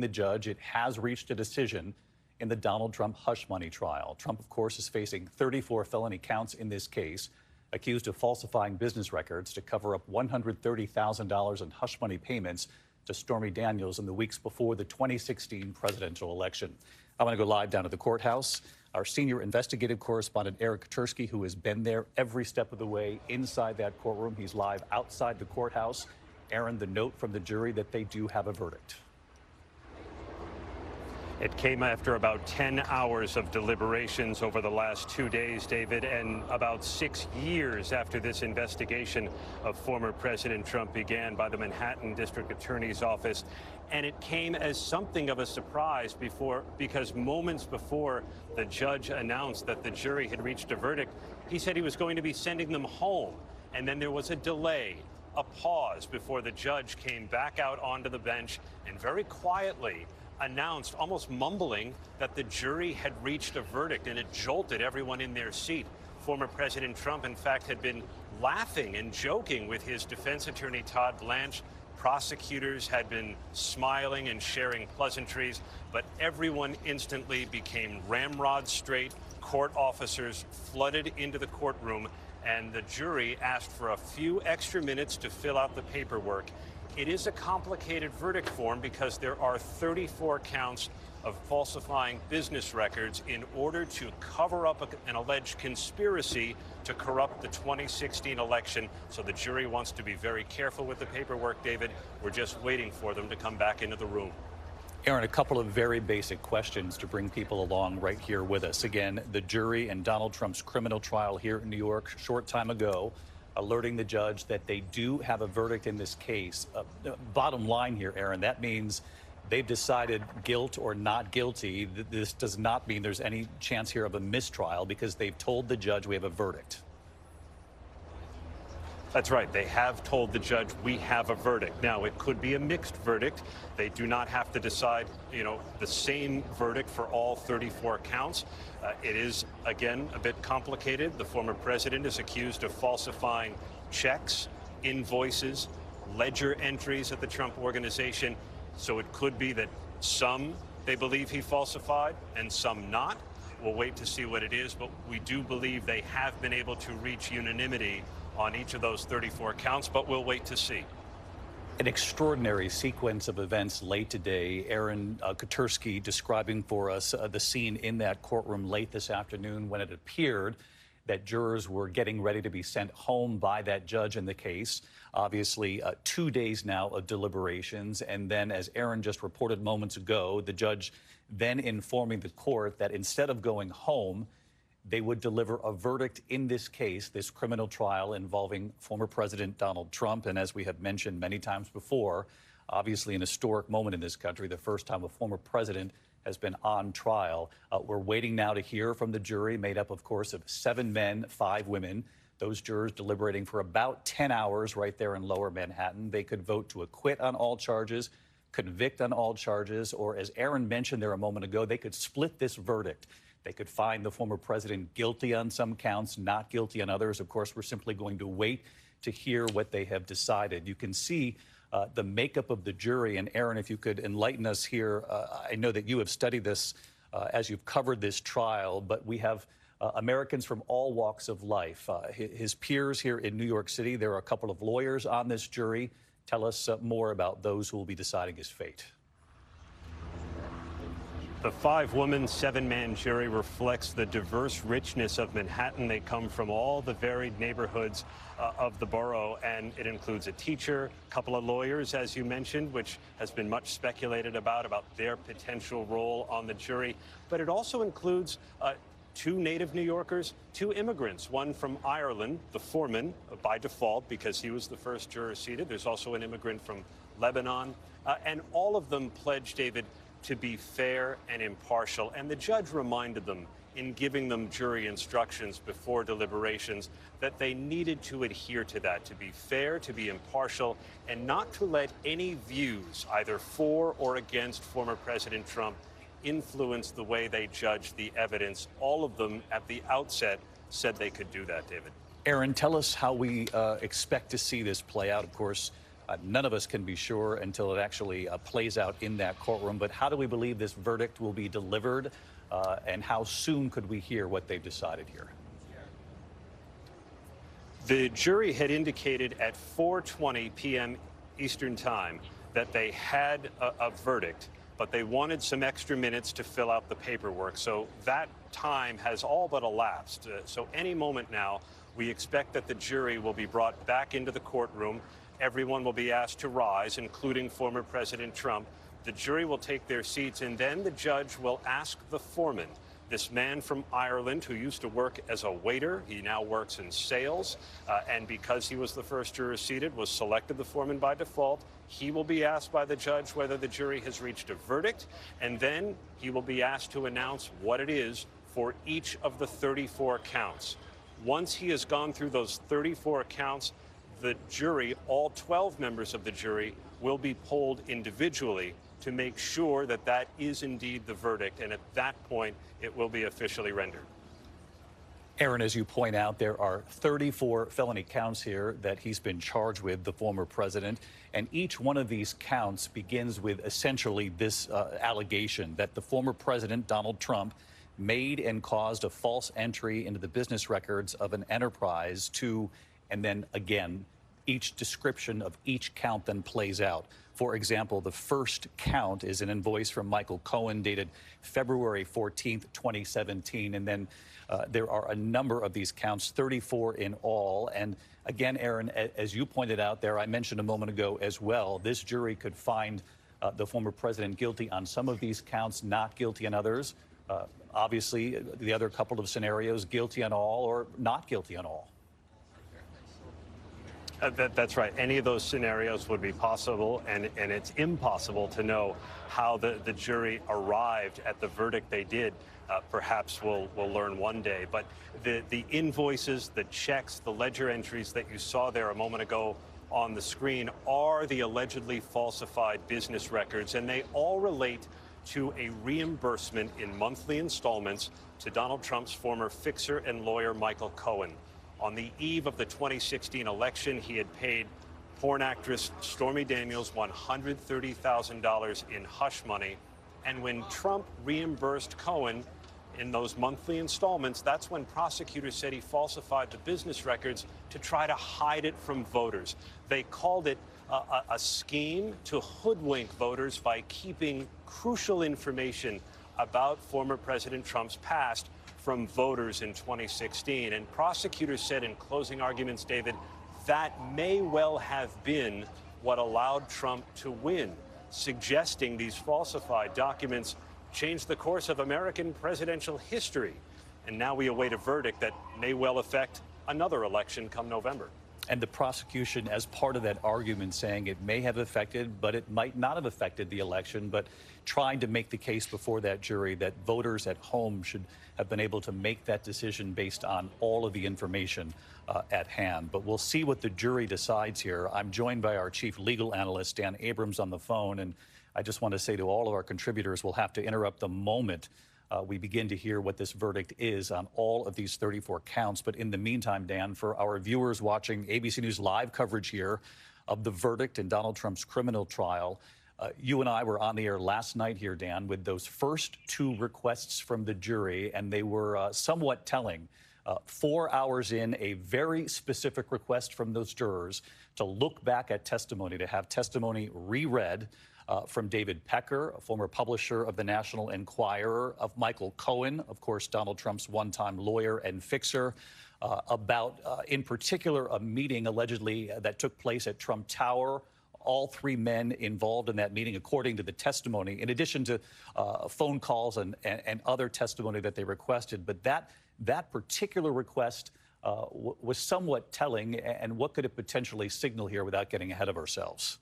the judge it has reached a decision in the Donald Trump hush money trial. Trump, of course, is facing 34 felony counts in this case, accused of falsifying business records to cover up $130,000 in hush money payments to Stormy Daniels in the weeks before the 2016 presidential election. I want to go live down to the courthouse. Our senior investigative correspondent, Eric Kutursky, who has been there every step of the way inside that courtroom. He's live outside the courthouse. Aaron, the note from the jury that they do have a verdict. It came after about 10 hours of deliberations over the last 2 days, David, and about 6 years after this investigation of former President Trump began by the Manhattan District Attorney's Office. And it came as something of a surprise because moments before the judge announced that the jury had reached a verdict, he said he was going to be sending them home. And then there was a delay, a pause before the judge came back out onto the bench and very quietly announced, almost mumbling, that the jury had reached a verdict, and it jolted everyone in their seat. Former President Trump, in fact, had been laughing and joking with his defense attorney, Todd Blanche. Prosecutors had been smiling and sharing pleasantries, but everyone instantly became ramrod straight. Court officers flooded into the courtroom, and the jury asked for a few extra minutes to fill out the paperwork. It is a complicated verdict form because there are 34 counts of falsifying business records in order to cover up an alleged conspiracy to corrupt the 2016 election. So the jury wants to be very careful with the paperwork, David. We're just waiting for them to come back into the room. Aaron, a couple of very basic questions to bring people along right here with us. Again, the jury in Donald Trump's criminal trial here in New York, short time ago, alerting the judge that they do have a verdict in this case. Bottom line here, Aaron, that means they've decided guilt or not guilty. This does not mean there's any chance here of a mistrial because they've told the judge we have a verdict. That's right. They have told the judge we have a verdict. Now, it could be a mixed verdict. They do not have to decide, the same verdict for all 34 counts. It is, again, a bit complicated. The former president is accused of falsifying checks, invoices, ledger entries at the Trump Organization. So it could be that some they believe he falsified and some not. We'll wait to see what it is, but we do believe they have been able to reach unanimity on each of those 34 counts, but we'll wait to see. An extraordinary sequence of events late today. Aaron Kutursky describing for us the scene in that courtroom late this afternoon when it appeared that jurors were getting ready to be sent home by that judge in the case. Obviously, 2 days now of deliberations. And then, as Aaron just reported moments ago, the judge then informing the court that instead of going home, they would deliver a verdict in this case, this criminal trial involving former President Donald Trump. And as we have mentioned many times before, obviously an historic moment in this country, the first time a former president has been on trial. We're waiting now to hear from the jury, made up, of course, of 7 men, 5 women. Those jurors deliberating for about 10 hours right there in Lower Manhattan. They could vote to acquit on all charges, convict on all charges, or as Aaron mentioned there a moment ago, they could split this verdict. They could find the former president guilty on some counts, not guilty on others. Of course, we're simply going to wait to hear what they have decided. You can see the makeup of the jury. And Aaron, if you could enlighten us here, I know that you have studied this as you've covered this trial, but we have Americans from all walks of life. His peers here in New York City, there are a couple of lawyers on this jury. Tell us more about those who will be deciding his fate. The 5-woman, 7-man jury reflects the diverse richness of Manhattan. They come from all the varied neighborhoods of the borough, and it includes a teacher, a couple of lawyers, as you mentioned, which has been much speculated about their potential role on the jury. But it also includes 2 native New Yorkers, 2 immigrants, one from Ireland, the foreman, by default, because he was the first juror seated. There's also an immigrant from Lebanon, and all of them pledged, David, to be fair and impartial. And the judge reminded them in giving them jury instructions before deliberations that they needed to adhere to that, to be fair, to be impartial, and not to let any views, either for or against former President Trump, influence the way they judged the evidence. All of them at the outset said they could do that, David. Aaron, tell us how we expect to see this play out. Of course, None of us can be sure until it actually plays out in that courtroom. But how do we believe this verdict will be delivered? And how soon could we hear what they've decided here? The jury had indicated at 4:20 p.m. Eastern Time that they had a verdict, but they wanted some extra minutes to fill out the paperwork. So that time has all but elapsed. So any moment now, we expect that the jury will be brought back into the courtroom. Everyone will be asked to rise, including former President Trump. The jury will take their seats, and then the judge will ask the foreman, this man from Ireland who used to work as a waiter. He now works in sales, and because he was the first juror seated, was selected the foreman by default. He will be asked by the judge whether the jury has reached a verdict, and then he will be asked to announce what it is for each of the 34 counts. Once he has gone through those 34 counts, the jury, all 12 members of the jury, will be polled individually to make sure that that is indeed the verdict. And at that point, it will be officially rendered. Aaron, as you point out, there are 34 felony counts here that he's been charged with, the former president. And each one of these counts begins with essentially this allegation that the former president, Donald Trump, made and caused a false entry into the business records of an enterprise to, and then again, each description of each count then plays out. For example, the first count is an invoice from Michael Cohen dated February 14th, 2017. And then there are a number of these counts, 34 in all. And again, Aaron, as you pointed out there, I mentioned a moment ago as well, this jury could find the former president guilty on some of these counts, not guilty on others. Obviously, the other couple of scenarios, guilty on all or not guilty on all. That's right. Any of those scenarios would be possible, and it's impossible to know how the jury arrived at the verdict they did. Perhaps we'll learn one day. But the invoices, the checks, the ledger entries that you saw there a moment ago on the screen are the allegedly falsified business records, and they all relate to a reimbursement in monthly installments to Donald Trump's former fixer and lawyer, Michael Cohen. On the eve of the 2016 election, he had paid porn actress Stormy Daniels $130,000 in hush money. And when Trump reimbursed Cohen in those monthly installments, that's when prosecutors said he falsified the business records to try to hide it from voters. They called it a scheme to hoodwink voters by keeping crucial information about former President Trump's past from voters in 2016. And prosecutors said in closing arguments, David, that may well have been what allowed Trump to win, suggesting these falsified documents changed the course of American presidential history. And now we await a verdict that may well affect another election come November. And the prosecution, as part of that argument, saying it may have affected, but it might not have affected the election, but trying to make the case before that jury that voters at home should have been able to make that decision based on all of the information at hand. But we'll see what the jury decides here. I'm joined by our chief legal analyst, Dan Abrams, on the phone. And I just want to say to all of our contributors, we'll have to interrupt the moment we begin to hear what this verdict is on all of these 34 counts. But in the meantime, Dan, for our viewers watching ABC News live coverage here of the verdict in Donald Trump's criminal trial, you and I were on the air last night here, Dan, with those first two requests from the jury, and they were somewhat telling. 4 hours in, a very specific request from those jurors to look back at testimony, to have testimony reread from David Pecker, a former publisher of the National Enquirer, of Michael Cohen, of course, Donald Trump's one-time lawyer and fixer, about, in particular, a meeting allegedly that took place at Trump Tower. All three men involved in that meeting, according to the testimony, in addition to phone calls and other testimony that they requested. But that particular request was somewhat telling. And what could it potentially signal here without getting ahead of ourselves?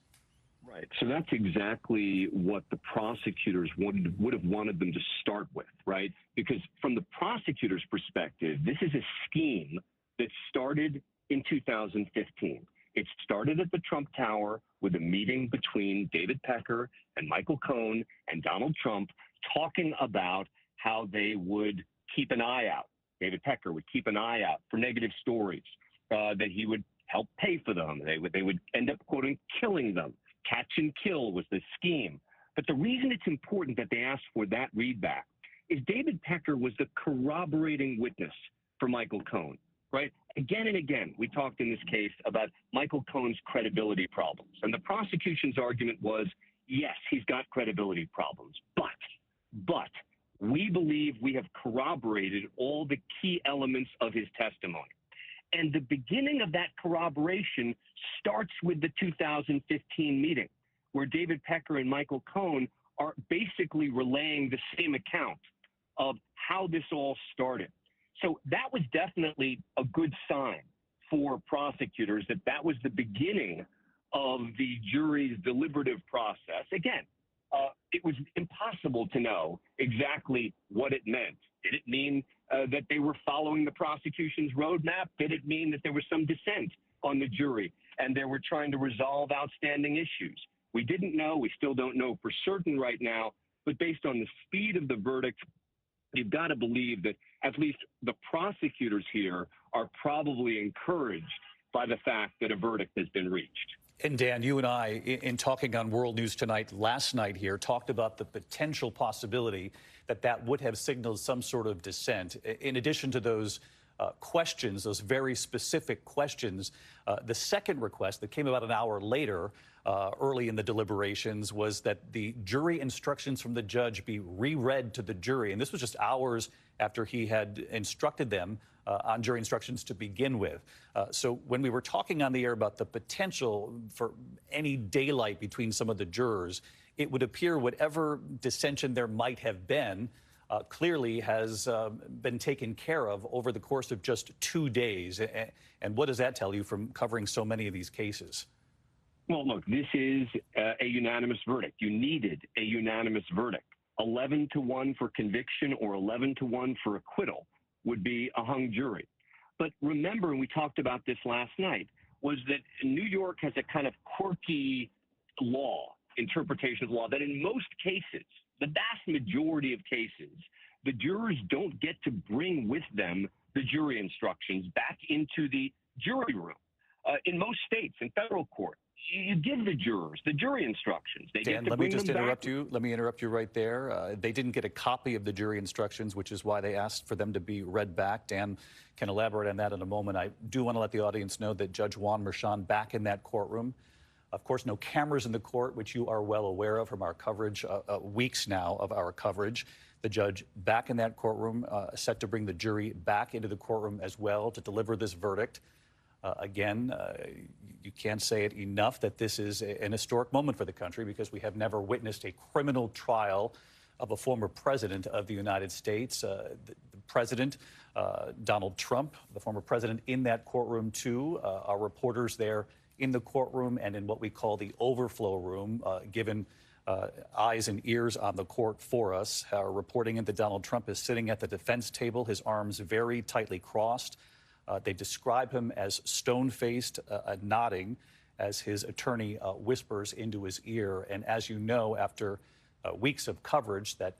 Right. So that's exactly what the prosecutors would have wanted them to start with, right? Because from the prosecutor's perspective, this is a scheme that started in 2015. It started at the Trump Tower with a meeting between David Pecker and Michael Cohen and Donald Trump talking about how they would keep an eye out. David Pecker would keep an eye out for negative stories that he would help pay for them. They would end up, quoting, killing them. Catch and kill was the scheme. But the reason it's important that they asked for that readback is David Pecker was the corroborating witness for Michael Cohen, right? Again and again, we talked in this case about Michael Cohen's credibility problems. And the prosecution's argument was, yes, he's got credibility problems, but we believe we have corroborated all the key elements of his testimony. And the beginning of that corroboration starts with the 2015 meeting, where David Pecker and Michael Cohen are basically relaying the same account of how this all started. So that was definitely a good sign for prosecutors that that was the beginning of the jury's deliberative process. Again, it was impossible to know exactly what it meant. Did it mean that they were following the prosecution's roadmap? Did it mean that there was some dissent on the jury and they were trying to resolve outstanding issues? We didn't know. We still don't know for certain right now. But based on the speed of the verdict, you've got to believe that at least the prosecutors here are probably encouraged by the fact that a verdict has been reached. And Dan, you and I, in talking on World News Tonight last night here, talked about the potential possibility that that would have signaled some sort of dissent. In addition to those questions, those very specific questions, the second request that came about an hour later, early in the deliberations, was that the jury instructions from the judge be reread to the jury. And this was just hours after he had instructed them on jury instructions to begin with. So when we were talking on the air about the potential for any daylight between some of the jurors, it would appear whatever dissension there might have been clearly has been taken care of over the course of just 2 days. And what does that tell you from covering so many of these cases? Well, look, this is a unanimous verdict. You needed a unanimous verdict. 11-1 for conviction or 11-1 for acquittal would be a hung jury. But remember, and we talked about this last night, was that New York has a kind of quirky law, interpretation of law, that in most cases, the vast majority of cases, the jurors don't get to bring with them the jury instructions back into the jury room. In most states, in federal court, you give the jurors the jury instructions. They Dan, get to let me bring just them interrupt back. you. Let me interrupt you right there. They didn't get a copy of the jury instructions, which is why they asked for them to be read back. Dan can elaborate on that in a moment. I do want to let the audience know that Judge Juan Merchan back in that courtroom. Of course, no cameras in the court, which you are well aware of from our coverage, weeks now of our coverage. The judge back in that courtroom, set to bring the jury back into the courtroom as well to deliver this verdict. Again, you can't say it enough that this is an historic moment for the country, because we have never witnessed a criminal trial of a former president of the United States. The president, Donald Trump, the former president, in that courtroom too. Our reporters there in the courtroom and in what we call the overflow room, given eyes and ears on the court for us, are reporting in that Donald Trump is sitting at the defense table, his arms very tightly crossed. They describe him as stone-faced, nodding as his attorney whispers into his ear. And as you know, after weeks of coverage, that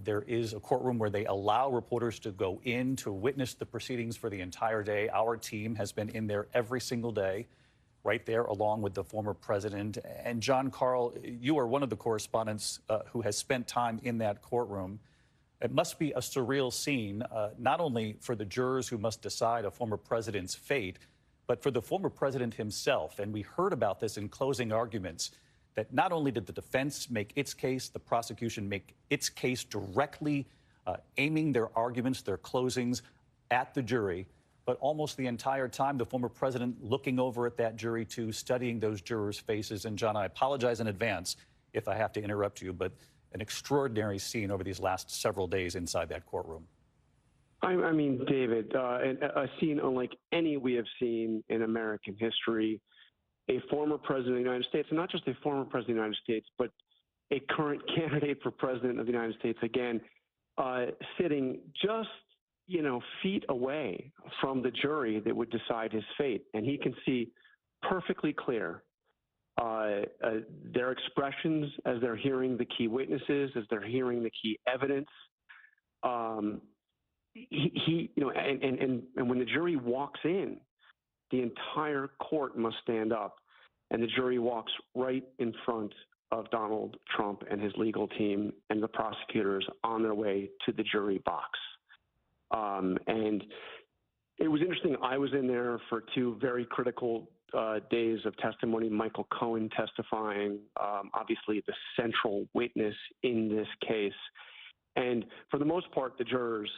there is a courtroom where they allow reporters to go in to witness the proceedings for the entire day. Our team has been in there every single day, right there along with the former president. And John Carl, you are one of the correspondents who has spent time in that courtroom. It must be a surreal scene, not only for the jurors who must decide a former president's fate, but for the former president himself. And we heard about this in closing arguments, that not only did the defense make its case, the prosecution make its case directly, aiming their arguments, their closings at the jury, but almost the entire time, the former president looking over at that jury too, studying those jurors' faces. And John, I apologize in advance if I have to interrupt you, but an extraordinary scene over these last several days inside that courtroom. I mean, David, a scene unlike any we have seen in American history. A former president of the United States, and not just a former president of the United States, but a current candidate for president of the United States, again, sitting just, feet away from the jury that would decide his fate. And he can see perfectly clear their expressions as they're hearing the key witnesses, as they're hearing the key evidence. And when the jury walks in, the entire court must stand up, and the jury walks right in front of Donald Trump and his legal team and the prosecutors on their way to the jury box. And it was interesting. I was in there for 2 very critical days of testimony. Michael Cohen testifying, obviously the central witness in this case. And for the most part, the jurors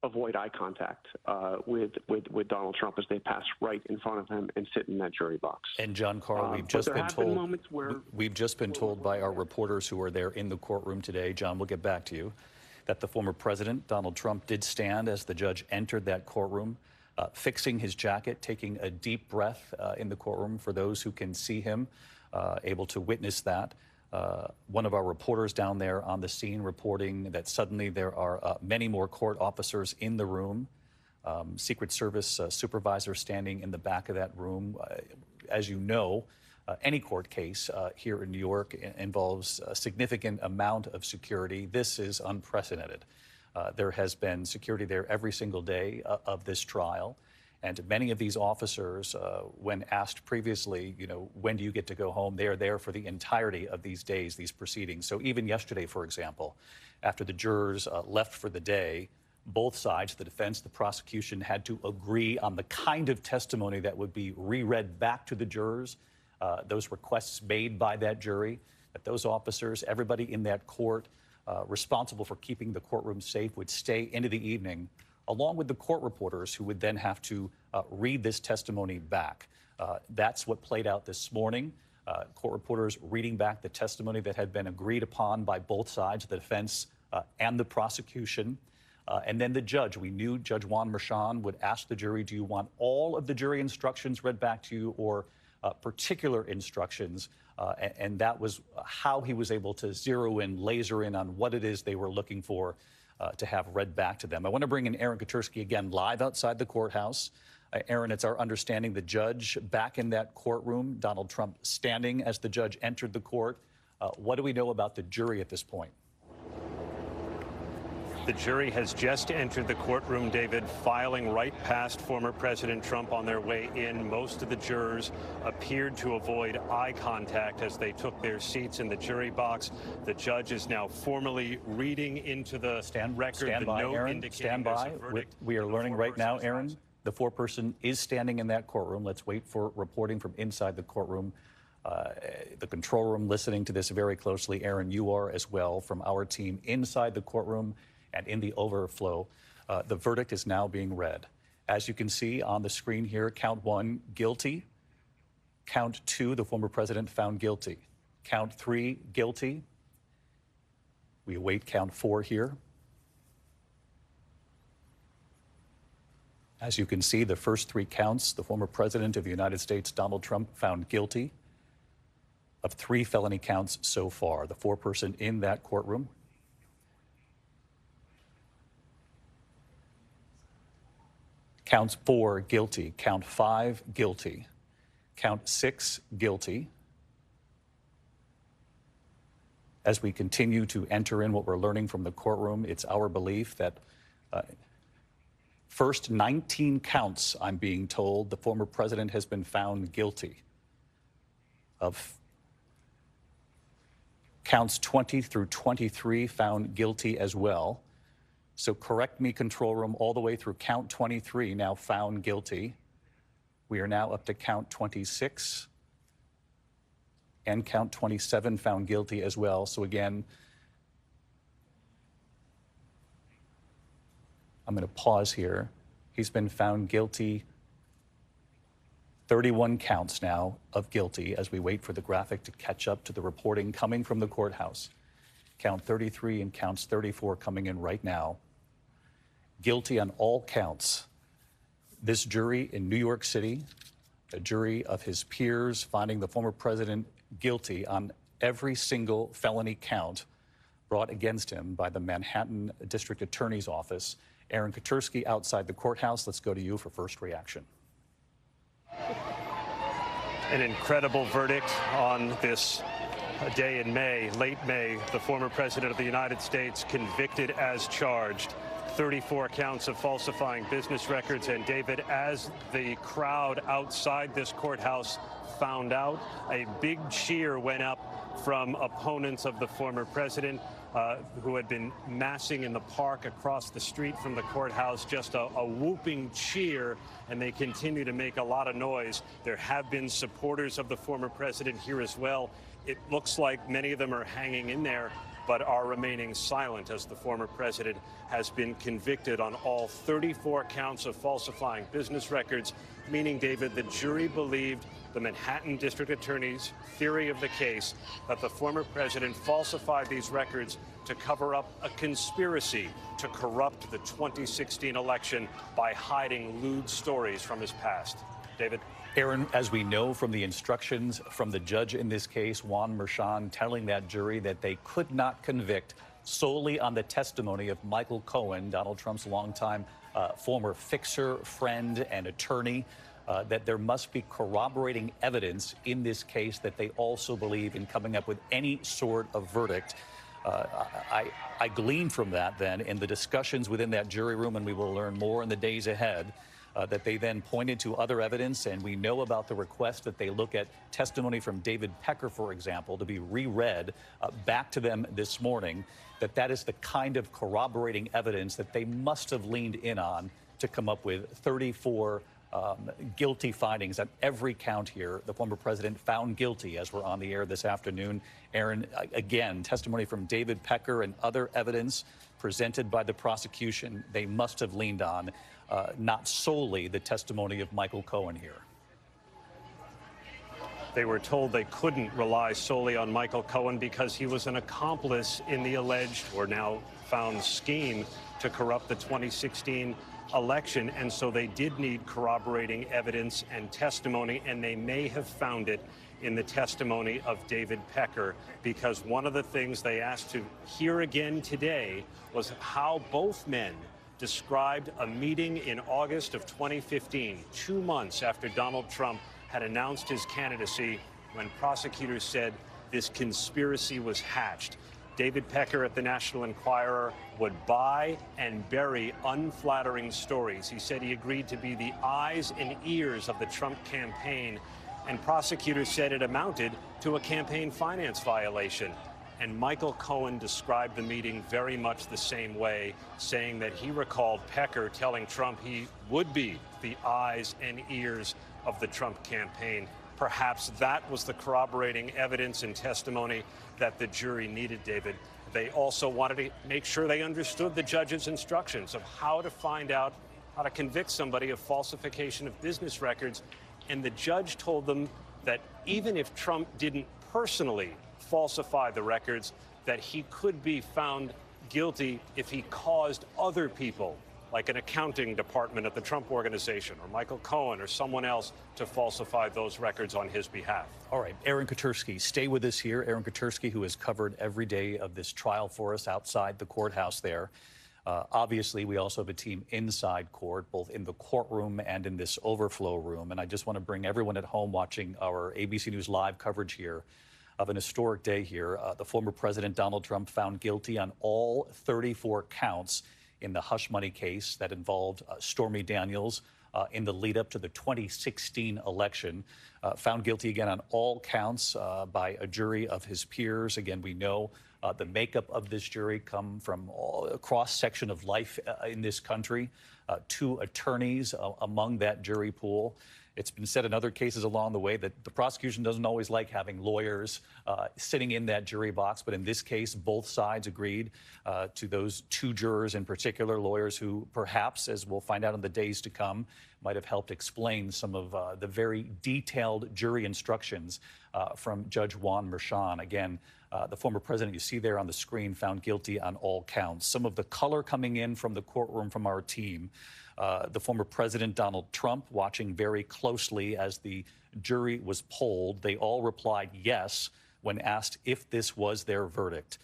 avoid eye contact with Donald Trump as they pass right in front of him and sit in that jury box. And John Carl, we've just been told by our reporters who are there in the courtroom today, John, we'll get back to you, that the former president, Donald Trump, did stand as the judge entered that courtroom, fixing his jacket, taking a deep breath in the courtroom for those who can see him, able to witness that. One of our reporters down there on the scene reporting that suddenly there are many more court officers in the room, Secret Service supervisor standing in the back of that room. As you know, any court case here in New York involves a significant amount of security. This is unprecedented. There has been security there every single day of this trial. And many of these officers, when asked previously, when do you get to go home, they are there for the entirety of these days, these proceedings. So even yesterday, for example, after the jurors left for the day, both sides, the defense, the prosecution, had to agree on the kind of testimony that would be reread back to the jurors. Those requests made by that jury, that those officers, everybody in that court responsible for keeping the courtroom safe would stay into the evening, along with the court reporters who would then have to read this testimony back. That's what played out this morning. Court reporters reading back the testimony that had been agreed upon by both sides, the defense and the prosecution. And then the judge, we knew Judge Juan Merchan would ask the jury, do you want all of the jury instructions read back to you or particular instructions? And that was how he was able to zero in, laser in on what it is they were looking for to have read back to them. I want to bring in Aaron Kotursky again, live outside the courthouse. Aaron, it's our understanding the judge back in that courtroom, Donald Trump standing as the judge entered the court. What do we know about the jury at this point? The jury has just entered the courtroom, David, filing right past former President Trump on their way in. Most of the jurors appeared to avoid eye contact as they took their seats in the jury box. The judge is now formally reading into the record the note Aaron, indicating stand by. We are learning right now, Aaron, the foreperson is standing in that courtroom. Let's wait for reporting from inside the courtroom. The control room listening to this very closely. Aaron, you are as well from our team inside the courtroom and in the overflow. The verdict is now being read. As you can see on the screen here, count 1, guilty. Count 2, the former president found guilty. Count 3, guilty. We await count 4 here. As you can see, the first 3 counts, the former president of the United States, Donald Trump, found guilty of 3 felony counts so far. The foreperson in that courtroom. Counts 4, guilty. Count 5, guilty. Count 6, guilty. As we continue to enter in what we're learning from the courtroom, it's our belief that first 19 counts, I'm being told, the former president has been found guilty of. Counts 20 through 23 found guilty as well. So correct me, control room, all the way through count 23 now found guilty. We are now up to count 26 and count 27 found guilty as well. So again, I'm going to pause here. He's been found guilty 31 counts now of guilty as we wait for the graphic to catch up to the reporting coming from the courthouse. Count 33 and counts 34 coming in right now. Guilty on all counts. This jury in New York City, a jury of his peers finding the former president guilty on every single felony count brought against him by the Manhattan District Attorney's Office. Aaron Kotursky outside the courthouse. Let's go to you for first reaction. An incredible verdict on this day in May, late May. The former president of the United States convicted as charged. 34 counts of falsifying business records. And David, as the crowd outside this courthouse found out, a big cheer went up from opponents of the former president who had been massing in the park across the street from the courthouse. Just a whooping cheer, and they continue to make a lot of noise. There have been supporters of the former president here as well. It looks like many of them are hanging in there, but are remaining silent as the former president has been convicted on all 34 counts of falsifying business records, meaning, David, the jury believed the Manhattan District Attorney's theory of the case that the former president falsified these records to cover up a conspiracy to corrupt the 2016 election by hiding lewd stories from his past. David? Aaron, as we know from the instructions from the judge in this case, Juan Merchan, telling that jury that they could not convict solely on the testimony of Michael Cohen, Donald Trump's longtime former fixer, friend, and attorney, that there must be corroborating evidence in this case that they also believe in coming up with any sort of verdict. I glean from that then in the discussions within that jury room, and we will learn more in the days ahead, that they then pointed to other evidence, and we know about the request that they look at testimony from David Pecker, for example, to be reread back to them this morning, that is the kind of corroborating evidence that they must have leaned in on to come up with 34 guilty findings on every count here. The former president found guilty as we're on the air this afternoon. Aaron, again, testimony from David Pecker and other evidence presented by the prosecution they must have leaned on, not solely the testimony of Michael Cohen here. They were told they couldn't rely solely on Michael Cohen because he was an accomplice in the alleged, or now found, scheme to corrupt the 2016 election. And so they did need corroborating evidence and testimony, and they may have found it in the testimony of David Pecker, because one of the things they asked to hear again today was how both men described a meeting in August of 2015, 2 months after Donald Trump had announced his candidacy, when prosecutors said this conspiracy was hatched. David Pecker at the National Enquirer would buy and bury unflattering stories. He said he agreed to be the eyes and ears of the Trump campaign, and prosecutors said it amounted to a campaign finance violation. And Michael Cohen described the meeting very much the same way, saying that he recalled Pecker telling Trump he would be the eyes and ears of the Trump campaign. Perhaps that was the corroborating evidence and testimony that the jury needed, David. They also wanted to make sure they understood the judge's instructions of how to find out how to convict somebody of falsification of business records. And the judge told them that even if Trump didn't personally falsify the records, that he could be found guilty if he caused other people, like an accounting department at the Trump Organization or Michael Cohen or someone else, to falsify those records on his behalf. All right, Aaron Katersky, stay with us here. Aaron Katersky, who has covered every day of this trial for us outside the courthouse there. Obviously, we also have a team inside court, both in the courtroom and in this overflow room. And I just want to bring everyone at home watching our ABC News Live coverage here of an historic day here. The former president, Donald Trump, found guilty on all 34 counts in the hush money case that involved Stormy Daniels in the lead up to the 2016 election. Found guilty again on all counts by a jury of his peers. Again, we know the makeup of this jury come from a cross-section of life in this country. 2 attorneys among that jury pool. It's been said in other cases along the way that the prosecution doesn't always like having lawyers sitting in that jury box. But in this case, both sides agreed to those 2 jurors in particular, lawyers who perhaps, as we'll find out in the days to come, might have helped explain some of the very detailed jury instructions from Judge Juan Merchan. Again, the former president you see there on the screen found guilty on all counts. Some of the color coming in from the courtroom from our team. The former president, Donald Trump, watching very closely as the jury was polled. They all replied yes when asked if this was their verdict.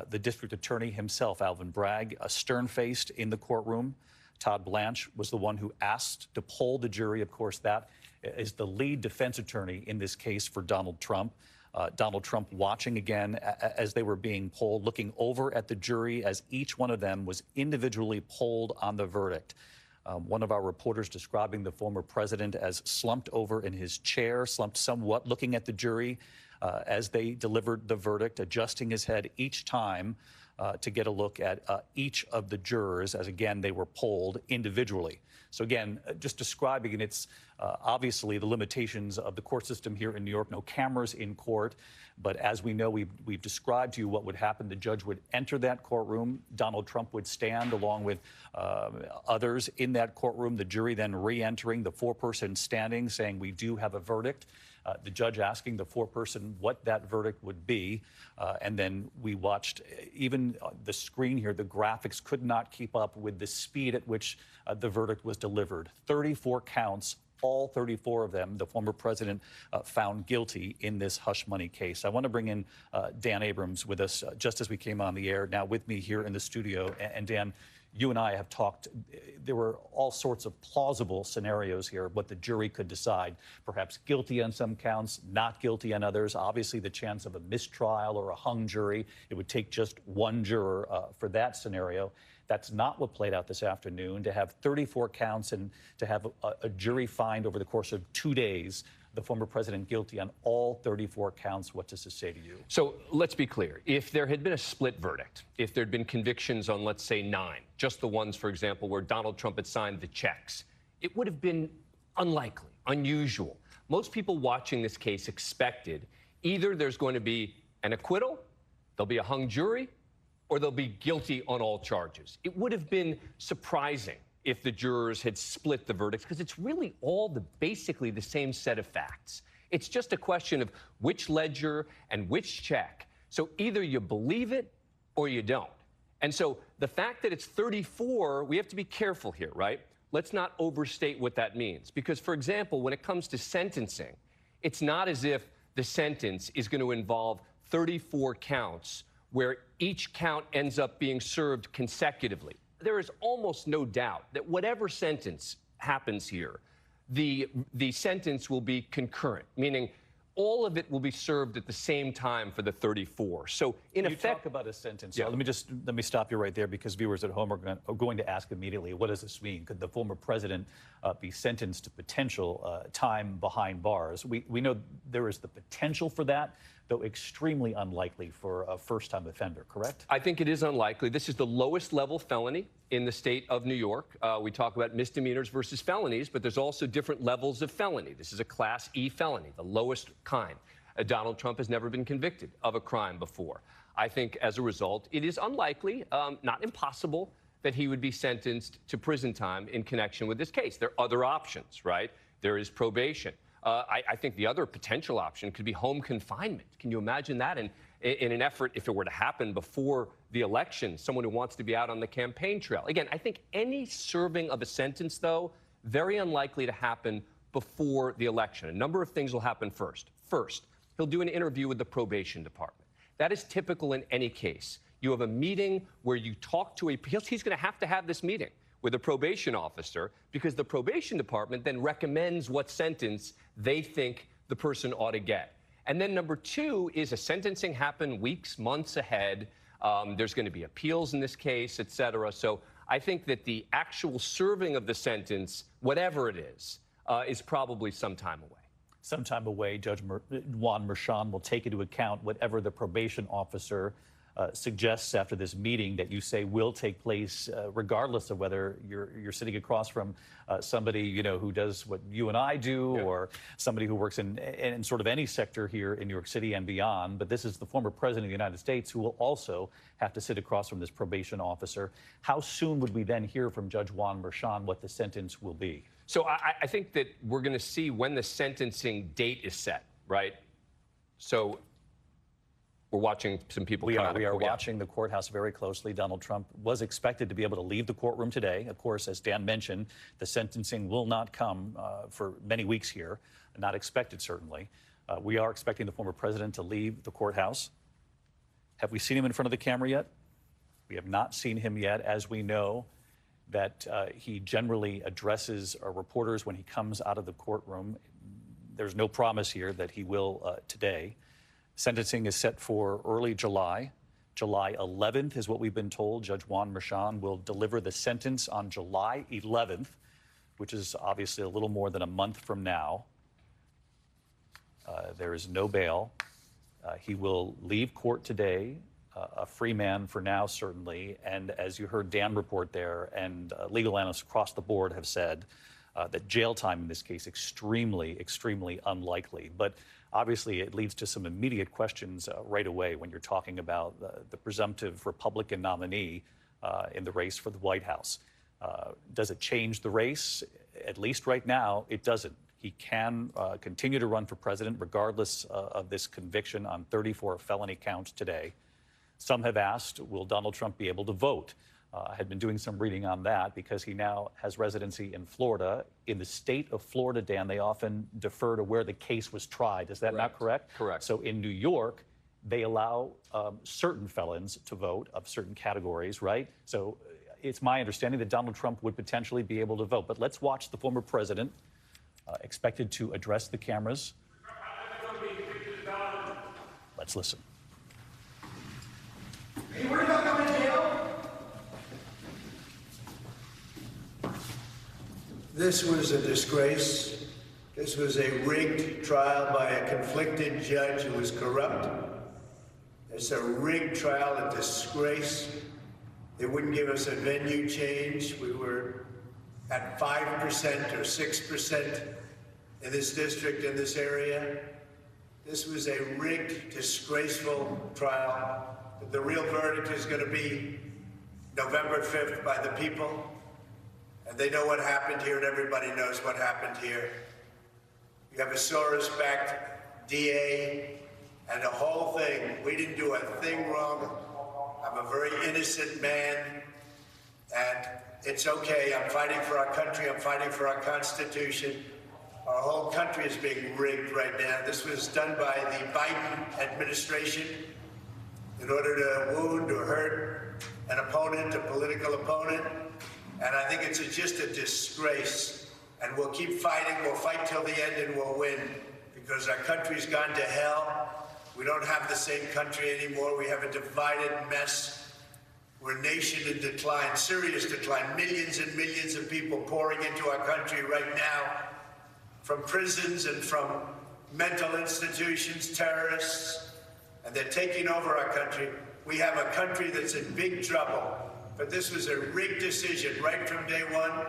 The district attorney himself, Alvin Bragg, stern-faced in the courtroom. Todd Blanche was the one who asked to poll the jury. Of course, that is the lead defense attorney in this case for Donald Trump. Donald Trump watching again as they were being polled, looking over at the jury as each one of them was individually polled on the verdict. One of our reporters describing the former president as slumped over in his chair, slumped somewhat, looking at the jury as they delivered the verdict, adjusting his head each time to get a look at each of the jurors as, again, they were polled individually. So, again, just describing, and it's obviously the limitations of the court system here in New York, no cameras in court. But as we know, we've described to you what would happen. The judge would enter that courtroom. Donald Trump would stand along with others in that courtroom. The jury then re-entering, the four-person standing, saying we do have a verdict. The judge asking the foreperson what that verdict would be. And then we watched even the screen here, the graphics could not keep up with the speed at which the verdict was delivered. 34 counts, all 34 of them, the former president found guilty in this hush money case. I want to bring in Dan Abrams with us just as we came on the air, now with me here in the studio. And Dan, you and I have talked, there were all sorts of plausible scenarios here, what the jury could decide, perhaps guilty on some counts, not guilty on others. Obviously, the chance of a mistrial or a hung jury, it would take just one juror for that scenario. That's not what played out this afternoon. To have 34 counts and to have a jury find over the course of 2 days the former president guilty on all 34 counts, what does this say to you? So let's be clear. If there had been a split verdict, if there had been convictions on, let's say, 9, just the ones, for example, where Donald Trump had signed the checks, it would have been unlikely, unusual. Most people watching this case expected either there's going to be an acquittal, there'll be a hung jury, or they'll be guilty on all charges. It would have been surprising if the jurors had split the verdicts, because it's really all basically the same set of facts. It's just a question of which ledger and which check. So either you believe it or you don't. And so the fact that it's 34, we have to be careful here, right? Let's not overstate what that means. Because, for example, when it comes to sentencing, it's not as if the sentence is going to involve 34 counts where each count ends up being served consecutively. There is almost no doubt that whatever sentence happens here, the sentence will be concurrent, meaning all of it will be served at the same time for the 34. So in effect, you talk about a sentence. Yeah. Let me stop you right there, because viewers at home are going to ask immediately, what does this mean? Could the former president be sentenced to potential time behind bars? We know there is the potential for that, though extremely unlikely for a first-time offender, correct? I think it is unlikely. This is the lowest level felony in the state of New York. We talk about misdemeanors versus felonies, but there's also different levels of felony. This is a Class E felony, the lowest kind. Donald Trump has never been convicted of a crime before. I think as a result, it is unlikely, not impossible, that he would be sentenced to prison time in connection with this case. There are other options, right? There is probation. I think the other potential option could be home confinement. Can you imagine that? And in an effort, if it were to happen before the election, someone who wants to be out on the campaign trail. Again, I think any serving of a sentence, though, very unlikely to happen before the election. A number of things will happen first. First, he'll do an interview with the probation department. That is typical in any case. You have a meeting where you talk to he's going to have this meeting with a probation officer, because the probation department then recommends what sentence they think the person ought to get. And then number 2 is a sentencing happen weeks, months ahead. There's going to be appeals in this case, et cetera. So I think that the actual serving of the sentence, whatever it is probably some time away. Some time away. Judge Juan Merchan will take into account whatever the probation officer suggests after this meeting that you say will take place, regardless of whether you're sitting across from somebody who does what you and I do, or somebody who works in sort of any sector here in New York City and beyond. But this is the former president of the United States who will also have to sit across from this probation officer. How soon would we then hear from Judge Juan Merchan what the sentence will be? So I think that we're going to see when the sentencing date is set, right? So we're watching some people. We are watching the courthouse very closely. Donald Trump was expected to be able to leave the courtroom today. Of course, as Dan mentioned, the sentencing will not come for many weeks here. Not expected, certainly. We are expecting the former president to leave the courthouse. Have we seen him in front of the camera yet? We have not seen him yet, as we know that he generally addresses reporters when he comes out of the courtroom. There's no promise here that he will today. Sentencing is set for early July. July 11th is what we've been told. Judge Juan Merchan will deliver the sentence on July 11th, which is obviously a little more than a month from now. There is no bail. He will leave court today, a free man for now, certainly. And as you heard Dan report there, and legal analysts across the board have said that jail time in this case extremely, extremely unlikely. But obviously, it leads to some immediate questions right away when you're talking about the presumptive Republican nominee in the race for the White House. Does it change the race? At least right now, it doesn't. He can continue to run for president regardless of this conviction on 34 felony counts today. Some have asked, will Donald Trump be able to vote? I had been doing some reading on that because he now has residency in Florida. In the state of Florida, Dan, they often defer to where the case was tried. Is that not correct? Correct. So in New York, they allow certain felons to vote of certain categories, right? So it's my understanding that Donald Trump would potentially be able to vote. But let's watch the former president expected to address the cameras. Let's listen. Are you worried about going to jail? This was a disgrace. This was a rigged trial by a conflicted judge who was corrupt. It's a rigged trial, a disgrace. They wouldn't give us a venue change. We were at 5% or 6% in this district, in this area. This was a rigged, disgraceful trial. The real verdict is going to be November 5th by the people. And they know what happened here, and everybody knows what happened here. You have a Soros-backed DA and the whole thing. We didn't do a thing wrong. I'm a very innocent man, and it's okay. I'm fighting for our country. I'm fighting for our Constitution. Our whole country is being rigged right now. This was done by the Biden administration in order to wound or hurt an opponent, a political opponent. And I think it's just a disgrace. And we'll keep fighting. We'll fight till the end, and we'll win, because our country's gone to hell. We don't have the same country anymore. We have a divided mess. We're a nation in decline, serious decline. Millions and millions of people pouring into our country right now, from prisons and from mental institutions, terrorists, and they're taking over our country. We have a country that's in big trouble. But this was a rigged decision right from day one,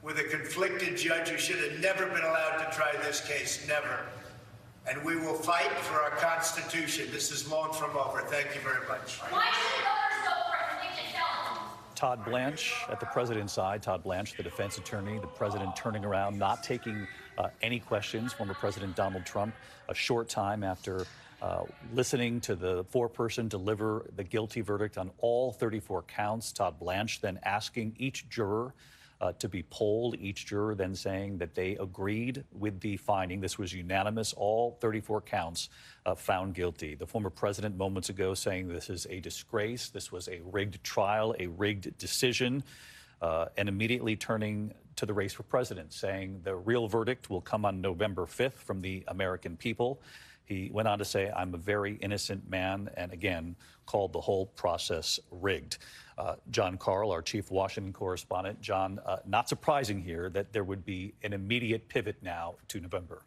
with a conflicted judge who should have never been allowed to try this case, never. And we will fight for our Constitution. This is long from over. Thank you very much. Why should voters vote for a convicted felon? Todd Blanche at the president's side. Todd Blanche, the defense attorney, the president turning around, not taking any questions. Former President Donald Trump, a short time after listening to the foreperson deliver the guilty verdict on all 34 counts. Todd Blanche then asking each juror to be polled, each juror then saying that they agreed with the finding. This was unanimous, all 34 counts found guilty. The former president moments ago saying this is a disgrace, this was a rigged trial, a rigged decision, and immediately turning to the race for president, saying the real verdict will come on November 5th from the American people. He went on to say, I'm a very innocent man, and again, called the whole process rigged. John Karl, our chief Washington correspondent. John, not surprising here that there would be an immediate pivot now to November.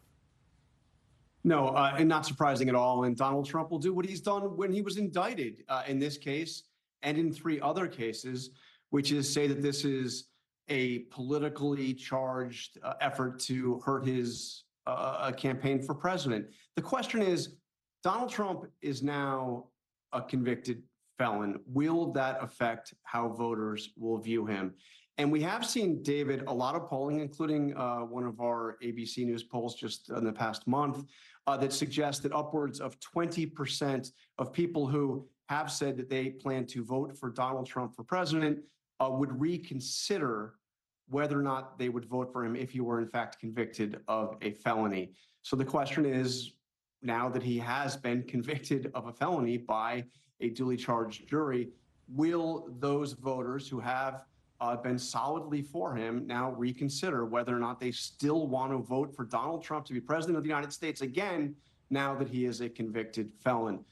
No, and not surprising at all. And Donald Trump will do what he's done when he was indicted in this case and in 3 other cases, which is say that this is a politically charged effort to hurt his campaign for president. The question is, Donald Trump is now a convicted felon. Will that affect how voters will view him? And we have seen, David, a lot of polling, including one of our ABC News polls just in the past month, that suggests that upwards of 20% of people who have said that they plan to vote for Donald Trump for president would reconsider whether or not they would vote for him if he were in fact convicted of a felony. So the question is, now that he has been convicted of a felony by a duly charged jury, will those voters who have been solidly for him now reconsider whether or not they still want to vote for Donald Trump to be president of the United States again, now that he is a convicted felon.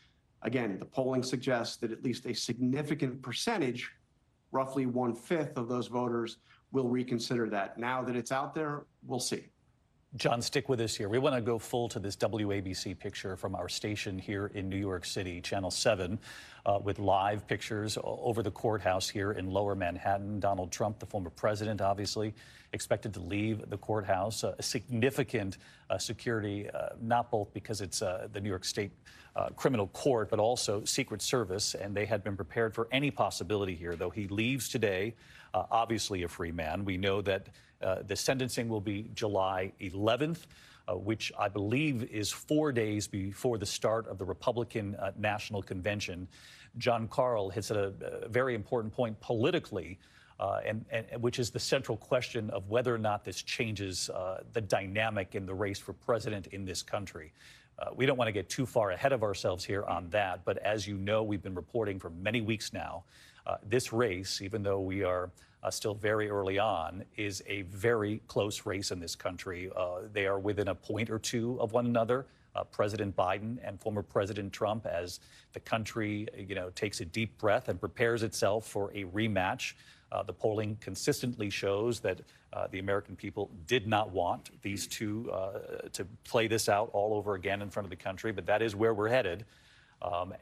Again, the polling suggests that at least a significant percentage, roughly 1/5 of those voters, will reconsider that. Now that it's out there, we'll see. John, stick with us here. We want to go full to this WABC picture from our station here in New York City, Channel 7, with live pictures over the courthouse here in Lower Manhattan. Donald Trump, the former president, obviously expected to leave the courthouse. A significant security, not both because it's the New York State criminal court, but also Secret Service, and they had been prepared for any possibility here. Though he leaves today, obviously a free man. We know that the sentencing will be July 11th, which I believe is 4 days before the start of the Republican National Convention. John Karl hits at a very important point politically, and which is the central question of whether or not this changes the dynamic in the race for president in this country. We don't want to get too far ahead of ourselves here on that, but as you know, we've been reporting for many weeks now, this race, even though we are still very early on, is a very close race in this country. They are within a point or two of one another, President Biden and former President Trump, as the country, takes a deep breath and prepares itself for a rematch. The polling consistently shows that the American people did not want these two to play this out all over again in front of the country, but that is where we're headed.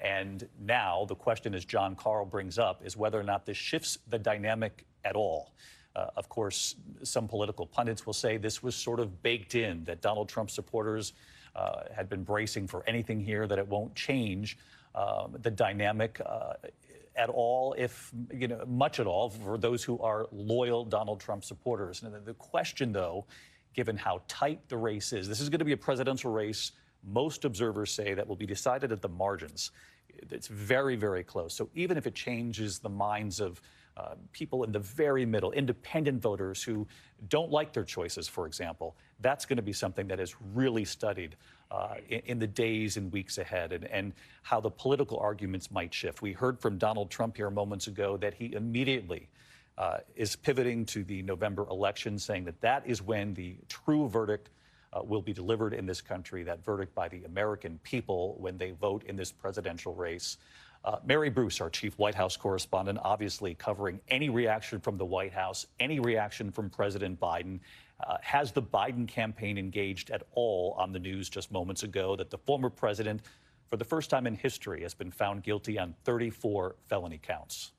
And now the question, as John Karl brings up, is whether or not this shifts the dynamic at all. Of course, some political pundits will say this was sort of baked in, that Donald Trump supporters had been bracing for anything here, that it won't change the dynamic at all, if much at all, for those who are loyal Donald Trump supporters. And the question, though, given how tight the race is, this is going to be a presidential race. Most observers say that will be decided at the margins. It's very, very close. So even if it changes the minds of people in the very middle, independent voters who don't like their choices, for example, that's going to be something that is really studied in the days and weeks ahead, and how the political arguments might shift. We heard from Donald Trump here moments ago that he immediately is pivoting to the November election, saying that that is when the true verdict will be delivered in this country, that verdict by the American people when they vote in this presidential race. Mary Bruce, our chief White House correspondent, obviously covering any reaction from the White House, any reaction from President Biden. Has the Biden campaign engaged at all on the news just moments ago that the former president, for the first time in history, has been found guilty on 34 felony counts?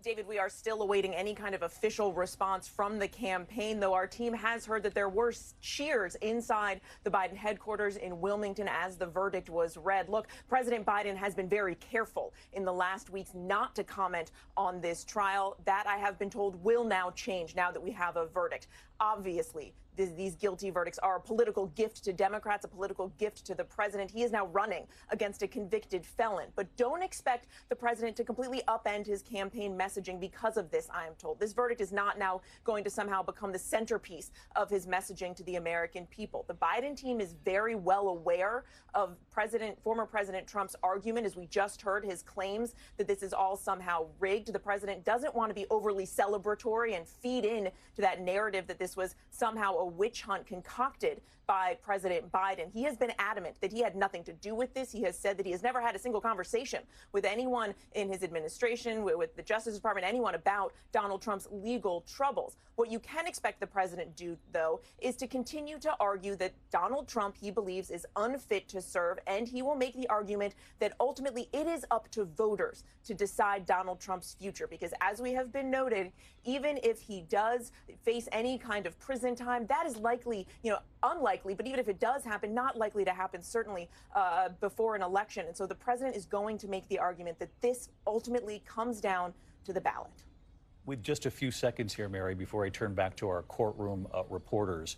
David, we are still awaiting any kind of official response from the campaign, though our team has heard that there were cheers inside the Biden headquarters in Wilmington as the verdict was read. Look, President Biden has been very careful in the last weeks not to comment on this trial. That, I have been told, will now change now that we have a verdict. Obviously, these guilty verdicts are a political gift to Democrats, a political gift to the president. He is now running against a convicted felon. But don't expect the president to completely upend his campaign messaging because of this, I am told. This verdict is not now going to somehow become the centerpiece of his messaging to the American people. The Biden team is very well aware of former President Trump's argument, as we just heard, his claims that this is all somehow rigged. The president doesn't want to be overly celebratory and feed in to that narrative that this was somehow a witch hunt concocted by President Biden. He has been adamant that he had nothing to do with this. He has said that he has never had a single conversation with anyone in his administration, with the Justice Department, anyone about Donald Trump's legal troubles. What you can expect the president do, though, is to continue to argue that Donald Trump, he believes, is unfit to serve, and he will make the argument that ultimately it is up to voters to decide Donald Trump's future, because as we have been noted, even if he does face any kind of prison time, that is likely, unlikely, but even if it does happen, not likely to happen, certainly before an election. And so the president is going to make the argument that this ultimately comes down to the ballot. With just a few seconds here, Mary, before I turn back to our courtroom reporters,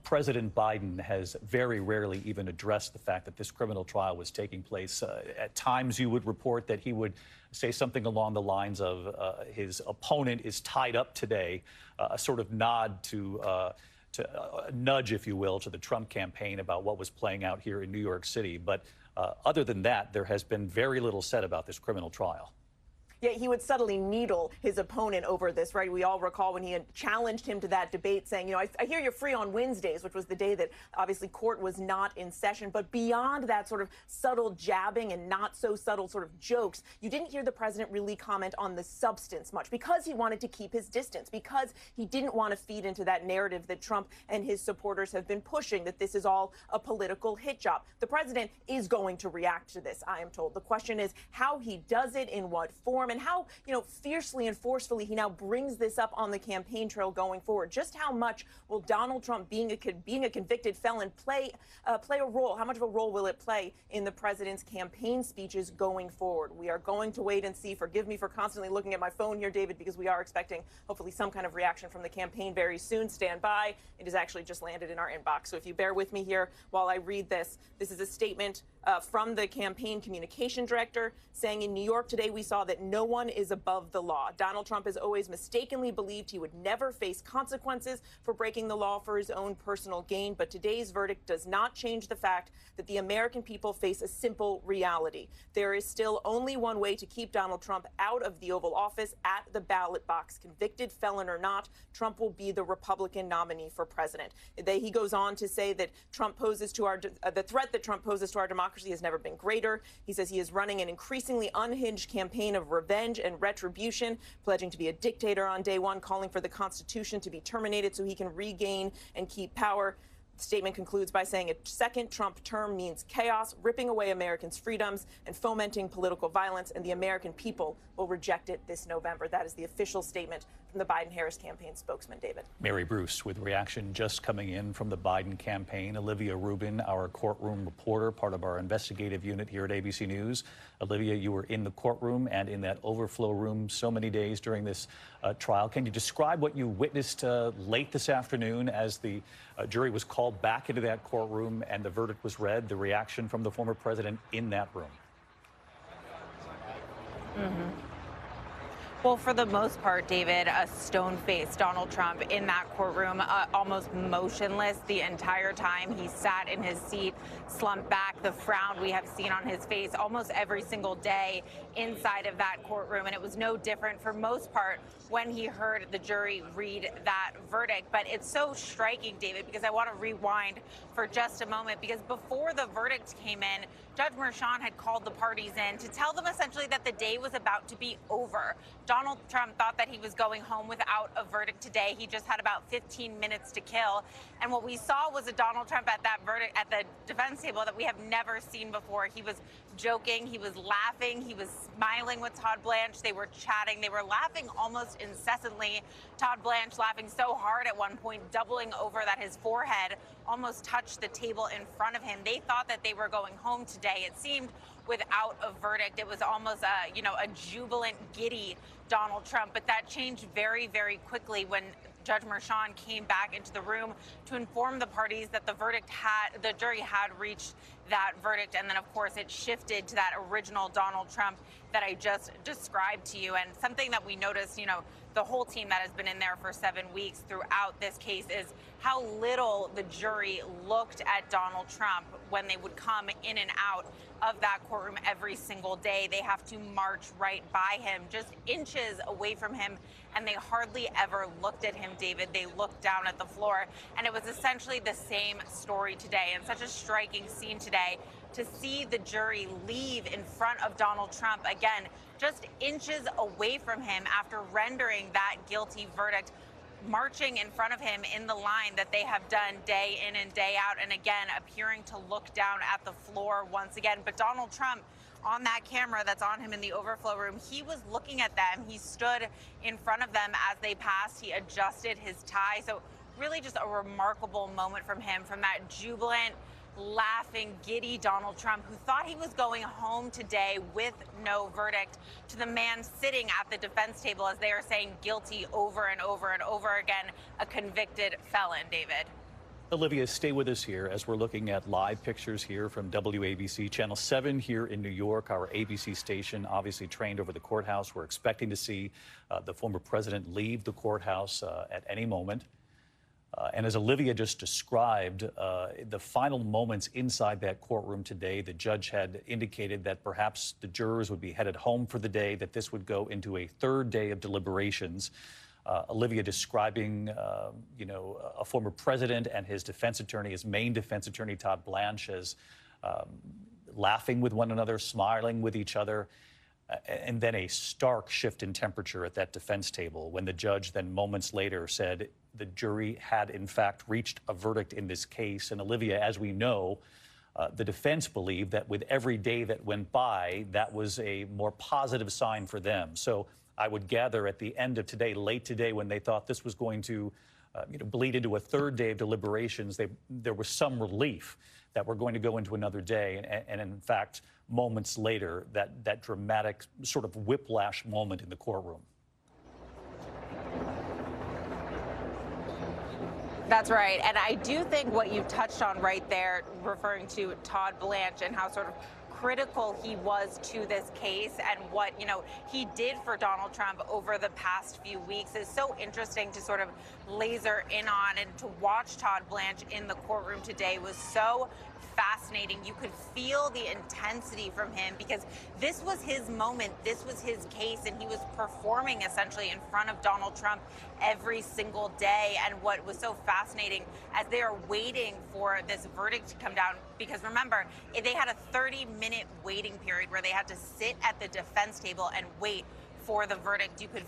President Biden has very rarely even addressed the fact that this criminal trial was taking place. At times you would report that he would say something along the lines of his opponent is tied up today, a sort of nod to nudge, if you will, to the Trump campaign about what was playing out here in New York City. But other than that, there has been very little said about this criminal trial. Yeah, he would subtly needle his opponent over this, right? We all recall when he had challenged him to that debate saying, you know, I hear you're free on Wednesdays, which was the day that obviously court was not in session. But beyond that sort of subtle jabbing and not so subtle sort of jokes, you didn't hear the president really comment on the substance much because he wanted to keep his distance, because he didn't want to feed into that narrative that Trump and his supporters have been pushing, that this is all a political hit job. The president is going to react to this, I am told. The question is how he does it, in what form, and how, you know, fiercely and forcefully he now brings this up on the campaign trail going forward. Just how much will Donald Trump, being a convicted felon, play a role? How much of a role will it play in the president's campaign speeches going forward? We are going to wait and see. Forgive me for constantly looking at my phone here, David, because we are expecting hopefully some kind of reaction from the campaign very soon. Stand by. It has actually just landed in our inbox. So if you bear with me here while I read this, this is a statement from the campaign communication director saying, in New York today, we saw that no one is above the law. Donald Trump has always mistakenly believed he would never face consequences for breaking the law for his own personal gain. But today's verdict does not change the fact that the American people face a simple reality. There is still only one way to keep Donald Trump out of the Oval Office, at the ballot box. Convicted felon or not, Trump will be the Republican nominee for president. He goes on to say that Trump poses to the threat that Trump poses to our democracy has never been greater. He says he is running an increasingly unhinged campaign of revenge and retribution, pledging to be a dictator on day one, calling for the Constitution to be terminated so he can regain and keep power. The statement concludes by saying a second Trump term means chaos, ripping away Americans' freedoms and fomenting political violence, and the American people will reject it this November. That is the official statement from the Biden-Harris campaign spokesman, David. Mary Bruce with reaction just coming in from the Biden campaign. Olivia Rubin, our courtroom reporter, part of our investigative unit here at ABC News. Olivia, you were in the courtroom and in that overflow room so many days during this trial. Can you describe what you witnessed late this afternoon as the jury was called back into that courtroom and the verdict was read, the reaction from the former president in that room? Well, for the most part, David, a stone-faced Donald Trump in that courtroom, almost motionless the entire time. He sat in his seat, slumped back, the frown we have seen on his face almost every single day inside of that courtroom. And it was no different for most part when he heard the jury read that verdict. But it's so striking, David, because I want to rewind for just a moment, because before the verdict came in, Judge Merchan had called the parties in to tell them essentially that the day was about to be over. Donald Trump thought that he was going home without a verdict today. He just had about 15 minutes to kill. And what we saw was a Donald Trump at that verdict, at the defense table, that we have never seen before. He was joking, he was laughing, he was smiling with Todd Blanche. They were chatting, they were laughing almost incessantly. Todd Blanche laughing so hard at one point, doubling over that his forehead almost touched the table in front of him. They thought that they were going home today. It seemed without a verdict. It was almost a jubilant, giddy Donald Trump. But that changed very, very quickly when Judge Merchan came back into the room to inform the parties that the jury had reached that verdict. And then, of course, it shifted to that original Donald Trump that I just described to you. And something that we noticed, the whole team that has been in there for 7 weeks throughout this case, is how little the jury looked at Donald Trump when they would come in and out of that courtroom every single day. They have to march right by him, just inches away from him, and they hardly ever looked at him, David. They looked down at the floor, and it was essentially the same story today. And such a striking scene today to see the jury leave in front of Donald Trump, again, just inches away from him after rendering that guilty verdict, marching in front of him in the line that they have done day in and day out, and again, appearing to look down at the floor once again. But Donald Trump, on that camera that's on him in the overflow room, he was looking at them. He stood in front of them as they passed. He adjusted his tie. So really just a remarkable moment from him, from that jubilant, laughing, giddy Donald Trump, who thought he was going home today with no verdict, to the man sitting at the defense table as they are saying guilty over and over and over again, a convicted felon, David. Olivia, stay with us here as we're looking at live pictures here from WABC Channel 7 here in New York, our ABC station, obviously trained over the courthouse. We're expecting to see the former president leave the courthouse at any moment. And as Olivia just described, the final moments inside that courtroom today, the judge had indicated that perhaps the jurors would be headed home for the day, that this would go into a third day of deliberations. Olivia describing, a former president and his defense attorney, his main defense attorney, Todd Blanche, as laughing with one another, smiling with each other. And then a stark shift in temperature at that defense table when the judge then moments later said the jury had in fact reached a verdict in this case. And Olivia, as we know, the defense believed that with every day that went by, that was a more positive sign for them. So I would gather at the end of today, late today, when they thought this was going to bleed into a third day of deliberations, there was some relief that we're going to go into another day. And in fact, moments later, that dramatic sort of whiplash moment in the courtroom. That's right. And I do think what you touched on right there, referring to Todd Blanche and how sort of critical he was to this case and what, he did for Donald Trump over the past few weeks is so interesting to sort of laser in on. And to watch Todd Blanche in the courtroom today was so fascinating. You could feel the intensity from him because this was his moment, this was his case, and he was performing essentially in front of Donald Trump every single day. And what was so fascinating as they are waiting for this verdict to come down, because remember, they had a 30-minute waiting period where they had to sit at the defense table and wait for the verdict. You could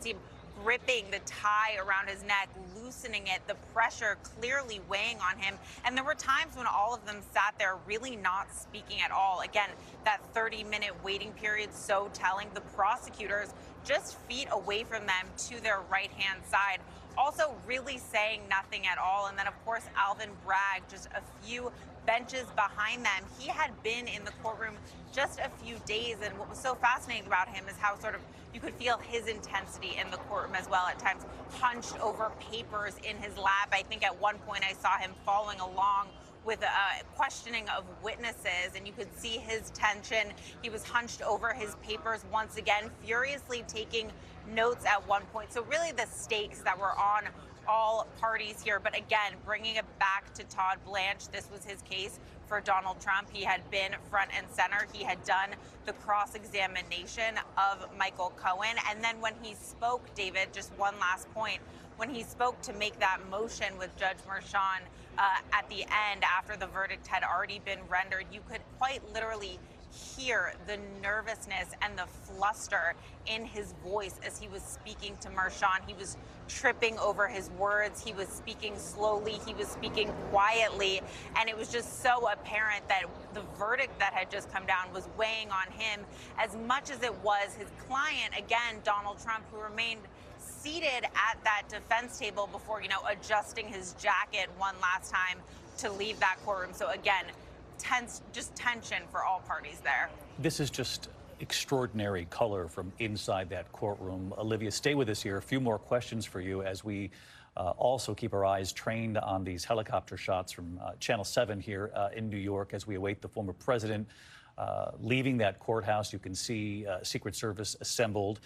see him gripping the tie around his neck, loosening it, the pressure clearly weighing on him. And there were times when all of them sat there really not speaking at all. Again, that 30-minute waiting period so telling. The prosecutors just feet away from them to their right-hand side, also really saying nothing at all. And then, of course, Alvin Bragg, just a few benches behind them. He had been in the courtroom just a few days, and what was so fascinating about him is how sort of you could feel his intensity in the courtroom as well, at times hunched over papers in his lap. I think at one point I saw him following along with questioning of witnesses, and you could see his tension. He was hunched over his papers once again, furiously taking notes at one point. So really the stakes that were on all parties here. But again, bringing it back to Todd Blanche, this was his case for Donald Trump. He had been front and center. He had done the cross-examination of Michael Cohen. And then when he spoke, David, just one last point, when he spoke to make that motion with Judge Merchan at the end after the verdict had already been rendered, you could quite literally hear the nervousness and the fluster in his voice as he was speaking to Merchan. He was tripping over his words. He was speaking slowly. He was speaking quietly. And it was just so apparent that the verdict that had just come down was weighing on him as much as it was his client, again, Donald Trump, who remained seated at that defense table before, adjusting his jacket one last time to leave that courtroom. So again, just tension for all parties there. This is just extraordinary color from inside that courtroom. Olivia, stay with us here. A few more questions for you as we also keep our eyes trained on these helicopter shots from Channel 7 here in New York as we await the former president leaving that courthouse. You can see Secret Service assembled.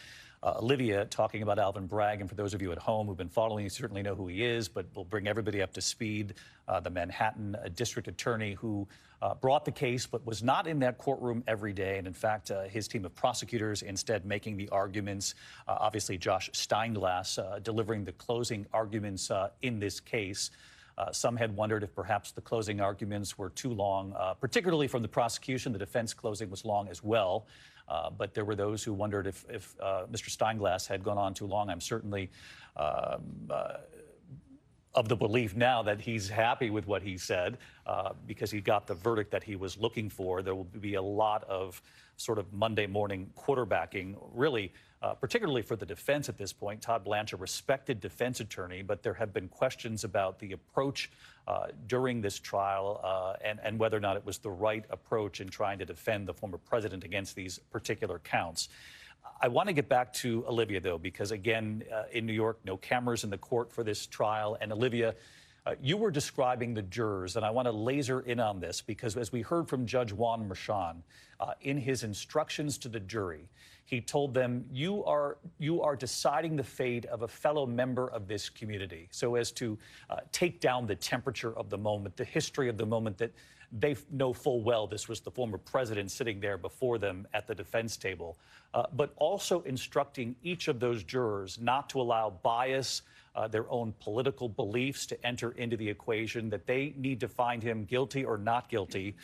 Olivia talking about Alvin Bragg, and for those of you at home who've been following, you certainly know who he is, but we'll bring everybody up to speed. The Manhattan district attorney who brought the case but was not in that courtroom every day, and in fact, his team of prosecutors instead making the arguments. Obviously, Josh Steinglass delivering the closing arguments in this case. Some had wondered if perhaps the closing arguments were too long, particularly from the prosecution. The defense closing was long as well. But there were those who wondered if Mr. Steinglass had gone on too long. I'm certainly of the belief now that he's happy with what he said because he got the verdict that he was looking for. There will be a lot of sort of Monday morning quarterbacking, really, particularly for the defense at this point. Todd Blanche, a respected defense attorney, but there have been questions about the approach during this trial and whether or not it was the right approach in trying to defend the former president against these particular counts. I want to get back to Olivia, though, because, again, in New York, no cameras in the court for this trial. And, Olivia, you were describing the jurors, and I want to laser in on this because, as we heard from Judge Juan Merchan, in his instructions to the jury, He told them, you are deciding the fate of a fellow member of this community, so as to take down the temperature of the moment, the history of the moment, that they know full well this was the former president sitting there before them at the defense table, but also instructing each of those jurors not to allow bias, their own political beliefs to enter into the equation, that they need to find him guilty or not guilty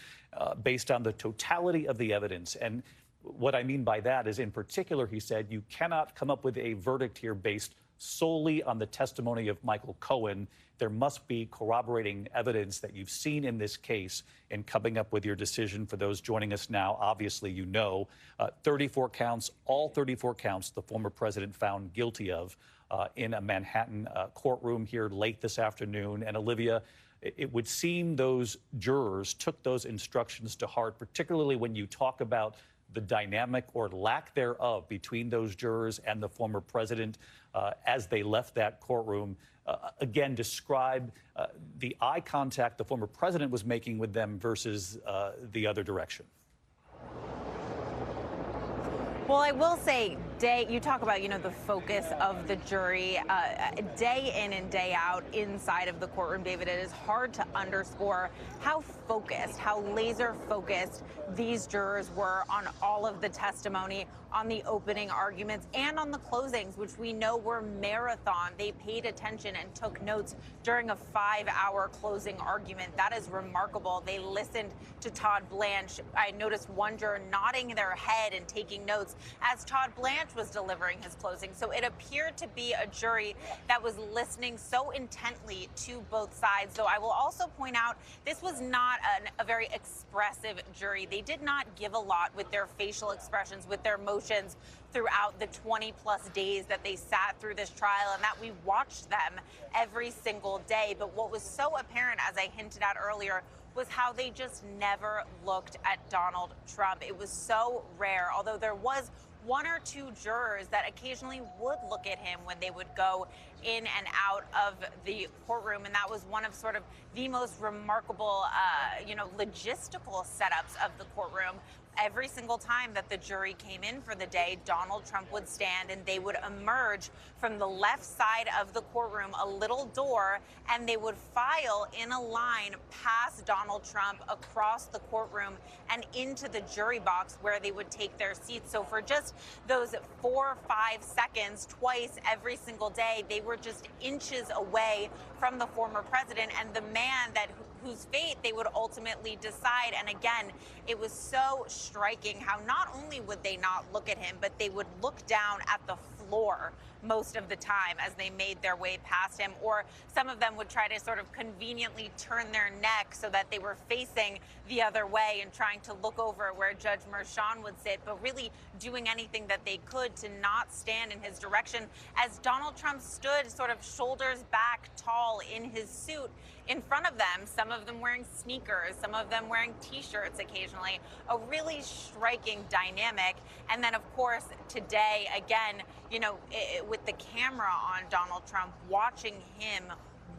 based on the totality of the evidence. And what I mean by that is, in particular, he said, you cannot come up with a verdict here based solely on the testimony of Michael Cohen. There must be corroborating evidence that you've seen in this case in coming up with your decision. For those joining us now, obviously, you know, 34 counts, all 34 counts the former president found guilty of in a Manhattan courtroom here late this afternoon. And Olivia, it would seem those jurors took those instructions to heart, particularly when you talk about the dynamic or lack thereof between those jurors and the former president as they left that courtroom. Again, describe the eye contact the former president was making with them versus the other direction. Well, I will say, you talk about, the focus of the jury, day in and day out inside of the courtroom, David. It is hard to underscore how focused, how laser focused these jurors were on all of the testimony, on the opening arguments, and on the closings, which we know were marathon. They paid attention and took notes during a 5-hour closing argument. That is remarkable. They listened to Todd Blanche. I noticed one juror nodding their head and taking notes as Todd Blanche was delivering his closing. So it appeared to be a jury that was listening so intently to both sides. Though I will also point out, this was not a very expressive jury. They did not give a lot with their facial expressions, with their motions throughout the 20-plus days that they sat through this trial, and that we watched them every single day. But what was so apparent, as I hinted at earlier, was how they just never looked at Donald Trump. It was so rare, although there was one or two jurors that occasionally would look at him when they would go in and out of the courtroom. And that was one of sort of the most remarkable, logistical setups of the courtroom. Every single time that the jury came in for the day, Donald Trump would stand and they would emerge from the left side of the courtroom, a little door, and they would file in a line past Donald Trump across the courtroom and into the jury box where they would take their seats. So for just those 4 or 5 seconds, twice every single day, they were just inches away from the former president and the man whose fate they would ultimately decide. And again, it was so striking how not only would they not look at him, but they would look down at the floor most of the time as they made their way past him, or some of them would try to sort of conveniently turn their neck so that they were facing the other way and trying to look over where Judge Merchan would sit, but really doing anything that they could to not stand in his direction as Donald Trump stood sort of shoulders back tall in his suit in front of them, some of them wearing sneakers, some of them wearing T-shirts occasionally, a really striking dynamic. And then, of course, today, again, with the camera on Donald Trump, watching him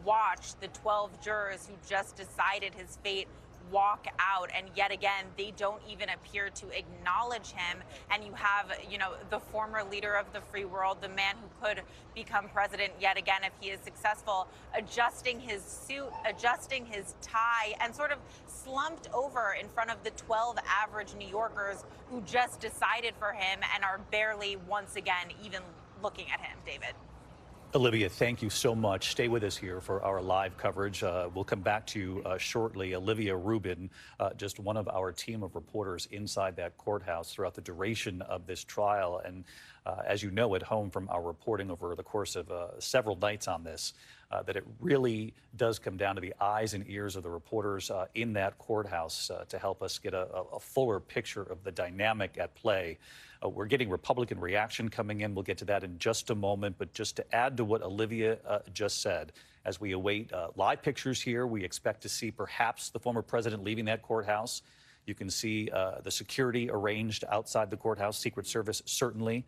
watch the 12 jurors who just decided his fate walk out, and yet again they don't even appear to acknowledge him. And you have the former leader of the free world, the man who could become president yet again if he is successful, adjusting his suit, adjusting his tie, and sort of slumped over in front of the 12 average New Yorkers who just decided for him and are barely once again even looking at him. David. Olivia, thank you so much. Stay with us here for our live coverage. We'll come back to you shortly. Olivia Rubin, just one of our team of reporters inside that courthouse throughout the duration of this trial. And as you know at home from our reporting over the course of several nights on this, that it really does come down to the eyes and ears of the reporters in that courthouse to help us get a fuller picture of the dynamic at play. We're getting Republican reaction coming in. We'll get to that in just a moment. But just to add to what Olivia just said, as we await live pictures here, we expect to see perhaps the former president leaving that courthouse. You can see the security arranged outside the courthouse. Secret Service, certainly.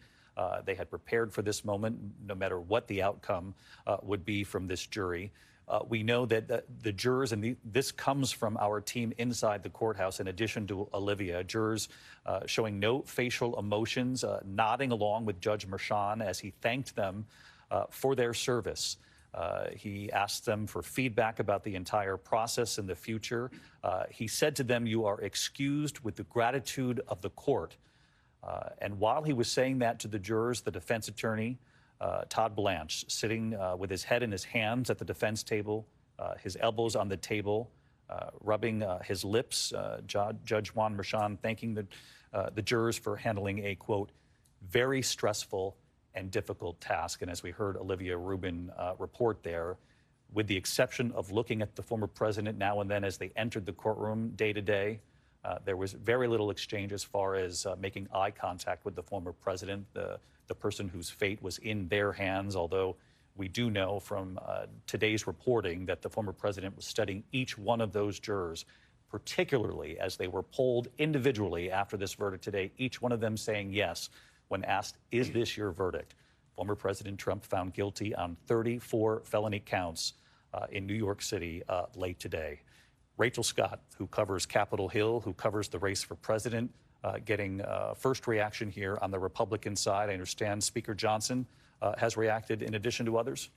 They had prepared for this moment, no matter what the outcome would be from this jury. We know that the jurors, and this comes from our team inside the courthouse, in addition to Olivia, jurors showing no facial emotions, nodding along with Judge Merchan as he thanked them for their service. He asked them for feedback about the entire process in the future. He said to them, "You are excused with the gratitude of the court." And while he was saying that to the jurors, the defense attorney, Todd Blanche, sitting with his head in his hands at the defense table, his elbows on the table, rubbing his lips, Judge Juan Merchan thanking the jurors for handling a, quote, very stressful and difficult task. And as we heard Olivia Rubin report there, with the exception of looking at the former president now and then as they entered the courtroom day to day, there was very little exchange as far as making eye contact with the former president, the person whose fate was in their hands, although we do know from today's reporting that the former president was studying each one of those jurors, particularly as they were polled individually after this verdict today, each one of them saying yes when asked, "Is this your verdict?" Former President Trump found guilty on 34 felony counts in New York City late today. Rachel Scott, who covers Capitol Hill, who covers the race for president, getting first reaction here on the Republican side. I understand Speaker Johnson has reacted in addition to others.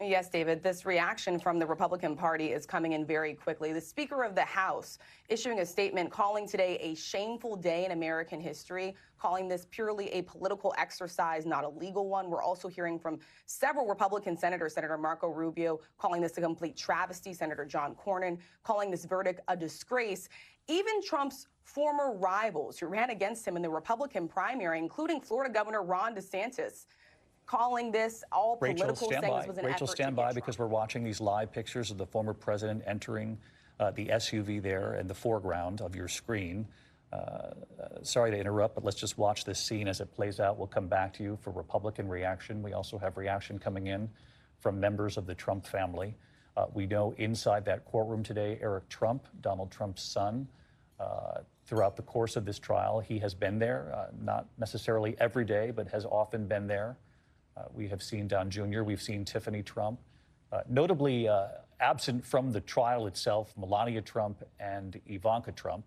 Yes, David, this reaction from the Republican Party is coming in very quickly. The Speaker of the House issuing a statement calling today a shameful day in American history, calling this purely a political exercise, not a legal one. We're also hearing from several Republican senators, Senator Marco Rubio calling this a complete travesty, Senator John Cornyn calling this verdict a disgrace. Even Trump's former rivals who ran against him in the Republican primary, including Florida Governor Ron DeSantis, calling this all political, saying this was an Rachel, effort stand to by get because Trump. we're watching these live pictures of the former president entering the SUV there in the foreground of your screen. Sorry to interrupt, but let's just watch this scene as it plays out. We'll come back to you for Republican reaction. We also have reaction coming in from members of the Trump family. We know inside that courtroom today, Eric Trump, Donald Trump's son, throughout the course of this trial, he has been there, not necessarily every day, but has often been there. We have seen Don Jr., we've seen Tiffany Trump. Notably absent from the trial itself, Melania Trump and Ivanka Trump.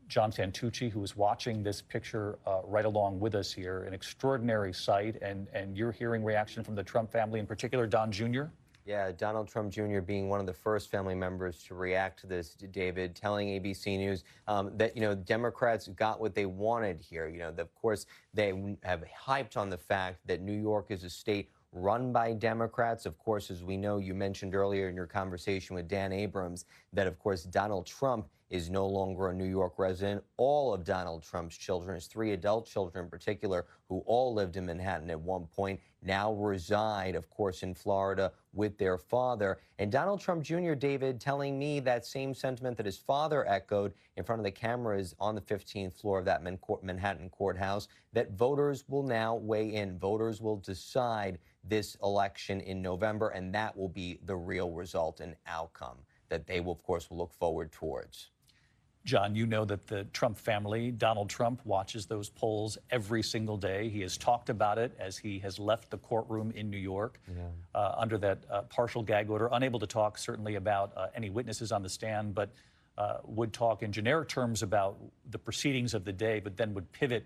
John Santucci, who is watching this picture right along with us here, an extraordinary sight, and you're hearing reaction from the Trump family, in particular Don Jr.? Yeah, Donald Trump Jr. being one of the first family members to react to this, David, telling ABC News that, Democrats got what they wanted here. Of course, they have hyped on the fact that New York is a state run by Democrats. Of course, as we know, you mentioned earlier in your conversation with Dan Abrams that, of course, Donald Trump is no longer a New York resident. All of Donald Trump's children, his 3 adult children in particular, who all lived in Manhattan at one point, now reside, of course, in Florida with their father. And Donald Trump Jr., David, telling me that same sentiment that his father echoed in front of the cameras on the 15th floor of that Manhattan courthouse, that voters will now weigh in. Voters will decide this election in November, and that will be the real result and outcome that they will, of course, look forward towards. John, you know that the Trump family, Donald Trump, watches those polls every single day. He has talked about it as he has left the courtroom in New York under that partial gag order, unable to talk certainly about any witnesses on the stand, but would talk in generic terms about the proceedings of the day, but then would pivot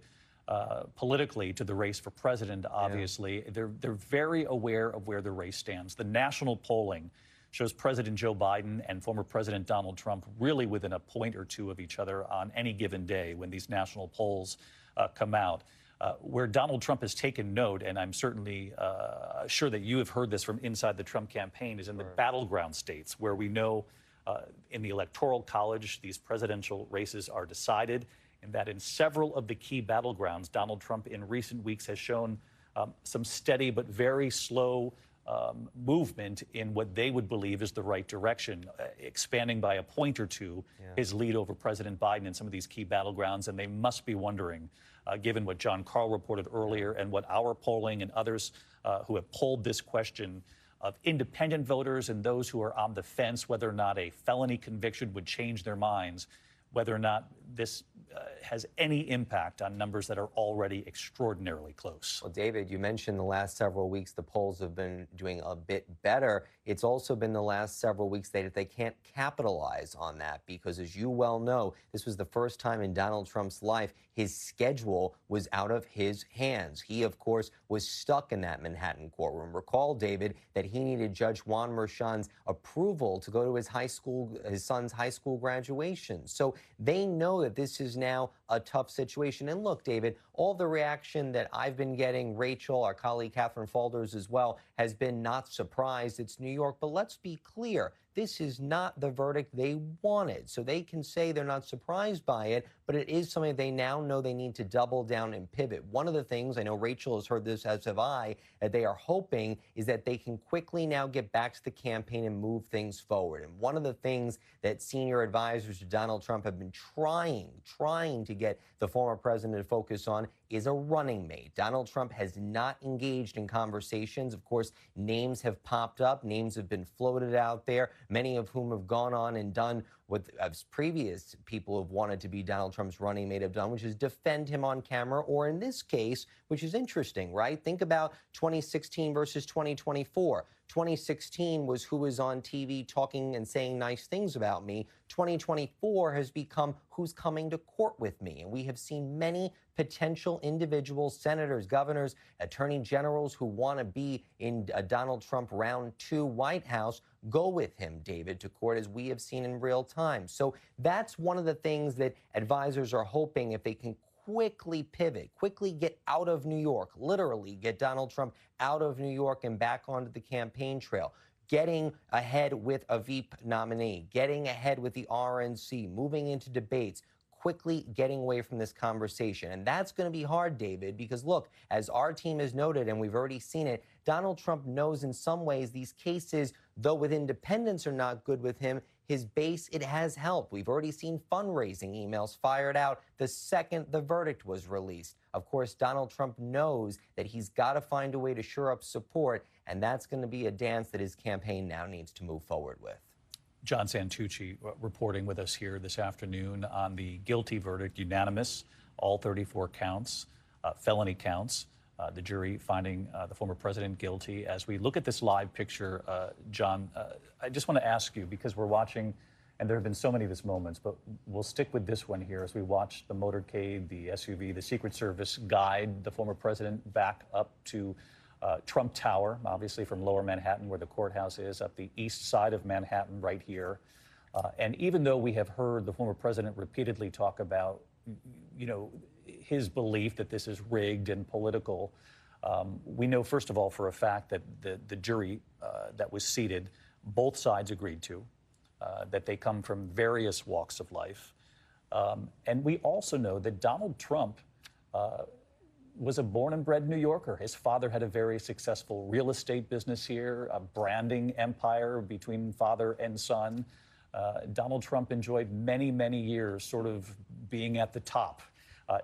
politically to the race for president, obviously. They're very aware of where the race stands. The national polling shows President Joe Biden and former President Donald Trump really within a point or two of each other on any given day when these national polls come out. Where Donald Trump has taken note, and I'm certainly sure that you have heard this from inside the Trump campaign, is in the battleground states where we know in the Electoral College these presidential races are decided, and that in several of the key battlegrounds, Donald Trump in recent weeks has shown some steady but very slow movement in what they would believe is the right direction, expanding by a point or two his lead over President Biden in some of these key battlegrounds. And they must be wondering, given what John Carl reported earlier and what our polling and others who have polled this question of independent voters and those who are on the fence, whether or not a felony conviction would change their minds, whether or not this has any impact on numbers that are already extraordinarily close. Well, David, you mentioned the last several weeks the polls have been doing a bit better. It's also been the last several weeks that they can't capitalize on that because, as you well know, this was the first time in Donald Trump's life his schedule was out of his hands. He, of course, was stuck in that Manhattan courtroom. Recall, David, that he needed Judge Juan Merchan's approval to go to his son's high school graduation. So they know that this is now a tough situation. And look, David, all the reaction that I've been getting, Rachel, our colleague Catherine Falders as well, has been not surprised. It's New York. But let's be clear. This is not the verdict they wanted. So they can say they're not surprised by it, but it is something they now know they need to double down and pivot. One of the things, I know Rachel has heard this, as have I, that they are hoping is that they can quickly now get back to the campaign and move things forward. And one of the things that senior advisors to Donald Trump have been trying to get the former president to focus on is a running mate. Donald Trump has not engaged in conversations. Of course, names have popped up, names have been floated out there, many of whom have gone on and done what previous people have wanted to be Donald Trump's running mate have done, which is defend him on camera, or in this case, which is interesting, right? Think about 2016 versus 2024. 2016 was who was on TV talking and saying nice things about me. 2024 has become who's coming to court with me. And we have seen many potential individuals, senators, governors, attorney generals who want to be in a Donald Trump round 2 White House go with him, David, to court, as we have seen in real time. So that's one of the things that advisors are hoping, if they can quickly pivot, quickly get out of New York, literally get Donald Trump out of New York and back onto the campaign trail, getting ahead with a Veep nominee, getting ahead with the RNC, moving into debates, quickly getting away from this conversation. And that's going to be hard, David, because look, as our team has noted, and we've already seen it, Donald Trump knows in some ways these cases, though with independents are not good with him, his base, it has helped. We've already seen fundraising emails fired out the second the verdict was released. Of course, Donald Trump knows that he's got to find a way to shore up support, and that's going to be a dance that his campaign now needs to move forward with. John Santucci reporting with us here this afternoon on the guilty verdict, unanimous, all 34 counts, felony counts. The jury finding the former president guilty. As we look at this live picture, John, I just want to ask you, because we're watching, and there have been so many of these moments, but we'll stick with this one here as we watch the motorcade, the SUV, the Secret Service guide the former president back up to Trump Tower, obviously from Lower Manhattan, where the courthouse is, up the east side of Manhattan right here. And even though we have heard the former president repeatedly talk about, you know, his belief that this is rigged and political, we know, first of all, for a fact that the jury that was seated, both sides agreed to, that they come from various walks of life. And we also know that Donald Trump was a born and bred New Yorker. His father had a very successful real estate business here, a branding empire between father and son. Donald Trump enjoyed many, many years sort of being at the top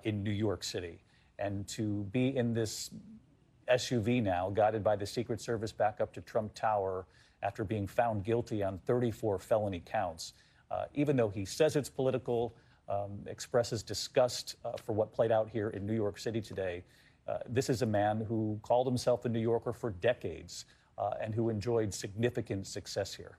in New York City. And to be in this SUV now, guided by the Secret Service back up to Trump Tower after being found guilty on 34 felony counts, even though he says it's political, expresses disgust for what played out here in New York City today, this is a man who called himself a New Yorker for decades and who enjoyed significant success here.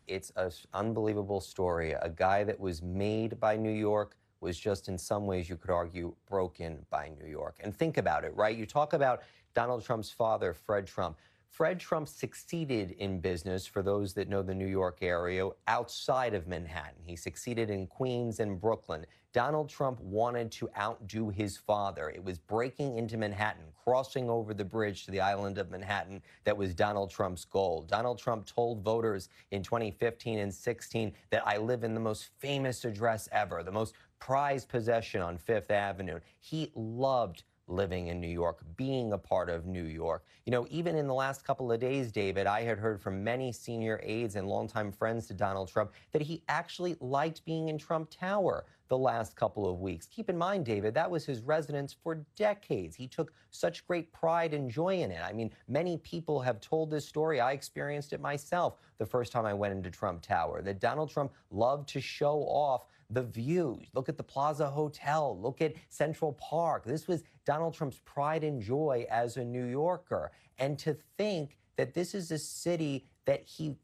It's an unbelievable story. A guy that was made by New York was just, in some ways, you could argue, broken by New York. And think about it, right? You talk about Donald Trump's father, Fred Trump. Fred Trump succeeded in business, for those that know the New York area, outside of Manhattan. He succeeded in Queens and Brooklyn. Donald Trump wanted to outdo his father. It was breaking into Manhattan, crossing over the bridge to the island of Manhattan that was Donald Trump's goal. Donald Trump told voters in 2015 and 16 that I live in the most famous address ever, the most prized possession on Fifth Avenue. He loved living in New York, being a part of New York. You know, even in the last couple of days, David, I had heard from many senior aides and longtime friends to Donald Trump that he actually liked being in Trump Tower the last couple of weeks. Keep in mind, David, that was his residence for decades. He took such great pride and joy in it. I mean, many people have told this story. I experienced it myself the first time I went into Trump Tower, that Donald Trump loved to show off the views. Look at the Plaza Hotel. Look at Central Park. This was Donald Trump's pride and joy as a New Yorker. And to think that this is a city that he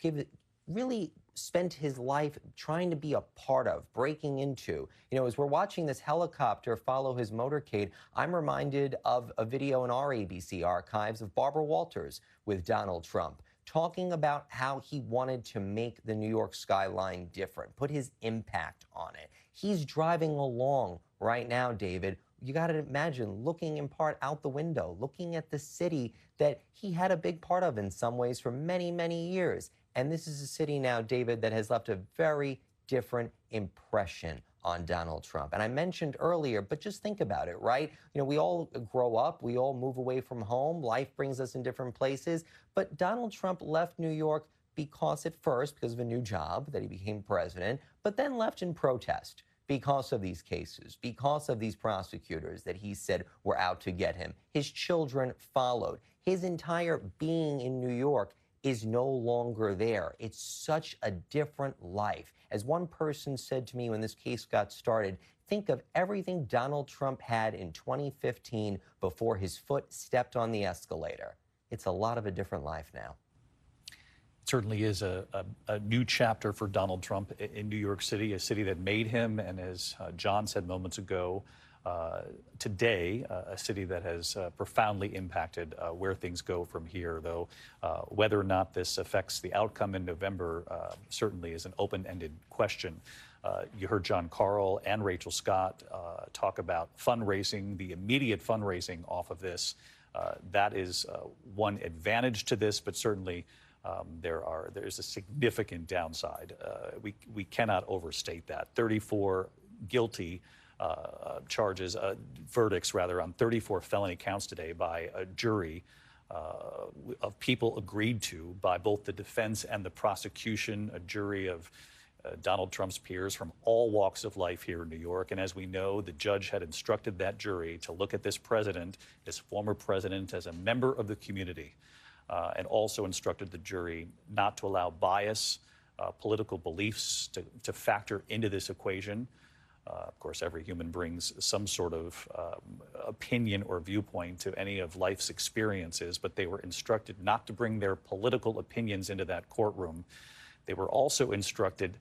really spent his life trying to be a part of, breaking into. You know, as we're watching this helicopter follow his motorcade, I'm reminded of a video in our ABC archives of Barbara Walters with Donald Trump, talking about how he wanted to make the New York skyline different, put his impact on it. He's driving along right now, David. You got to imagine looking in part out the window, looking at the city that he had a big part of in some ways for many, many years. And this is a city now, David, that has left a very different impression on Donald Trump. And I mentioned earlier, but just think about it, right? You know, we all grow up, we all move away from home, life brings us in different places. But Donald Trump left New York because of a new job, that he became president, but then left in protest because of these cases, because of these prosecutors that he said were out to get him. His children followed. His entire being in New York is no longer there. It's such a different life. As one person said to me when this case got started, think of everything Donald Trump had in 2015 before his foot stepped on the escalator. It's a lot of a different life now. It certainly is a new chapter for Donald Trump in New York City, a city that made him, and as John said moments ago, today, a city that has profoundly impacted where things go from here, though whether or not this affects the outcome in November certainly is an open-ended question. You heard John Carl and Rachel Scott talk about fundraising, the immediate fundraising off of this. That is one advantage to this, but certainly there's a significant downside. We cannot overstate that. 34 guilty verdicts on 34 felony counts today by a jury of people agreed to by both the defense and the prosecution, a jury of Donald Trump's peers from all walks of life here in New York. And as we know, the judge had instructed that jury to look at this president, this former president, as a member of the community, and also instructed the jury not to allow bias, political beliefs to factor into this equation. Of course, every human brings some sort of opinion or viewpoint to any of life's experiences, but they were instructed not to bring their political opinions into that courtroom. They were also instructed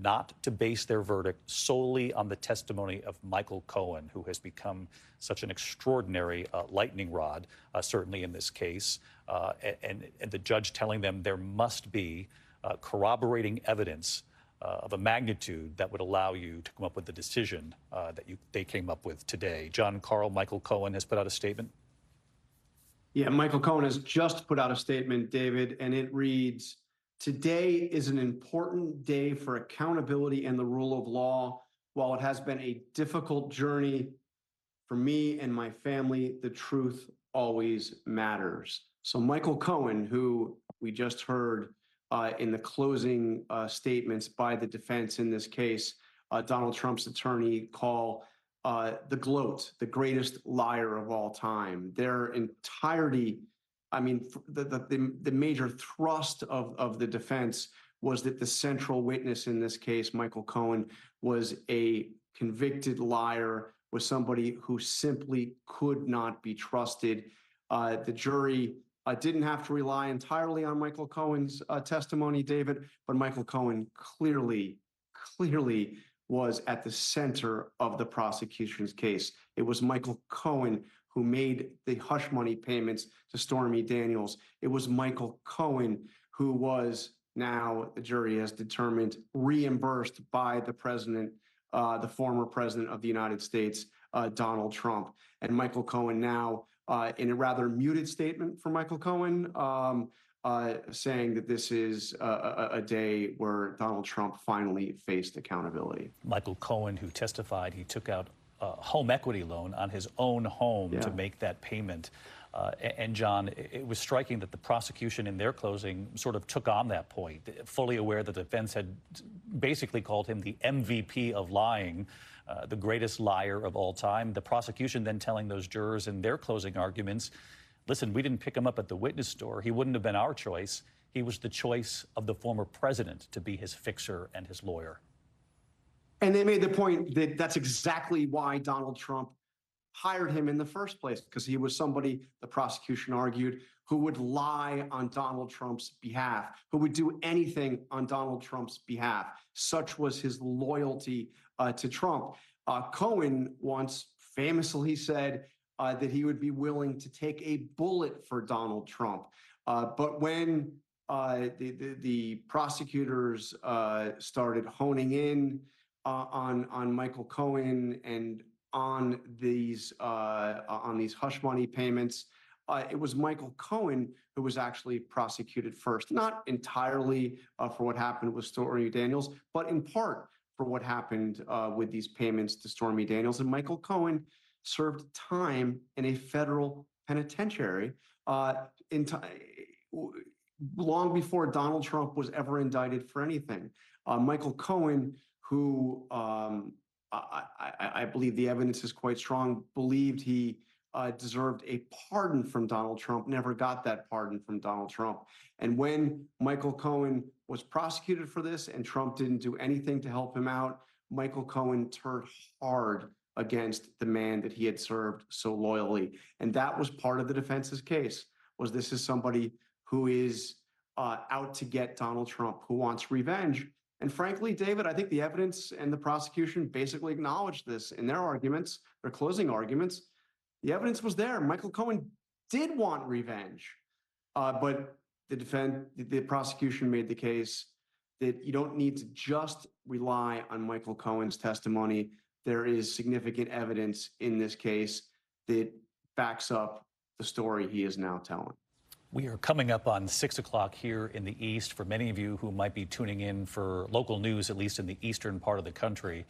not to base their verdict solely on the testimony of Michael Cohen, who has become such an extraordinary lightning rod, certainly in this case, and the judge telling them there must be corroborating evidence of a magnitude that would allow you to come up with the decision that they came up with today. John Carl, Michael Cohen has put out a statement. Yeah, Michael Cohen has just put out a statement, David, and it reads, "Today is an important day for accountability and the rule of law. While it has been a difficult journey for me and my family, the truth always matters." So Michael Cohen, who we just heard in the closing statements by the defense in this case, Donald Trump's attorney call the gloat, the greatest liar of all time. Their entirety, I mean, the major thrust of the defense was that the central witness in this case, Michael Cohen, was a convicted liar, was somebody who simply could not be trusted. The jury didn't have to rely entirely on Michael Cohen's testimony, David, but Michael Cohen clearly was at the center of the prosecution's case. It was Michael Cohen who made the hush money payments to Stormy Daniels. It was Michael Cohen who was, now the jury has determined, reimbursed by the president, the former president of the United States, Donald Trump. And Michael Cohen now, in a rather muted statement from Michael Cohen, saying that this is a day where Donald Trump finally faced accountability. Michael Cohen, who testified he took out a home equity loan on his own home to make that payment. And John, it was striking that the prosecution in their closing sort of took on that point, fully aware that the defense had basically called him the MVP of lying, the greatest liar of all time. The prosecution then telling those jurors in their closing arguments, listen, we didn't pick him up at the witness store. He wouldn't have been our choice. He was the choice of the former president to be his fixer and his lawyer. And they made the point that that's exactly why Donald Trump hired him in the first place, because he was somebody, the prosecution argued, who would lie on Donald Trump's behalf, who would do anything on Donald Trump's behalf. Such was his loyalty to Trump. Cohen once famously said that he would be willing to take a bullet for Donald Trump. But when the prosecutors started honing in on Michael Cohen and on these hush money payments, it was Michael Cohen who was actually prosecuted first, not entirely for what happened with Stormy Daniels, but in part for what happened with these payments to Stormy Daniels. And Michael Cohen served time in a federal penitentiary long before Donald Trump was ever indicted for anything. Michael Cohen, who I believe the evidence is quite strong, believed he deserved a pardon from Donald Trump, never got that pardon from Donald Trump. And when Michael Cohen was prosecuted for this and Trump didn't do anything to help him out, Michael Cohen turned hard against the man that he had served so loyally. And that was part of the defense's case, was this is somebody who is out to get Donald Trump, who wants revenge. And frankly, David, I think the evidence and the prosecution basically acknowledged this in their arguments, their closing arguments. The evidence was there. Michael Cohen did want revenge, but the prosecution made the case that you don't need to just rely on Michael Cohen's testimony. There is significant evidence in this case that backs up the story he is now telling. We are coming up on 6 o'clock here in the East. For many of you who might be tuning in for local news, at least in the eastern part of the country,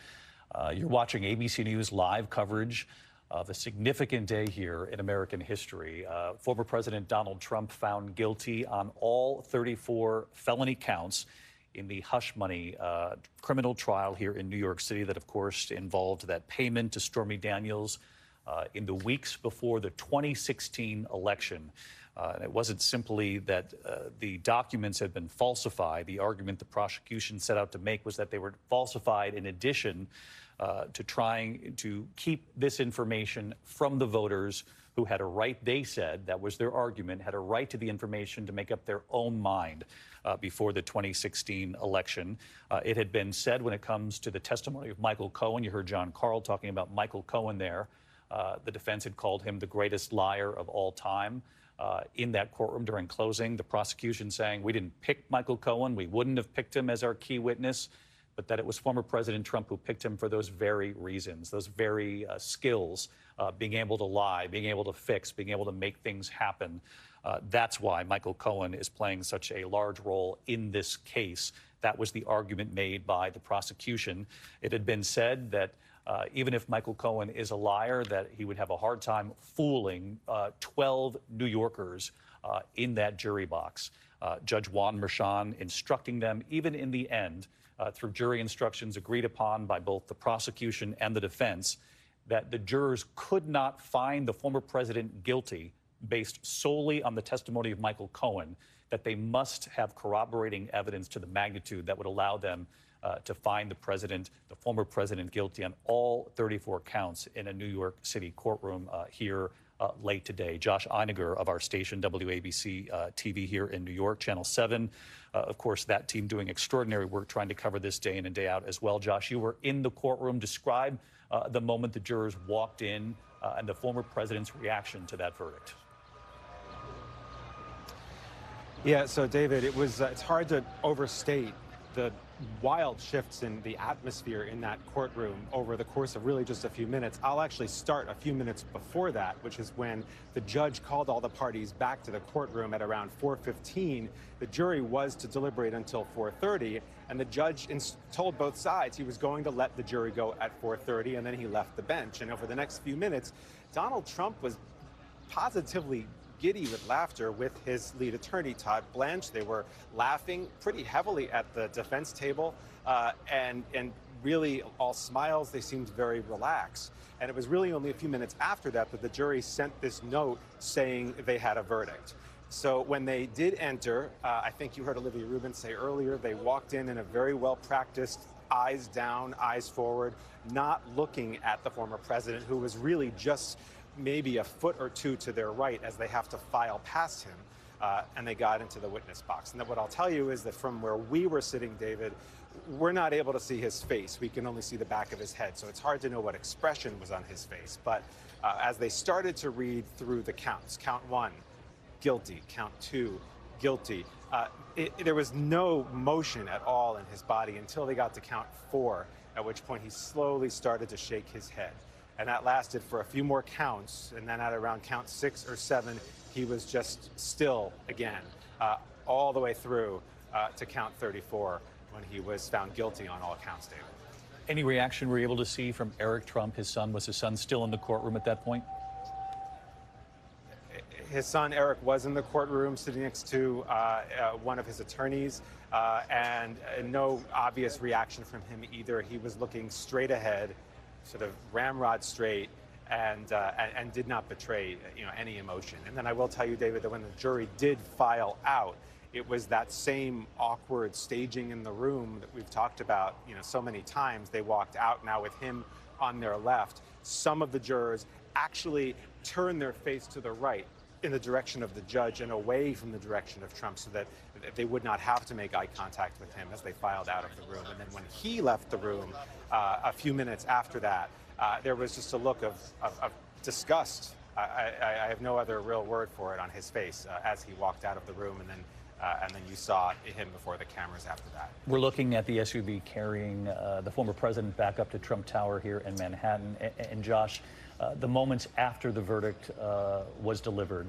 you're watching ABC News live coverage of a significant day here in American history. Former President Donald Trump found guilty on all 34 felony counts in the hush money criminal trial here in New York City that, of course, involved that payment to Stormy Daniels in the weeks before the 2016 election. And it wasn't simply that the documents had been falsified. The argument the prosecution set out to make was that they were falsified in addition to trying to keep this information from the voters who had a right, they said, that was their argument, had a right to the information to make up their own mind before the 2016 election. It had been said when it comes to the testimony of Michael Cohen, you heard John Carl talking about Michael Cohen there. The defense had called him the greatest liar of all time. In that courtroom during closing, the prosecution saying we didn't pick Michael Cohen, we wouldn't have picked him as our key witness, but that it was former President Trump who picked him for those very reasons, those very skills, being able to lie, being able to fix, being able to make things happen. That's why Michael Cohen is playing such a large role in this case. That was the argument made by the prosecution. It had been said that even if Michael Cohen is a liar, that he would have a hard time fooling 12 New Yorkers in that jury box. Judge Juan Merchan instructing them, even in the end, through jury instructions agreed upon by both the prosecution and the defense, that the jurors could not find the former president guilty based solely on the testimony of Michael Cohen, that they must have corroborating evidence to the magnitude that would allow them to find the former president guilty on all 34 counts in a New York City courtroom here late today. Josh Einiger of our station, WABC TV here in New York, Channel 7. Of course, that team doing extraordinary work trying to cover this day in and day out as well. Josh, you were in the courtroom. Describe the moment the jurors walked in and the former president's reaction to that verdict. Yeah, so David, it's hard to overstate the wild shifts in the atmosphere in that courtroom over the course of really just a few minutes. I'll actually start a few minutes before that, which is when the judge called all the parties back to the courtroom at around 4:15. The jury was to deliberate until 4:30, and the judge told both sides he was going to let the jury go at 4:30, and then he left the bench. And over the next few minutes, Donald Trump was positively giddy with laughter with his lead attorney, Todd Blanche. They were laughing pretty heavily at the defense table and really all smiles. They seemed very relaxed. And it was really only a few minutes after that that the jury sent this note saying they had a verdict. So when they did enter, I think you heard Olivia Rubin say earlier, they walked in a very well-practiced eyes down, eyes forward, not looking at the former president, who was really just maybe a foot or two to their right as they have to file past him. And they got into the witness box. And then what I'll tell you is that from where we were sitting, David, we're not able to see his face. We can only see the back of his head. So it's hard to know what expression was on his face. But as they started to read through the counts, count 1, guilty, count 2, guilty, there was no motion at all in his body until they got to count 4, at which point he slowly started to shake his head. And that lasted for a few more counts. And then at around count 6 or 7, he was just still again, all the way through to count 34 when he was found guilty on all counts, David. Any reaction were you able to see from Eric Trump, his son? Was his son still in the courtroom at that point? His son, Eric, was in the courtroom sitting next to one of his attorneys, and no obvious reaction from him either. He was looking straight ahead, sort of ramrod straight, and did not betray any emotion. And then I will tell you, David, that when the jury did file out, it was that same awkward staging in the room that we've talked about so many times. They walked out now with him on their left. Some of the jurors actually turned their face to the right in the direction of the judge and away from the direction of Trump so that they would not have to make eye contact with him as they filed out of the room. And then when he left the room a few minutes after that, there was just a look of disgust. I have no other real word for it on his face as he walked out of the room, and then you saw him before the cameras after that. We're looking at the SUV carrying the former president back up to Trump Tower here in Manhattan. And Josh, the moments after the verdict was delivered,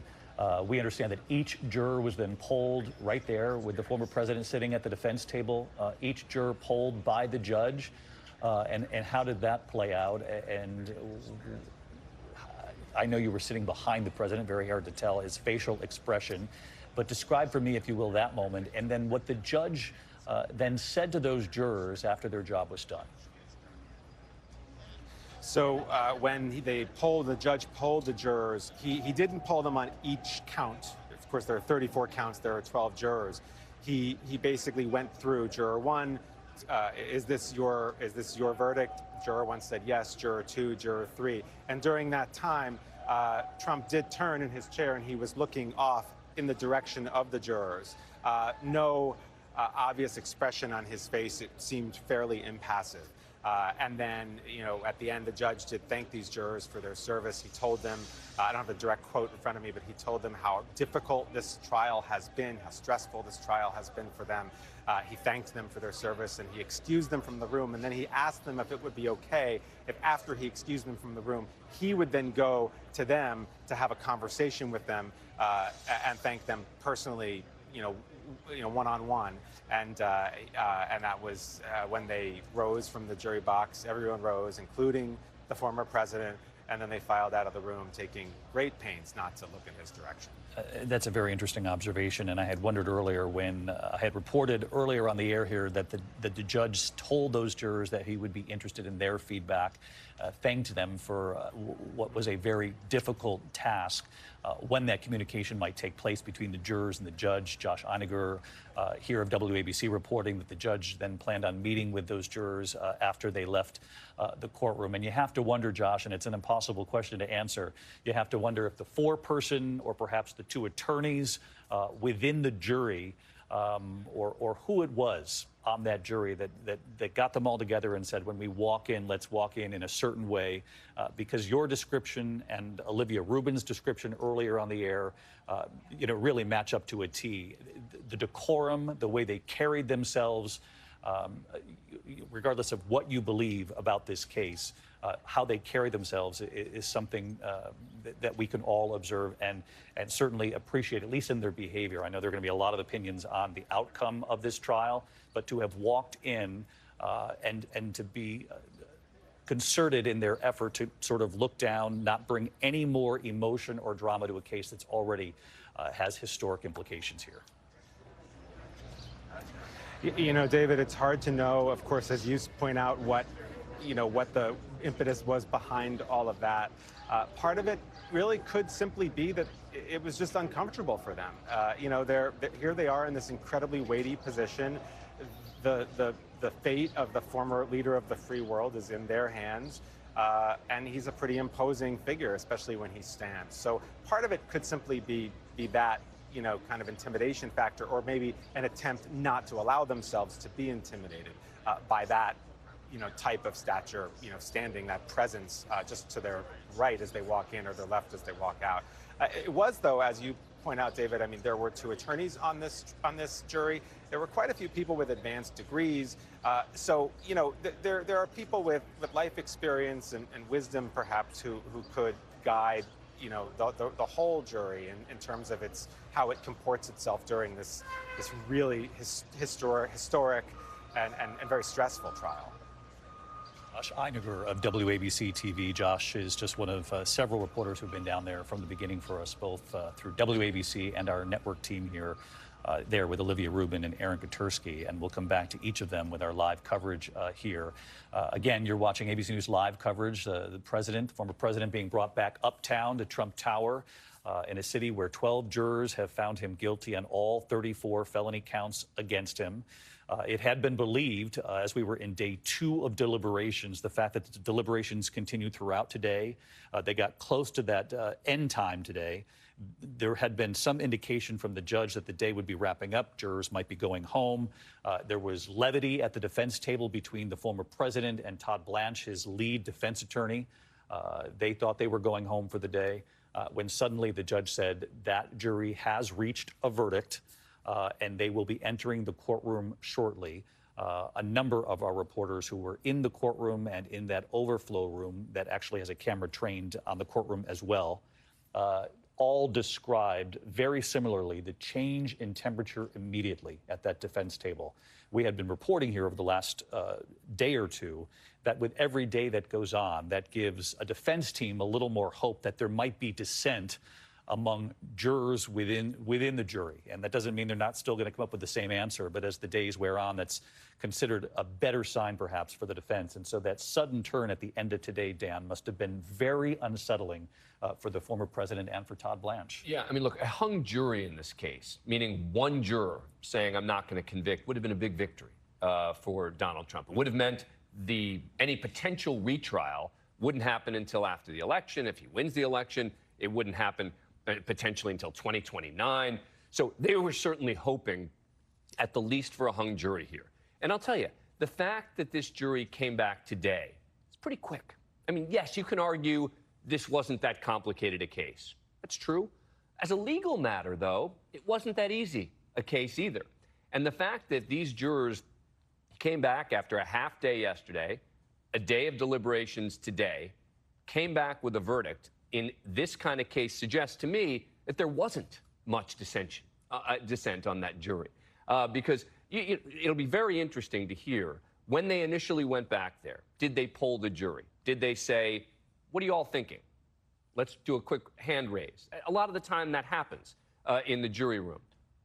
we understand that each juror was then polled right there with the former president sitting at the defense table, each juror polled by the judge. And how did that play out? And I know you were sitting behind the president, very hard to tell his facial expression, but describe for me, if you will, that moment, and then what the judge then said to those jurors after their job was done. So when the judge polled the jurors, he didn't poll them on each count. Of course, there are 34 counts, there are 12 jurors. He basically went through juror 1, is this your verdict? Juror 1 said yes, juror 2, juror 3. And during that time, Trump did turn in his chair and he was looking off in the direction of the jurors. No obvious expression on his face. It seemed fairly impassive. And then, at the end, the judge did thank these jurors for their service. He told them, I don't have the direct quote in front of me, but he told them how difficult this trial has been, how stressful this trial has been for them. He thanked them for their service and he excused them from the room. And then he asked them if it would be okay if after he excused them from the room, he would then go to them to have a conversation with them and thank them personally, one-on-one. And that was when they rose from the jury box. Everyone rose, including the former president, and then they filed out of the room, taking great pains not to look in his direction. That's a very interesting observation, and I had wondered earlier when I had reported earlier on the air here that the judge told those jurors that he would be interested in their feedback, thanked them for what was a very difficult task, when that communication might take place between the jurors and the judge. Josh Einiger here of WABC reporting that the judge then planned on meeting with those jurors after they left the courtroom. And you have to wonder, Josh, and it's an impossible question to answer, you have to wonder if the foreperson or perhaps the two attorneys within the jury or who it was on that jury that got them all together and said, when we walk in, let's walk in a certain way, because your description and Olivia Rubin's description earlier on the air, really match up to a T. The decorum, the way they carried themselves, regardless of what you believe about this case, how they carry themselves is something that we can all observe and certainly appreciate, at least in their behavior. I know there are going to be a lot of opinions on the outcome of this trial, but to have walked in and to be concerted in their effort to sort of look down, not bring any more emotion or drama to a case that's already has historic implications here. David, it's hard to know, of course, as you point out, what the impetus was behind all of that. Part of it really could simply be that it was just uncomfortable for them. Here they are in this incredibly weighty position. the fate of the former leader of the free world is in their hands. And he's a pretty imposing figure, especially when he stands. So part of it could simply be that, kind of intimidation factor, or maybe an attempt not to allow themselves to be intimidated by that, type of stature, standing, that presence just to their right as they walk in or their left as they walk out. It was, though, as you point out, David, I mean, there were 2 attorneys on this jury. There were quite a few people with advanced degrees. So, there are people with life experience and wisdom, perhaps, who could guide, the whole jury in terms of how it comports itself during this really historic and very stressful trial. Josh Einiger of WABC TV. Josh is just one of several reporters who've been down there from the beginning for us, both through WABC and our network team here, there with Olivia Rubin and Aaron Kotursky. And we'll come back to each of them with our live coverage here. Again, you're watching ABC News live coverage. The former president being brought back uptown to Trump Tower in a city where 12 jurors have found him guilty on all 34 felony counts against him. It had been believed, as we were in day 2 of deliberations, the fact that the deliberations continued throughout today, they got close to that end time today. There had been some indication from the judge that the day would be wrapping up. Jurors might be going home. There was levity at the defense table between the former president and Todd Blanche, his lead defense attorney. They thought they were going home for the day when suddenly the judge said that jury has reached a verdict. And they will be entering the courtroom shortly. A number of our reporters who were in the courtroom and in that overflow room that actually has a camera trained on the courtroom as well, all described very similarly the change in temperature immediately at that defense table. We had been reporting here over the last day or two that with every day that goes on, that gives a defense team a little more hope that there might be dissent among jurors within the jury. And that doesn't mean they're not still going to come up with the same answer, but as the days wear on, that's considered a better sign perhaps for the defense. And so that sudden turn at the end of today, Dan, must have been very unsettling for the former president and for Todd Blanche. Yeah, I mean, look, a hung jury in this case, meaning one juror saying I'm not going to convict, would have been a big victory for Donald Trump. It would have meant any potential retrial wouldn't happen until after the election. If he wins the election, it wouldn't happen potentially until 2029. So they were certainly hoping at the least for a hung jury here. And I'll tell you, the fact that this jury came back today, it's pretty quick. I mean, yes, you can argue this wasn't that complicated a case. That's true. As a legal matter, though, it wasn't that easy a case either. And the fact that these jurors came back after a half day yesterday, a day of deliberations today, came back with a verdict in this kind of case suggests to me that there wasn't much dissent on that jury. Because it'll be very interesting to hear when they initially went back there, did they poll the jury? Did they say, what are you all thinking? Let's do a quick hand raise. A lot of the time that happens in the jury room.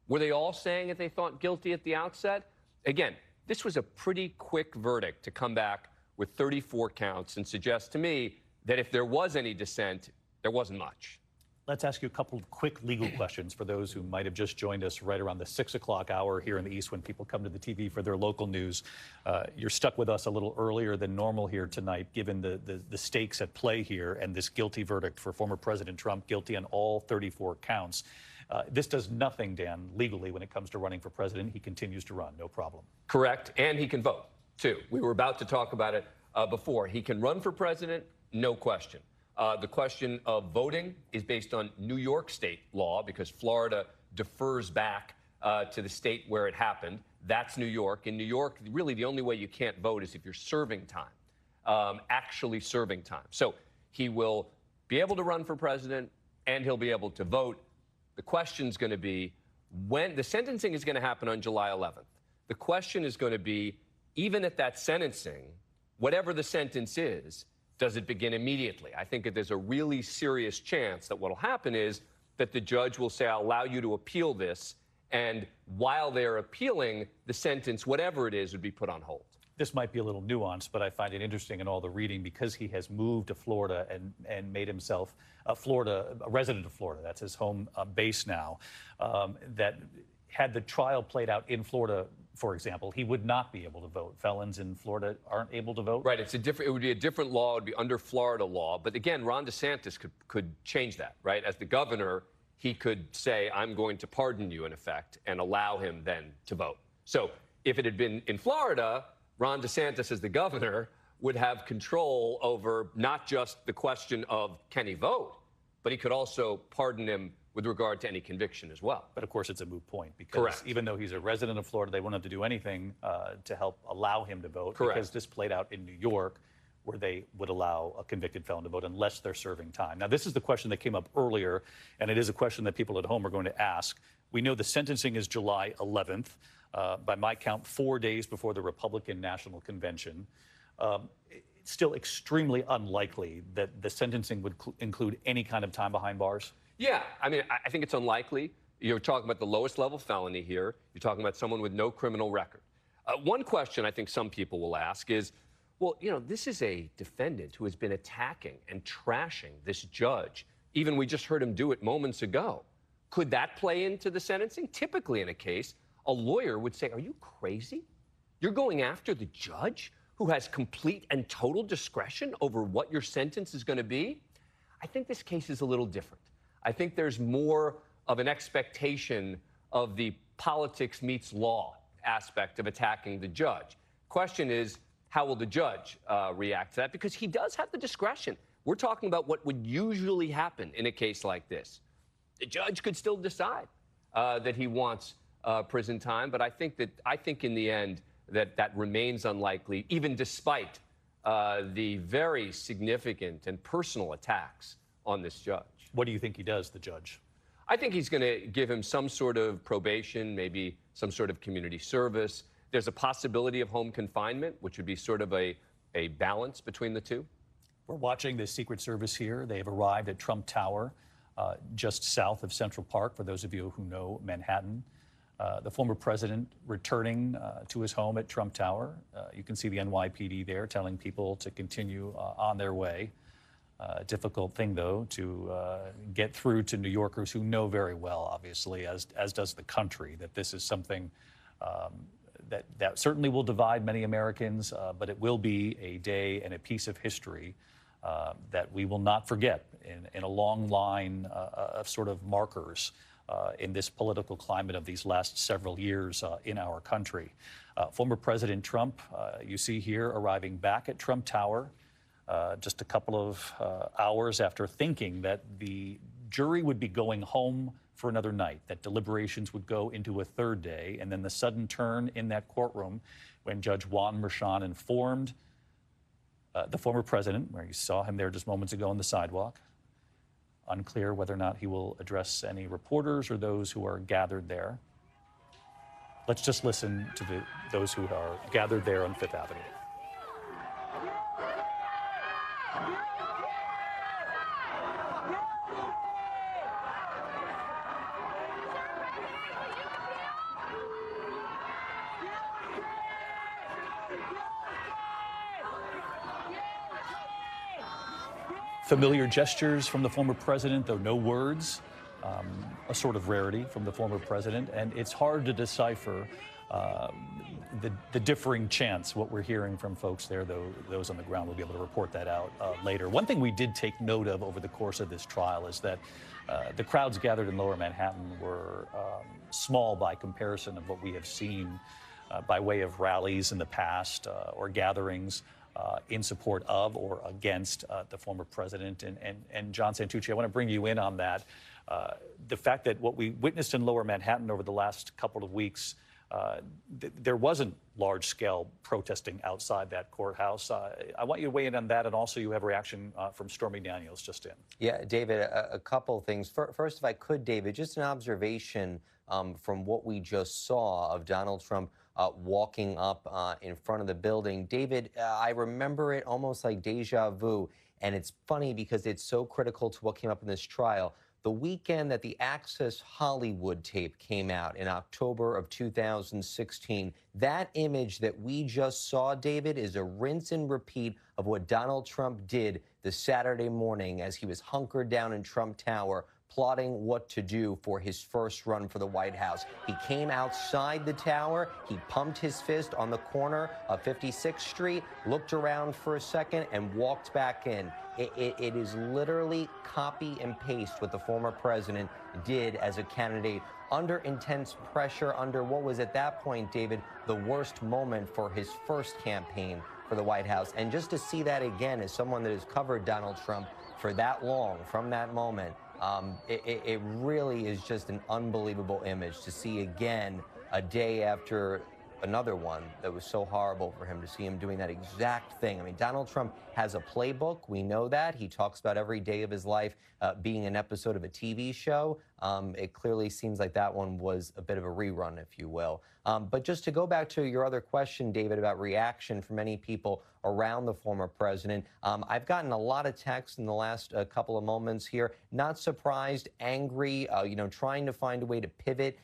Were they all saying that they thought guilty at the outset? Again, this was a pretty quick verdict to come back with 34 counts and suggest to me that if there was any dissent, there wasn't much. Let's ask you a couple of quick legal questions for those who might have just joined us right around the 6 o'clock hour here in the East when people come to the TV for their local news. You're stuck with us a little earlier than normal here tonight, given the stakes at play here and this guilty verdict for former President Trump, guilty on all 34 counts. This does nothing, Dan, legally when it comes to running for president. He continues to run, no problem. Correct, and he can vote, too. We were about to talk about it before. He can run for president. No question. The question of voting is based on New York state law because Florida defers back to the state where it happened. That's New York. In New York, really the only way you can't vote is if you're serving time, actually serving time. So he will be able to run for president and he'll be able to vote. The question is going to be when the sentencing is going to happen on July 11th. The question is going to be, even at that sentencing, whatever the sentence is, does it begin immediately? I think that there's a really serious chance that what will happen is that the judge will say, I'll allow you to appeal this. And while they're appealing, the sentence, whatever it is, would be put on hold. This might be a little nuanced, but I find it interesting in all the reading because he has moved to Florida and made himself a resident of Florida. That's his home base now. That had the trial played out in Florida, for example, he would not be able to vote. Felons in Florida aren't able to vote. Right. It would be a different law. It would be under Florida law. But again, Ron DeSantis could change that, right? As the governor, he could say, I'm going to pardon you, in effect, and allow him then to vote. So if it had been in Florida, Ron DeSantis, as the governor, would have control over not just the question of can he vote, but he could also pardon him with regard to any conviction as well. But of course, it's a moot point because Correct. Even though he's a resident of Florida, they won't have to do anything to help allow him to vote. Correct. Because this played out in New York, where they would allow a convicted felon to vote unless they're serving time. Now, this is the question that came up earlier, and it is a question that people at home are going to ask. We know the sentencing is July 11th. By my count, 4 days before the Republican National Convention. It's still extremely unlikely that the sentencing would include any kind of time behind bars. Yeah, I mean, I think it's unlikely. You're talking about the lowest level felony here. You're talking about someone with no criminal record. One question I think some people will ask is, well, you know, this is a defendant who has been attacking and trashing this judge. Even we just heard him do it moments ago. Could that play into the sentencing? Typically in a case, a lawyer would say, are you crazy? You're going after the judge who has complete and total discretion over what your sentence is going to be? I think this case is a little different. I think there's more of an expectation of the politics meets law aspect of attacking the judge. Question is, how will the judge react to that? Because he does have the discretion. We're talking about what would usually happen in a case like this. The judge could still decide that he wants prison time, but I think in the end that remains unlikely, even despite the very significant and personal attacks on this judge. What do you think he does, the judge? I think he's going to give him some sort of probation, maybe some sort of community service. There's a possibility of home confinement, which would be sort of a balance between the two. We're watching the Secret Service here. They have arrived at Trump Tower, just south of Central Park, for those of you who know Manhattan. The former president returning to his home at Trump Tower. You can see the NYPD there telling people to continue on their way. Difficult thing, though, to get through to New Yorkers who know very well, obviously, as does the country, that this is something that certainly will divide many Americans, but it will be a day and a piece of history that we will not forget in a long line of sort of markers in this political climate of these last several years in our country. Former President Trump, you see here, arriving back at Trump Tower just a couple of hours after thinking that the jury would be going home for another night, that deliberations would go into a third day, and then the sudden turn in that courtroom when Judge Juan Merchan informed the former president, where you saw him there just moments ago on the sidewalk. Unclear whether or not he will address any reporters or those who are gathered there. Let's just listen to those who are gathered there on Fifth Avenue. Familiar gestures from the former president, though no words, a sort of rarity from the former president. And it's hard to decipher the differing chants. What we're hearing from folks there, though those on the ground will be able to report that out later. One thing we did take note of over the course of this trial is that the crowds gathered in Lower Manhattan were small by comparison of what we have seen by way of rallies in the past or gatherings in support of or against the former president. And John Santucci, I want to bring you in on that. The fact that what we witnessed in Lower Manhattan over the last couple of weeks, there wasn't large-scale protesting outside that courthouse. I want you to weigh in on that, and also you have a reaction from Stormy Daniels just in. Yeah, David, a couple of things. First, if I could, David, just an observation from what we just saw of Donald Trump walking up in front of the building. David, I remember it almost like deja vu, and it's funny because it's so critical to what came up in this trial. the weekend that the Access Hollywood tape came out in October of 2016. That image that we just saw, David, is a rinse and repeat of what Donald Trump did the Saturday morning as he was hunkered down in Trump Tower, plotting what to do for his first run for the White House. He came outside the tower, he pumped his fist on the corner of 56th Street, looked around for a second, and walked back in. It is literally copy and paste what the former president did as a candidate under intense pressure, under what was at that point, David, the worst moment for his first campaign for the White House. And just to see that again as someone that has covered Donald Trump for that long, from that moment, it really is just an unbelievable image to see again a day after another one that was so horrible for him, to see him doing that exact thing. I mean, Donald Trump has a playbook. We know that. He talks about every day of his life being an episode of a TV show. It clearly seems like that one was a bit of a rerun, if you will. But just to go back to your other question, David, about reaction from many people around the former president, I've gotten a lot of texts in the last couple of moments here. Not surprised, angry, trying to find a way to pivot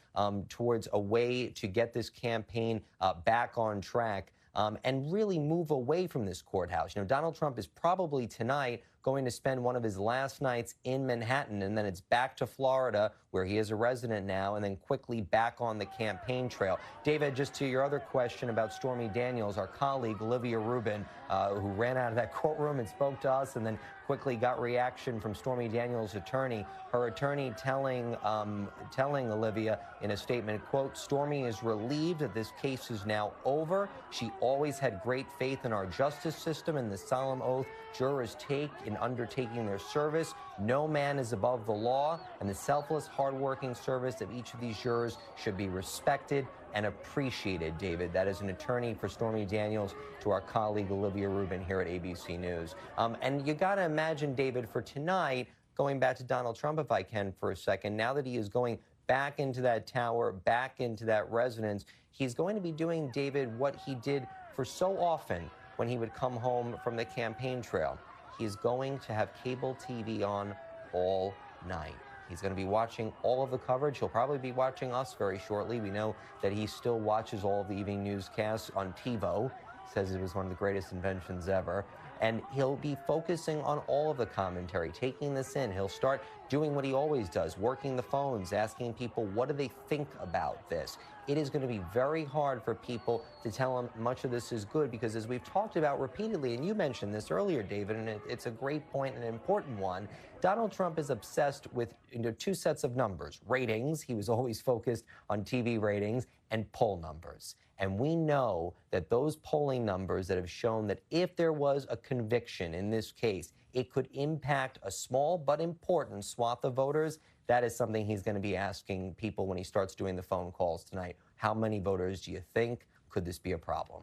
towards a way to get this campaign back on track and really move away from this courthouse. Donald Trump is probably tonight going to spend one of his last nights in Manhattan, and then it's back to Florida, where he is a resident now, and then quickly back on the campaign trail. David, just to your other question about Stormy Daniels, our colleague Olivia Rubin, who ran out of that courtroom and spoke to us and then quickly got reaction from Stormy Daniels' attorney. Her attorney telling Olivia in a statement, quote, "Stormy is relieved that this case is now over. She always had great faith in our justice system and the solemn oath jurors take in undertaking their service. No man is above the law, and the selfless, hardworking service of each of these jurors should be respected and appreciated." David, that is an attorney for Stormy Daniels to our colleague Olivia Rubin here at ABC News. And you got to imagine, David, for tonight, going back to Donald Trump, if I can for a second, now that he is going back into that tower, back into that residence, he's going to be doing, David, what he did for so often when he would come home from the campaign trail. He's going to have cable TV on all night. He's going to be watching all of the coverage. He'll probably be watching us very shortly. We know that he still watches all of the evening newscasts on TiVo. He says it was one of the greatest inventions ever. And he'll be focusing on all of the commentary, taking this in. He'll start doing what he always does, working the phones, asking people, what do they think about this? It is going to be very hard for people to tell him much of this is good, because as we've talked about repeatedly, and you mentioned this earlier, David, and it's a great point and an important one, Donald Trump is obsessed with two sets of numbers: ratings. He was always focused on TV ratings, and poll numbers. And we know that those polling numbers that have shown that if there was a conviction in this case, it could impact a small but important swath of voters. That is something he's going to be asking people when he starts doing the phone calls tonight. How many voters do you think? Could this be a problem?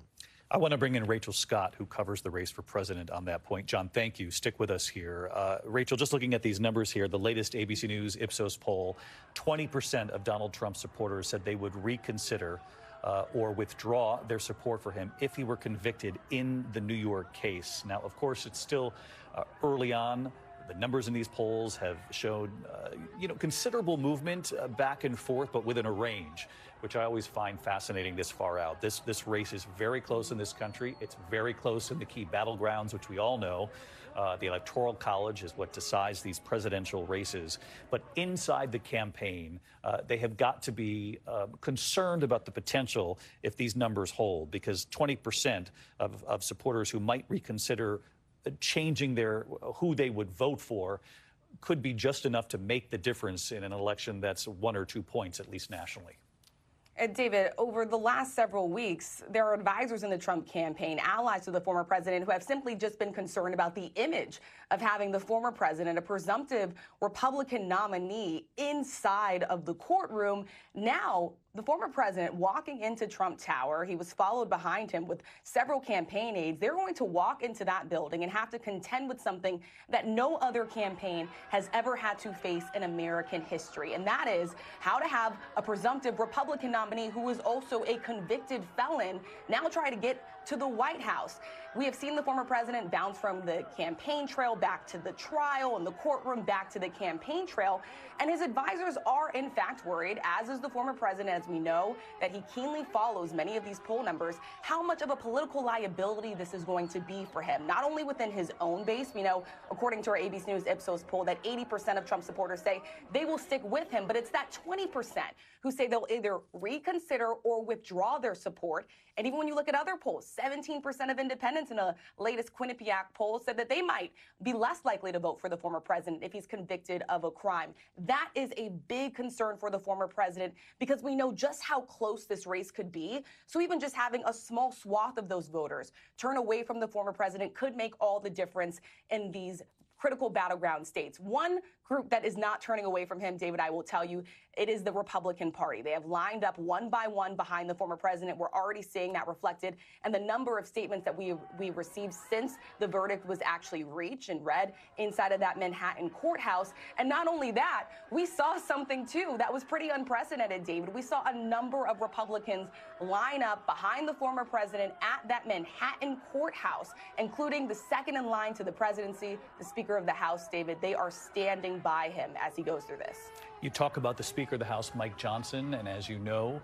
I want to bring in Rachel Scott, who covers the race for president, on that point. John, thank you. Stick with us here. Rachel, just looking at these numbers here, the latest ABC News Ipsos poll, 20% of Donald Trump supporters said they would reconsider or withdraw their support for him if he were convicted in the New York case. Now, of course, it's still early on. The numbers in these polls have showed, considerable movement back and forth, but within a range, which I always find fascinating this far out. This race is very close in this country. It's very close in the key battlegrounds, which we all know. The Electoral College is what decides these presidential races. But inside the campaign, they have got to be concerned about the potential if these numbers hold, because 20% of supporters who might reconsider changing who they would vote for could be just enough to make the difference in an election that's 1 or 2 points, at least nationally. David, over the last several weeks, there are advisors in the Trump campaign, allies to the former president, who have simply just been concerned about the image of having the former president, a presumptive Republican nominee, inside of the courtroom. Now, The former president walking into Trump Tower, he was followed behind him with several campaign aides. They're going to walk into that building and have to contend with something that no other campaign has ever had to face in American history. And that is how to have a presumptive Republican nominee who is also a convicted felon now try to get to the White House. We have seen the former president bounce from the campaign trail back to the trial and the courtroom back to the campaign trail. And his advisors are, in fact, worried, as is the former president, as we know, that he keenly follows many of these poll numbers, how much of a political liability this is going to be for him, not only within his own base. We know, according to our ABC News Ipsos poll, that 80% of Trump supporters say they will stick with him, but it's that 20% who say they'll either reconsider or withdraw their support. And even when you look at other polls, 17% of independents in a latest Quinnipiac poll said that they might be less likely to vote for the former president if he's convicted of a crime. That is a big concern for the former president because we know just how close this race could be. So even just having a small swath of those voters turn away from the former president could make all the difference in these critical battleground states. One group that is not turning away from him, David, I will tell you, it is the Republican Party. They have lined up one by one behind the former president. We're already seeing that reflected in the number of statements that we received since the verdict was actually reached and read inside of that Manhattan courthouse. And not only that, we saw something, too, that was pretty unprecedented, David. We saw a number of Republicans line up behind the former president at that Manhattan courthouse, including the second in line to the presidency, the Speaker of the House, David. They are standing by him as he goes through this. You talk about the Speaker of the House, Mike Johnson, and as you know,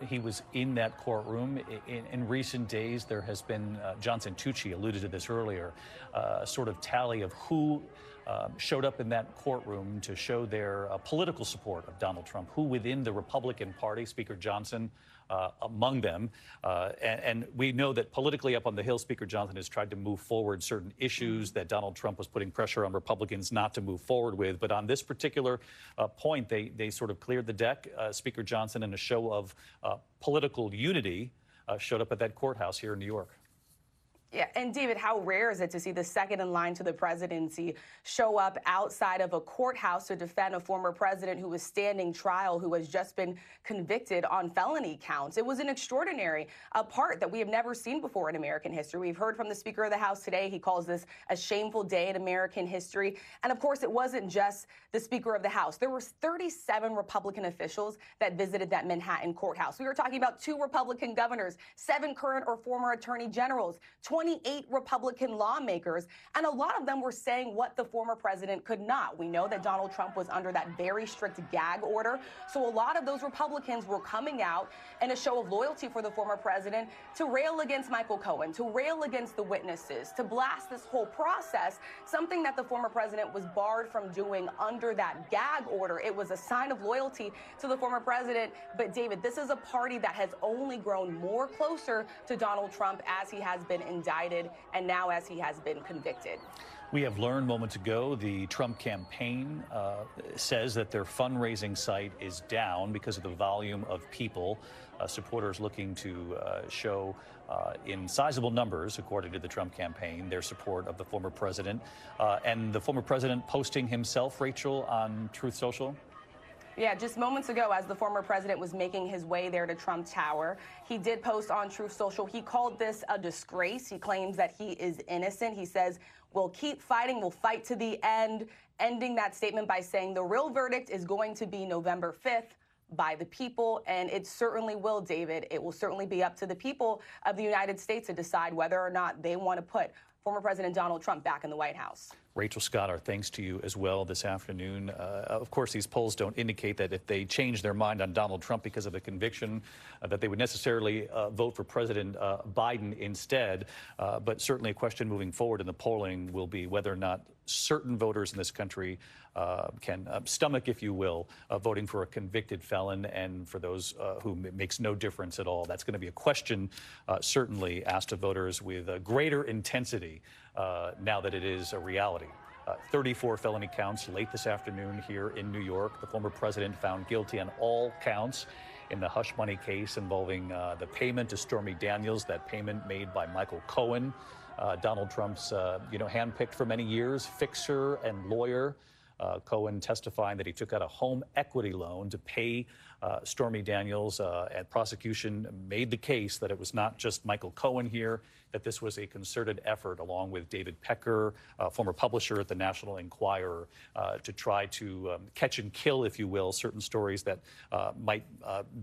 he was in that courtroom. In recent days, there has been, Johnson Tucci alluded to this earlier, a sort of tally of who showed up in that courtroom to show their political support of Donald Trump, who within the Republican Party, Speaker Johnson, among them. And we know that politically up on the Hill, Speaker Johnson has tried to move forward certain issues that Donald Trump was putting pressure on Republicans not to move forward with. But on this particular point, they sort of cleared the deck. Speaker Johnson, in a show of political unity, showed up at that courthouse here in New York. Yeah, and David, how rare is it to see the second in line to the presidency show up outside of a courthouse to defend a former president who was standing trial, who has just been convicted on felony counts? It was an extraordinary part that we have never seen before in American history. We've heard from the Speaker of the House today. He calls this a shameful day in American history. And of course, it wasn't just the Speaker of the House. There were 37 Republican officials that visited that Manhattan courthouse. We were talking about 2 Republican governors, 7 current or former attorney generals, 28 Republican lawmakers, and a lot of them were saying what the former president could not. We know that Donald Trump was under that very strict gag order, so a lot of those Republicans were coming out in a show of loyalty for the former president to rail against Michael Cohen, to rail against the witnesses, to blast this whole process, something that the former president was barred from doing under that gag order. It was a sign of loyalty to the former president. But David, this is a party that has only grown more closer to Donald Trump as he has been indicted and now as he has been convicted. We have learned moments ago the Trump campaign says that their fundraising site is down because of the volume of people, supporters looking to show in sizable numbers, according to the Trump campaign, their support of the former president. And the former president posting himself, Rachel, on Truth Social. Yeah, just moments ago, as the former president was making his way there to Trump Tower, he did post on Truth Social. He called this a disgrace. He claims that he is innocent. He says, "We'll keep fighting. We'll fight to the end," ending that statement by saying the real verdict is going to be November 5th by the people. And it certainly will, David. It will certainly be up to the people of the United States to decide whether or not they want to put former President Donald Trump back in the White House. Rachel Scott, our thanks to you as well this afternoon. Of course, these polls don't indicate that if they change their mind on Donald Trump because of a conviction, that they would necessarily vote for President Biden instead. But certainly a question moving forward in the polling will be whether or not certain voters in this country can stomach, if you will, voting for a convicted felon, and for those whom it makes no difference at all. That's going to be a question certainly asked of voters with greater intensity now that it is a reality. 34 felony counts late this afternoon here in New York. The former president found guilty on all counts in the hush money case involving the payment to Stormy Daniels, that payment made by Michael Cohen, Donald Trump's, handpicked for many years, fixer and lawyer. Cohen testifying that he took out a home equity loan to pay Stormy Daniels, and prosecution made the case that it was not just Michael Cohen here, that this was a concerted effort along with David Pecker, former publisher at the National Enquirer, to try to catch and kill, if you will, certain stories that might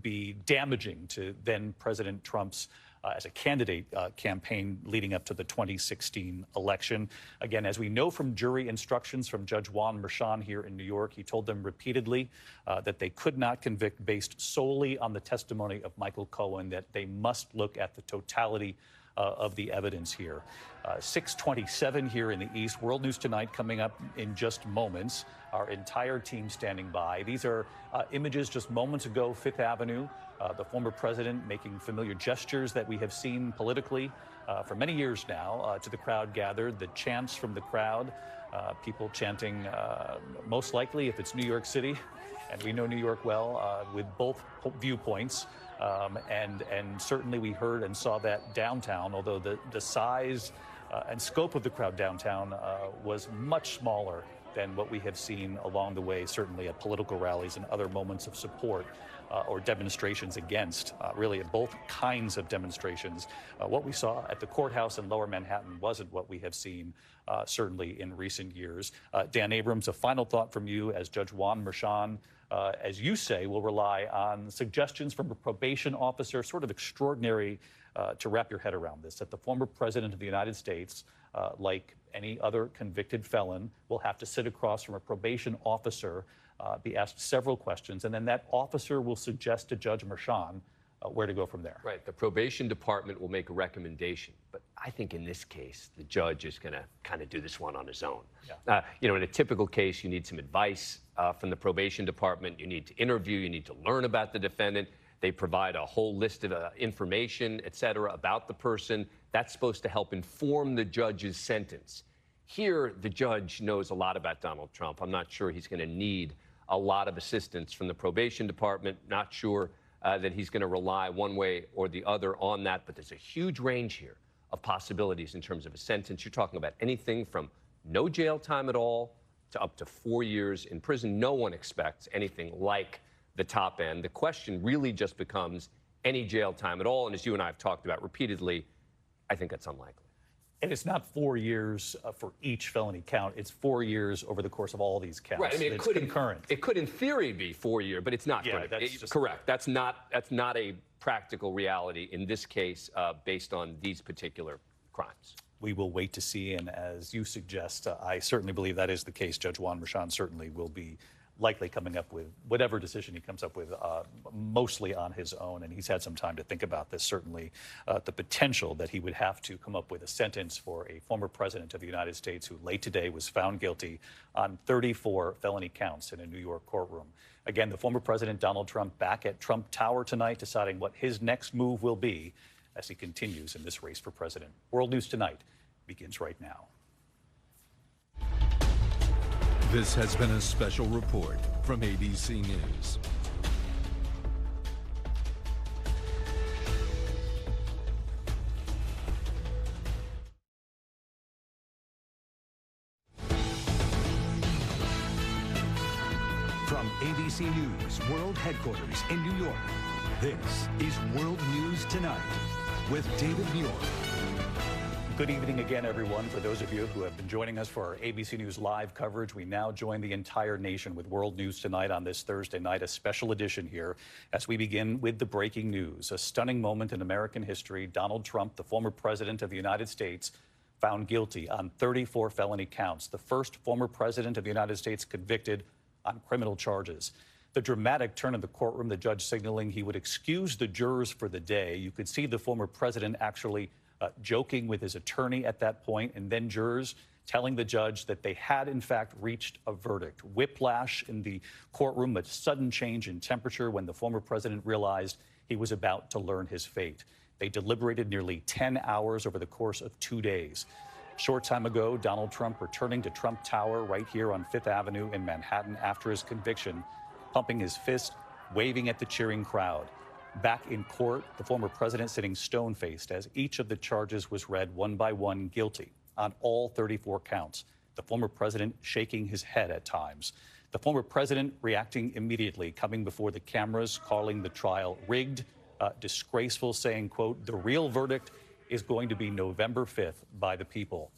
be damaging to then President Trump's as a candidate campaign leading up to the 2016 election. Again, as we know from jury instructions from Judge Juan Merchan here in New York, he told them repeatedly that they could not convict based solely on the testimony of Michael Cohen, that they must look at the totality of the evidence here. 6:27 here in the East. World News Tonight coming up in just moments. Our entire team standing by. These are images just moments ago, Fifth Avenue. The former president making familiar gestures that we have seen politically for many years now to the crowd gathered. The chants from the crowd, people chanting, most likely, if it's New York City, and we know New York well, with both viewpoints. And certainly we heard and saw that downtown, although the size and scope of the crowd downtown was much smaller than what we have seen along the way, certainly at political rallies and other moments of support or demonstrations against, really at both kinds of demonstrations. What we saw at the courthouse in Lower Manhattan wasn't what we have seen certainly in recent years. Dan Abrams, a final thought from you as Judge Juan Merchan, as you say, will rely on suggestions from a probation officer, sort of extraordinary to wrap your head around this, that the former president of the United States, like any other convicted felon, will have to sit across from a probation officer, be asked several questions, and then that officer will suggest to Judge Merchan where to go from there. Right. The probation department will make a recommendation, but I think in this case, the judge is going to kind of do this one on his own. Yeah. You know, in a typical case, you need some advice from the probation department. You need to interview. You need to learn about the defendant. They provide a whole list of information, et cetera, about the person. That's supposed to help inform the judge's sentence. Here, the judge knows a lot about Donald Trump. I'm not sure he's going to need a lot of assistance from the probation department. Not sure that he's going to rely one way or the other on that. But there's a huge range here of possibilities in terms of a sentence. You're talking about anything from no jail time at all to up to 4 years in prison. No one expects anything like the top end. The question really just becomes any jail time at all. And as you and I have talked about repeatedly, I think that's unlikely. And it's not 4 years for each felony count. It's 4 years over the course of all these counts. Right. I mean, it's concurrent. It could, in theory, be 4 years, but it's not. Yeah, that's just correct. That's not a practical reality in this case, based on these particular crimes. We will wait to see, and as you suggest, I certainly believe that is the case. Judge Juan Merchan certainly will be likely coming up with whatever decision he comes up with, mostly on his own. And he's had some time to think about this, certainly the potential that he would have to come up with a sentence for a former president of the United States who late today was found guilty on 34 felony counts in a New York courtroom. Again, the former president, Donald Trump, back at Trump Tower tonight, deciding what his next move will be as he continues in this race for president. World News Tonight begins right now. This has been a special report from ABC News. From ABC News World Headquarters in New York, this is World News Tonight with David Muir. Good evening again, everyone. For those of you who have been joining us for our ABC News live coverage, we now join the entire nation with World News Tonight on this Thursday night, a special edition here as we begin with the breaking news. A stunning moment in American history. Donald Trump, the former president of the United States, found guilty on 34 felony counts. The first former president of the United States convicted on criminal charges. The dramatic turn in the courtroom, the judge signaling he would excuse the jurors for the day. You could see the former president actually joking with his attorney at that point, and then jurors telling the judge that they had, in fact, reached a verdict. Whiplash in the courtroom, a sudden change in temperature when the former president realized he was about to learn his fate. They deliberated nearly 10 hours over the course of 2 days. Short time ago, Donald Trump returning to Trump Tower right here on Fifth Avenue in Manhattan after his conviction, pumping his fist, waving at the cheering crowd. Back in court, the former president sitting stone-faced as each of the charges was read one by one guilty on all 34 counts. The former president shaking his head at times. The former president reacting immediately, coming before the cameras, calling the trial rigged, disgraceful, saying, quote, the real verdict is going to be November 5th by the people.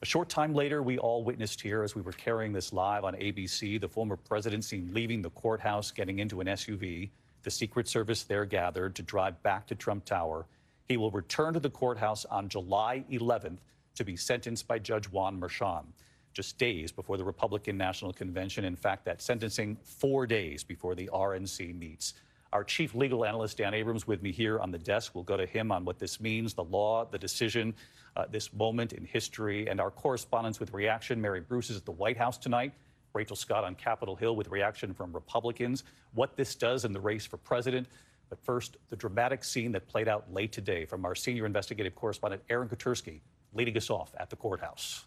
A short time later, we all witnessed here as we were carrying this live on ABC, the former president seen leaving the courthouse, getting into an SUV. The Secret Service there gathered to drive back to Trump Tower. He will return to the courthouse on July 11th to be sentenced by Judge Juan Merchan, just days before the Republican National Convention. In fact, that sentencing 4 days before the RNC meets. Our chief legal analyst, Dan Abrams, with me here on the desk. We'll go to him on what this means, the law, the decision, this moment in history, and our correspondents with reaction. Mary Bruce is at the White House tonight. Rachel Scott on Capitol Hill with reaction from Republicans, what this does in the race for president. But first, the dramatic scene that played out late today from our senior investigative correspondent, Aaron Katersky, leading us off at the courthouse.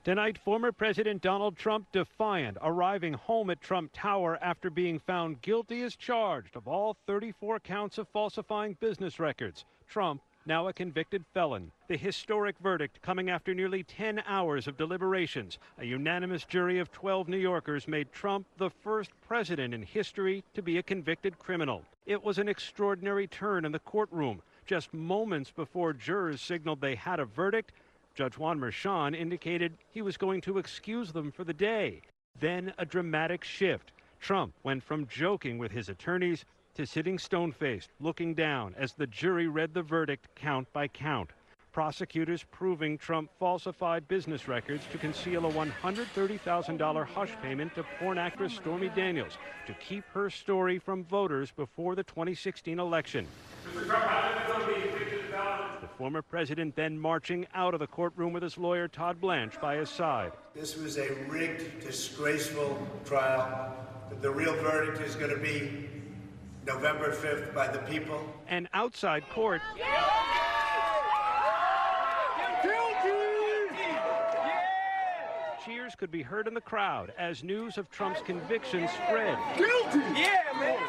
Tonight, former President Donald Trump defiant, arriving home at Trump Tower after being found guilty as charged of all 34 counts of falsifying business records. Trump, now a convicted felon. The historic verdict coming after nearly 10 hours of deliberations. A unanimous jury of 12 New Yorkers made Trump the first president in history to be a convicted criminal. It was an extraordinary turn in the courtroom. Just moments before jurors signaled they had a verdict, Judge Juan Merchan indicated he was going to excuse them for the day. Then a dramatic shift. Trump went from joking with his attorneys to sitting stone-faced, looking down as the jury read the verdict count by count. Prosecutors proving Trump falsified business records to conceal a $130,000 hush payment to porn actress Stormy Daniels to keep her story from voters before the 2016 election. The former president then marching out of the courtroom with his lawyer Todd Blanche by his side. This was a rigged, disgraceful trial, but the real verdict is going to be November 5th by the people. And outside court, cheers could be heard in the crowd as news of Trump's conviction spread. Guilty! Yeah, man!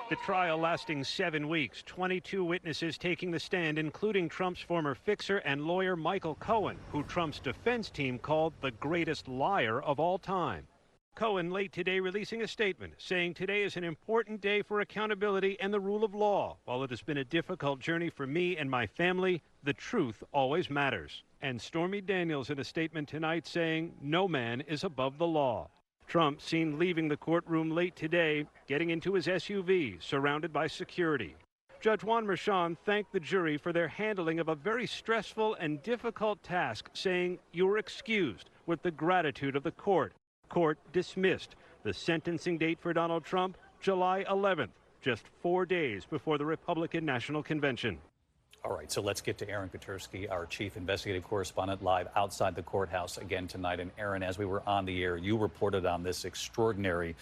The trial lasting 7 weeks, 22 witnesses taking the stand, including Trump's former fixer and lawyer Michael Cohen, who Trump's defense team called the greatest liar of all time. Cohen late today releasing a statement saying today is an important day for accountability and the rule of law. While it has been a difficult journey for me and my family, the truth always matters. And Stormy Daniels in a statement tonight saying no man is above the law. Trump seen leaving the courtroom late today, getting into his SUV, surrounded by security. Judge Juan Merchan thanked the jury for their handling of a very stressful and difficult task, saying, "You're excused," with the gratitude of the court. Court dismissed. The sentencing date for Donald Trump, July 11th, just 4 days before the Republican National Convention. All right, so let's get to Aaron Katersky, our chief investigative correspondent, live outside the courthouse again tonight. And Aaron, as we were on the air, you reported on this extraordinary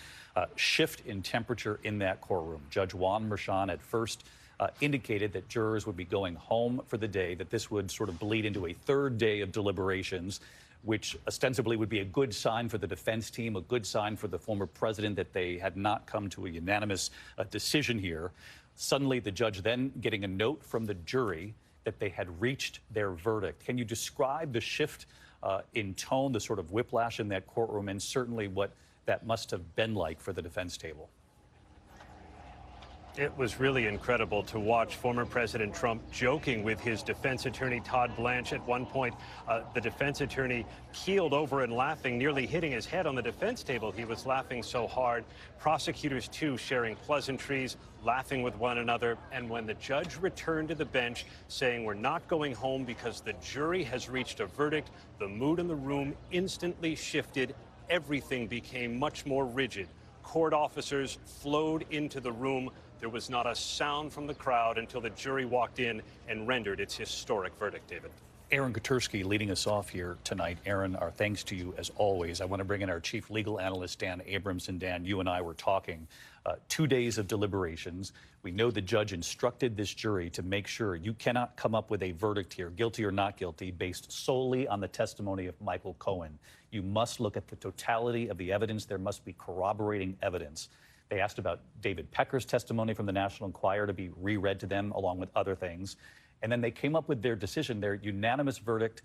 shift in temperature in that courtroom. Judge Juan Merchan at first indicated that jurors would be going home for the day, that this would sort of bleed into a third day of deliberations, which ostensibly would be a good sign for the defense team, a good sign for the former president that they had not come to a unanimous decision here. Suddenly, the judge then getting a note from the jury that they had reached their verdict. Can you describe the shift in tone, the sort of whiplash in that courtroom, and certainly what that must have been like for the defense table? It was really incredible to watch former President Trump joking with his defense attorney, Todd Blanche. At one point, the defense attorney keeled over and laughing, nearly hitting his head on the defense table. He was laughing so hard. Prosecutors, too, sharing pleasantries, laughing with one another. And when the judge returned to the bench saying, "We're not going home because the jury has reached a verdict," the mood in the room instantly shifted. Everything became much more rigid. Court officers flowed into the room. There was not a sound from the crowd until the jury walked in and rendered its historic verdict, David. Aaron Katersky leading us off here tonight. Aaron, our thanks to you as always. I want to bring in our chief legal analyst, Dan Abrams. And Dan, you and I were talking 2 days of deliberations. We know the judge instructed this jury to make sure you cannot come up with a verdict here, guilty or not guilty, based solely on the testimony of Michael Cohen. You must look at the totality of the evidence. There must be corroborating evidence. They asked about David Pecker's testimony from the National Enquirer to be reread to them, along with other things. And then they came up with their decision, their unanimous verdict,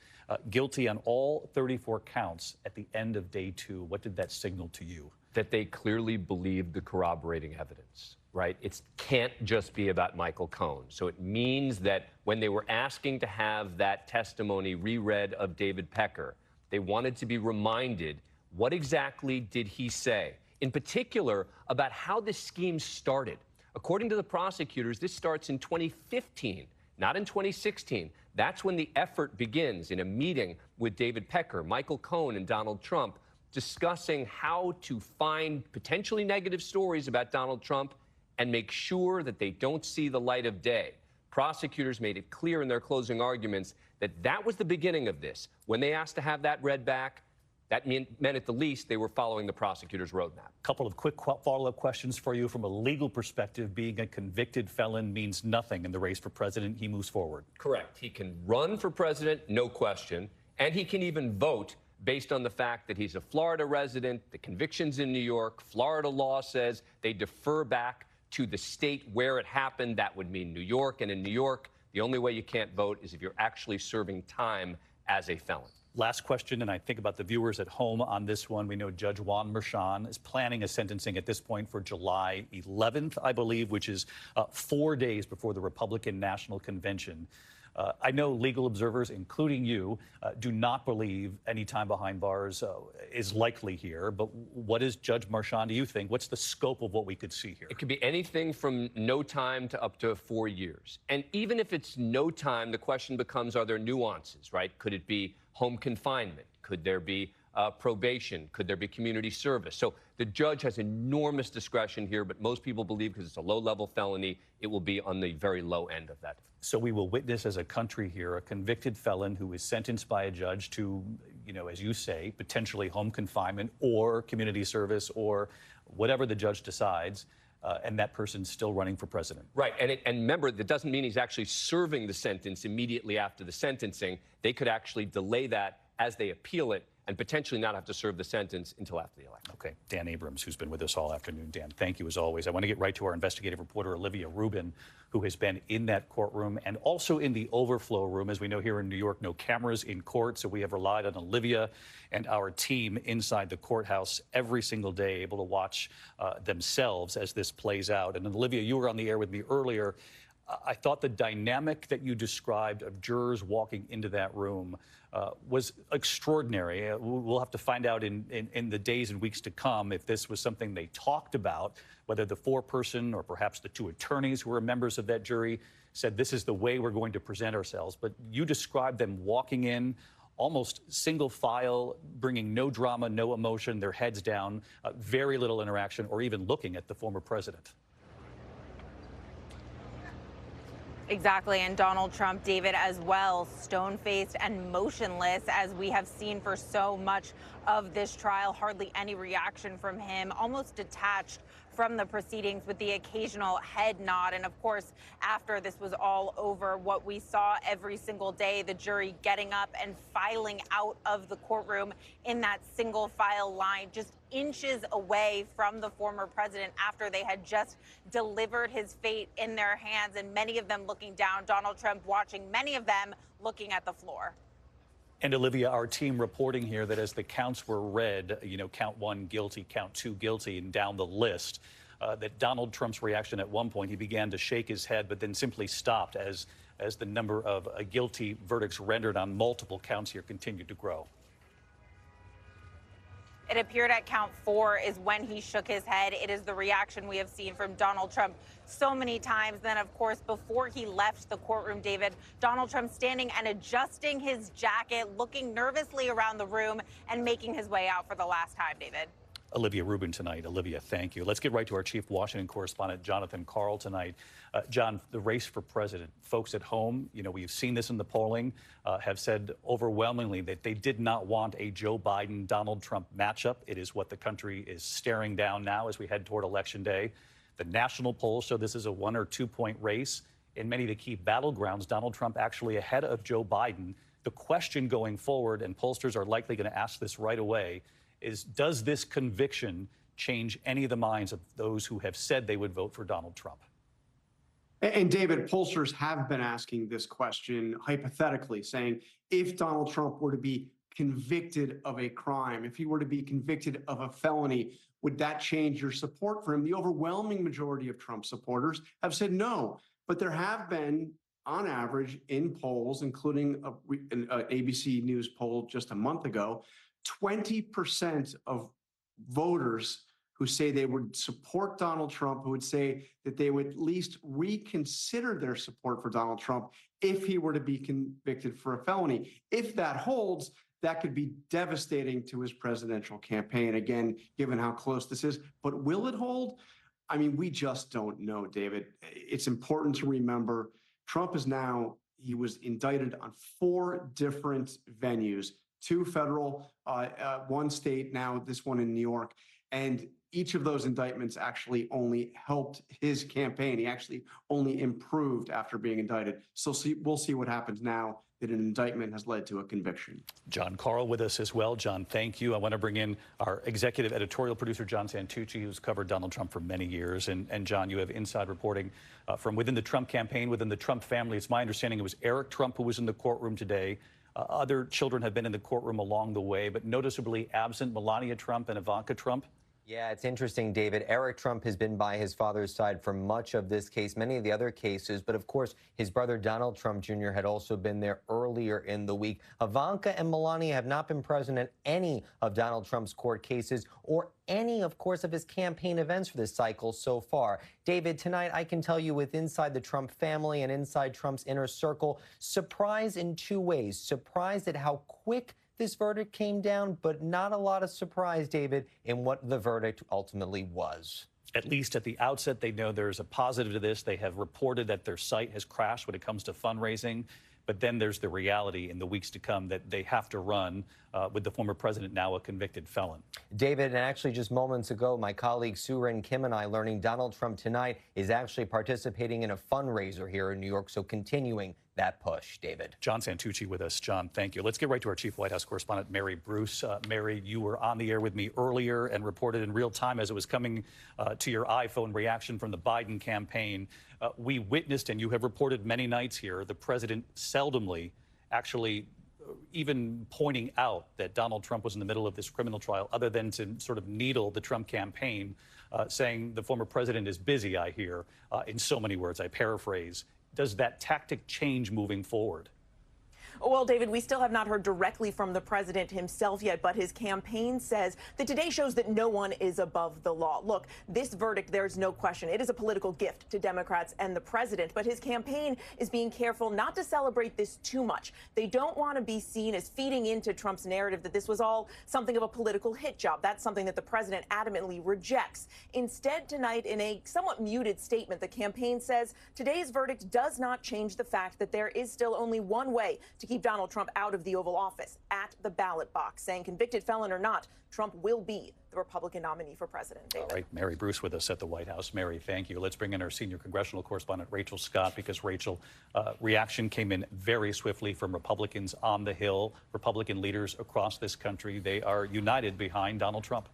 guilty on all 34 counts at the end of day 2. What did that signal to you? That they clearly believed the corroborating evidence, right? It can't just be about Michael Cohen. So it means that when they were asking to have that testimony reread of David Pecker, they wanted to be reminded, what exactly did he say? In particular, about how this scheme started. According to the prosecutors, this starts in 2015, not in 2016. That's when the effort begins in a meeting with David Pecker, Michael Cohen, and Donald Trump, discussing how to find potentially negative stories about Donald Trump and make sure that they don't see the light of day. Prosecutors made it clear in their closing arguments that that was the beginning of this. When they asked to have that read back, that meant at the least they were following the prosecutor's roadmap. A couple of quick follow-up questions for you. From a legal perspective, being a convicted felon means nothing in the race for president. He moves forward. Correct. He can run for president, no question, and he can even vote based on the fact that he's a Florida resident, the conviction's in New York. Florida law says they defer back to the state where it happened. That would mean New York, and in New York, the only way you can't vote is if you're actually serving time as a felon. Last question, and I think about the viewers at home on this one. We know Judge Juan Merchan is planning a sentencing at this point for July 11th, I believe, which is 4 days before the Republican National Convention. I know legal observers, including you, do not believe any time behind bars is likely here. But what is Judge Merchan, do you think? What's the scope of what we could see here? It could be anything from no time to up to 4 years. And even if it's no time, the question becomes, are there nuances, right? Could it be home confinement? Could there be probation? Could there be community service? So the judge has enormous discretion here, but most people believe because it's a low-level felony, it will be on the very low end of that. So we will witness as a country here a convicted felon who is sentenced by a judge to, you know, as you say, potentially home confinement or community service or whatever the judge decides. And that person's still running for president. Right. And remember, that doesn't mean he's actually serving the sentence immediately after the sentencing. They could actually delay that as they appeal it and potentially not have to serve the sentence until after the election. Okay. Dan Abrams, who's been with us all afternoon. Dan, thank you as always. I want to get right to our investigative reporter, Olivia Rubin, who has been in that courtroom and also in the overflow room. As we know here in New York, no cameras in court, so we have relied on Olivia and our team inside the courthouse every single day, able to watch themselves as this plays out. And Olivia, you were on the air with me earlier. I thought the dynamic that you described of jurors walking into that room was extraordinary. We'll have to find out in the days and weeks to come if this was something they talked about, whether the foreperson or perhaps the two attorneys who were members of that jury said this is the way we're going to present ourselves. But you described them walking in almost single file, bringing no drama, no emotion, their heads down, very little interaction or even looking at the former president. Exactly, and Donald Trump, David, as well, stone-faced and motionless, as we have seen for so much of this trial. Hardly any reaction from him, almost detached from the proceedings with the occasional head nod. And of course, after this was all over, what we saw every single day, the jury getting up and filing out of the courtroom in that single file line, just inches away from the former president after they had just delivered his fate in their hands, and many of them looking down, Donald Trump watching, many of them looking at the floor. And Olivia, our team reporting here that as the counts were read, you know, count 1 guilty, count 2 guilty, and down the list, that Donald Trump's reaction at one point, he began to shake his head, but then simply stopped as the number of guilty verdicts rendered on multiple counts here continued to grow. It appeared at count 4 is when he shook his head. It is the reaction we have seen from Donald Trump so many times. Then, of course, before he left the courtroom, David, Donald Trump standing and adjusting his jacket, looking nervously around the room and making his way out for the last time, David. Olivia Rubin tonight. Olivia, thank you. Let's get right to our chief Washington correspondent, Jonathan Karl, tonight. John, the race for president. Folks at home, you know, we've seen this in the polling, have said overwhelmingly that they did not want a Joe Biden-Donald Trump matchup. It is what the country is staring down now as we head toward Election Day. The national polls show this is a 1 or 2 point race. In many of the key battlegrounds, Donald Trump actually ahead of Joe Biden. The question going forward, and pollsters are likely going to ask this right away, is does this conviction change any of the minds of those who have said they would vote for Donald Trump? And David, pollsters have been asking this question hypothetically, saying if Donald Trump were to be convicted of a crime, if he were to be convicted of a felony, would that change your support for him? The overwhelming majority of Trump supporters have said no. But there have been, on average, in polls, including an ABC News poll just a month ago, 20% of voters who say they would support Donald Trump, who would say that they would at least reconsider their support for Donald Trump if he were to be convicted for a felony. If that holds, that could be devastating to his presidential campaign, again, given how close this is. But will it hold? I mean, we just don't know, David. It's important to remember Trump is now, he was indicted on 4 different venues, 2 federal, 1 state, now this one in New York. And each of those indictments actually only helped his campaign. He actually only improved after being indicted. So we'll see what happens now that an indictment has led to a conviction. John Carl with us as well. John, thank you. I want to bring in our executive editorial producer, John Santucci, who's covered Donald Trump for many years. And John, you have inside reporting from within the Trump campaign, within the Trump family. It's my understanding it was Eric Trump who was in the courtroom today. Other children have been in the courtroom along the way, but noticeably absent Melania Trump and Ivanka Trump. Yeah, it's interesting, David. Eric Trump has been by his father's side for much of this case, many of the other cases. But of course, his brother Donald Trump Jr. had also been there earlier in the week. Ivanka and Melania have not been present at any of Donald Trump's court cases or any, of course, of his campaign events for this cycle so far. David, tonight I can tell you with inside the Trump family and inside Trump's inner circle, surprise in 2 ways. Surprised at how quick this verdict came down, but not a lot of surprise, David, in what the verdict ultimately was. At least at the outset, they know there's a positive to this. They have reported that their site has crashed when it comes to fundraising. But then there's the reality in the weeks to come that they have to run with the former president, now a convicted felon. David, and actually just moments ago, my colleague Sue Ren Kim and I learning Donald Trump tonight is actually participating in a fundraiser here in New York, so continuing that push, David. John Santucci with us. John, thank you. Let's get right to our chief White House correspondent, Mary Bruce. Mary, you were on the air with me earlier and reported in real time as it was coming to your iPhone reaction from the Biden campaign. We witnessed, and you have reported many nights here, the president seldomly actually even pointing out that Donald Trump was in the middle of this criminal trial, other than to sort of needle the Trump campaign, saying the former president is busy, I hear, in so many words. I paraphrase. Does that tactic change moving forward? Well, David, we still have not heard directly from the president himself yet, but his campaign says that today shows that no one is above the law. Look, this verdict, there's no question. It is a political gift to Democrats and the president, but his campaign is being careful not to celebrate this too much. They don't want to be seen as feeding into Trump's narrative that this was all something of a political hit job. That's something that the president adamantly rejects. Instead, tonight, in a somewhat muted statement, the campaign says today's verdict does not change the fact that there is still only one way to keep Donald Trump out of the Oval Office, at the ballot box, saying convicted felon or not, Trump will be the Republican nominee for president. David. All right, Mary Bruce with us at the White House. Mary, thank you. Let's bring in our senior congressional correspondent, Rachel Scott, because Rachel, reaction came in very swiftly from Republicans on the Hill, Republican leaders across this country. They are united behind Donald Trump.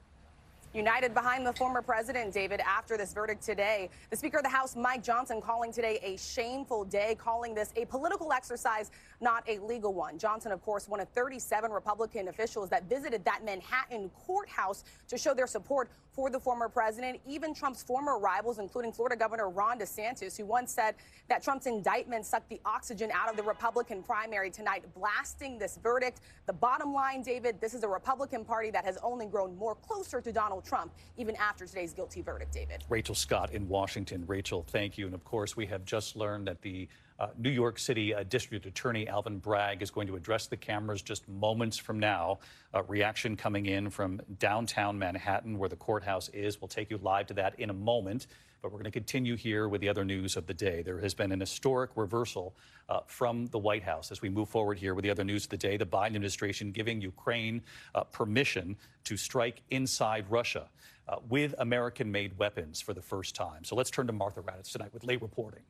United behind the former president, David, after this verdict today. The Speaker of the House, Mike Johnson, calling today a shameful day, calling this a political exercise, not a legal one. Johnson, of course, one of 37 Republican officials that visited that Manhattan courthouse to show their support for the former president. Even Trump's former rivals, including Florida Governor Ron DeSantis, who once said that Trump's indictment sucked the oxygen out of the Republican primary, tonight blasting this verdict. The bottom line, David, this is a Republican Party that has only grown more closer to Donald Trump, even after today's guilty verdict, David. Rachel Scott in Washington. Rachel, thank you. And of course, we have just learned that the New York City District Attorney Alvin Bragg is going to address the cameras just moments from now. Reaction coming in from downtown Manhattan, where the courthouse is. We'll take you live to that in a moment. But we're going to continue here with the other news of the day. There has been an historic reversal from the White House as we move forward here with the other news of the day. The Biden administration giving Ukraine permission to strike inside Russia with American-made weapons for the first time. So let's turn to Martha Raddatz tonight with late reporting.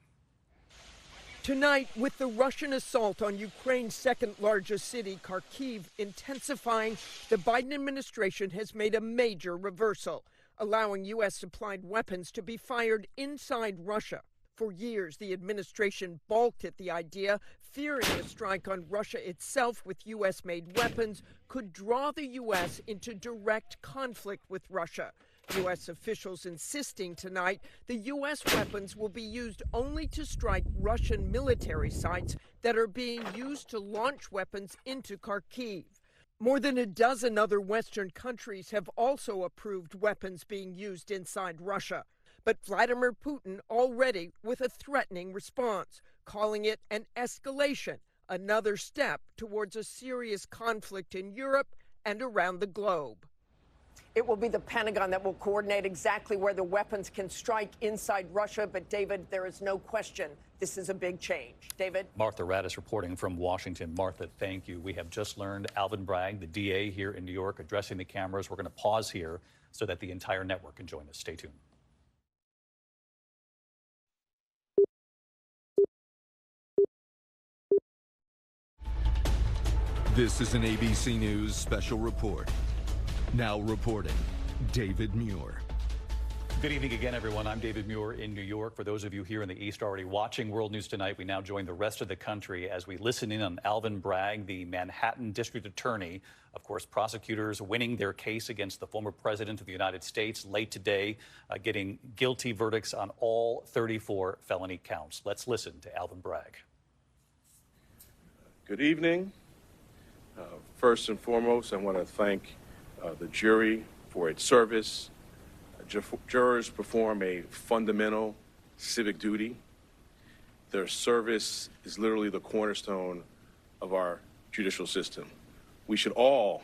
Tonight, with the Russian assault on Ukraine's second largest city, Kharkiv, intensifying, the Biden administration has made a major reversal, allowing U.S. supplied weapons to be fired inside Russia. For years, the administration balked at the idea, fearing a strike on Russia itself with U.S.-made weapons could draw the U.S. into direct conflict with Russia. U.S. officials insisting tonight the U.S. weapons will be used only to strike Russian military sites that are being used to launch weapons into Kharkiv. More than a dozen other Western countries have also approved weapons being used inside Russia. But Vladimir Putin already with a threatening response, calling it an escalation, another step towards a serious conflict in Europe and around the globe. It will be the Pentagon that will coordinate exactly where the weapons can strike inside Russia. But, David, there is no question this is a big change. David? Martha Radis reporting from Washington. Martha, thank you. We have just learned Alvin Bragg, the DA here in New York, addressing the cameras. We're going to pause here so that the entire network can join us. Stay tuned. This is an ABC News special report. Now reporting, David Muir. Good evening again, everyone. I'm David Muir in New York. For those of you here in the East already watching World News Tonight, we now join the rest of the country as we listen in on Alvin Bragg, the Manhattan District Attorney. Of course, prosecutors winning their case against the former president of the United States late today, getting guilty verdicts on all 34 felony counts. Let's listen to Alvin Bragg. Good evening. First and foremost, I want to thank the jury for its service. Jurors perform a fundamental civic duty. Their service is literally the cornerstone of our judicial system. We should all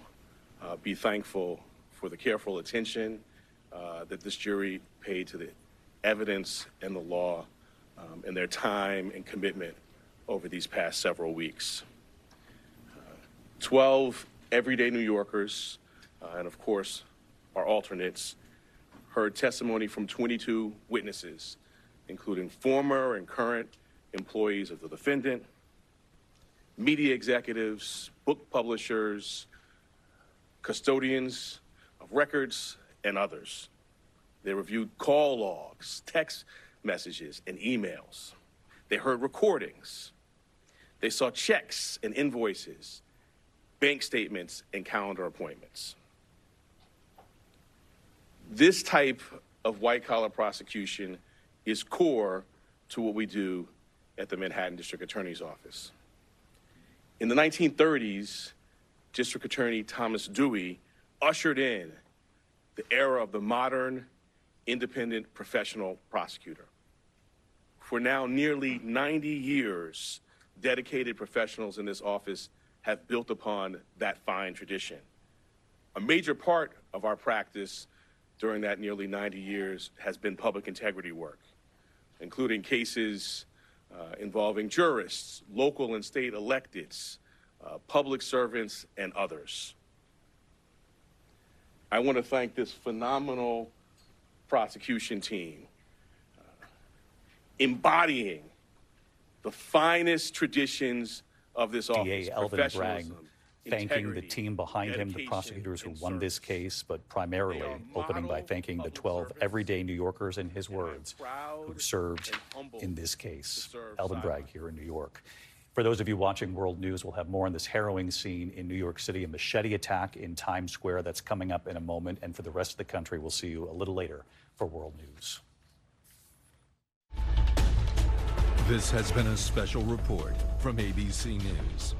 be thankful for the careful attention that this jury paid to the evidence and the law and their time and commitment over these past several weeks. 12 everyday New Yorkers, and of course, our alternates, heard testimony from 22 witnesses, including former and current employees of the defendant, media executives, book publishers, custodians of records, and others. They reviewed call logs, text messages, and emails. They heard recordings. They saw checks and invoices, bank statements, and calendar appointments. This type of white-collar prosecution is core to what we do at the Manhattan District Attorney's Office. In the 1930s, District Attorney Thomas Dewey ushered in the era of the modern, independent professional prosecutor. For now nearly 90 years, dedicated professionals in this office have built upon that fine tradition. A major part of our practice during that nearly 90 years has been public integrity work, including cases involving jurists, local and state electeds, public servants, and others. I want to thank this phenomenal prosecution team, embodying the finest traditions of this office. DA Alvin Bragg thanking the team behind him, the prosecutors who won this case, but primarily opening by thanking the 12 everyday New Yorkers, in his words, who served in this case. Alvin Bragg here in New York. For those of you watching World News, we'll have more on this harrowing scene in New York City, a machete attack in Times Square. That's coming up in a moment. And for the rest of the country, we'll see you a little later for World News. This has been a special report from ABC News.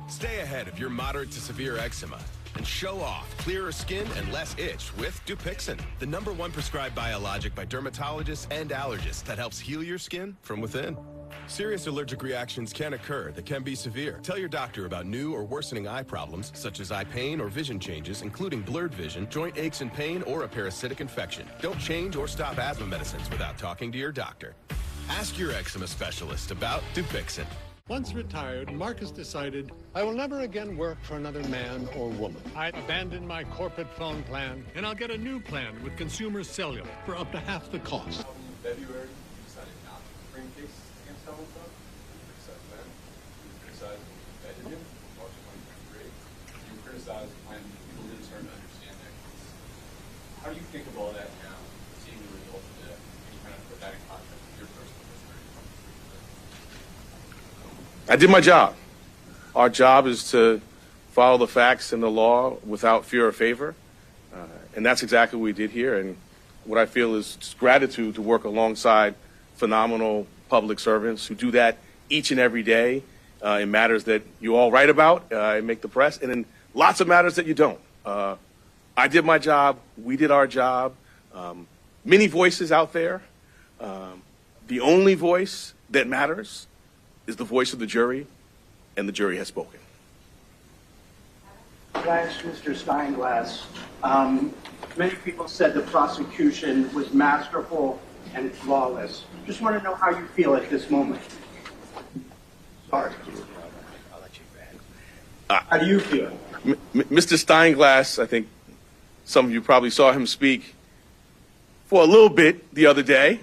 Stay ahead of your moderate to severe eczema and show off clearer skin and less itch with Dupixent, the #1 prescribed biologic by dermatologists and allergists that helps heal your skin from within. Serious allergic reactions can occur that can be severe. Tell your doctor about new or worsening eye problems, such as eye pain or vision changes, including blurred vision, joint aches and pain, or a parasitic infection. Don't change or stop asthma medicines without talking to your doctor. Ask your eczema specialist about Dupixent. Once retired, Marcus decided, I will never again work for another man or woman. I abandoned my corporate phone plan, and I'll get a new plan with Consumer Cellular for up to half the cost. In February, you decided not to bring a case against Donald Trump. You criticized then. You criticized when he defended him in March 2023. You criticized when people didn't start to understand that case. How do you think of all that now, seeing the results of that? Can you kind of put that in context with your personal history? I did my job. Our job is to follow the facts and the law without fear or favor. And that's exactly what we did here. And what I feel is just gratitude to work alongside phenomenal public servants who do that each and every day in matters that you all write about and make the press, and in lots of matters that you don't. I did my job. We did our job. Many voices out there. The only voice that matters is the voice of the jury, and the jury has spoken. Could I ask Mr. Steinglass, many people said the prosecution was masterful and flawless. Just want to know how you feel at this moment. Sorry. How do you feel? Mr. Steinglass, I think some of you probably saw him speak for a little bit the other day.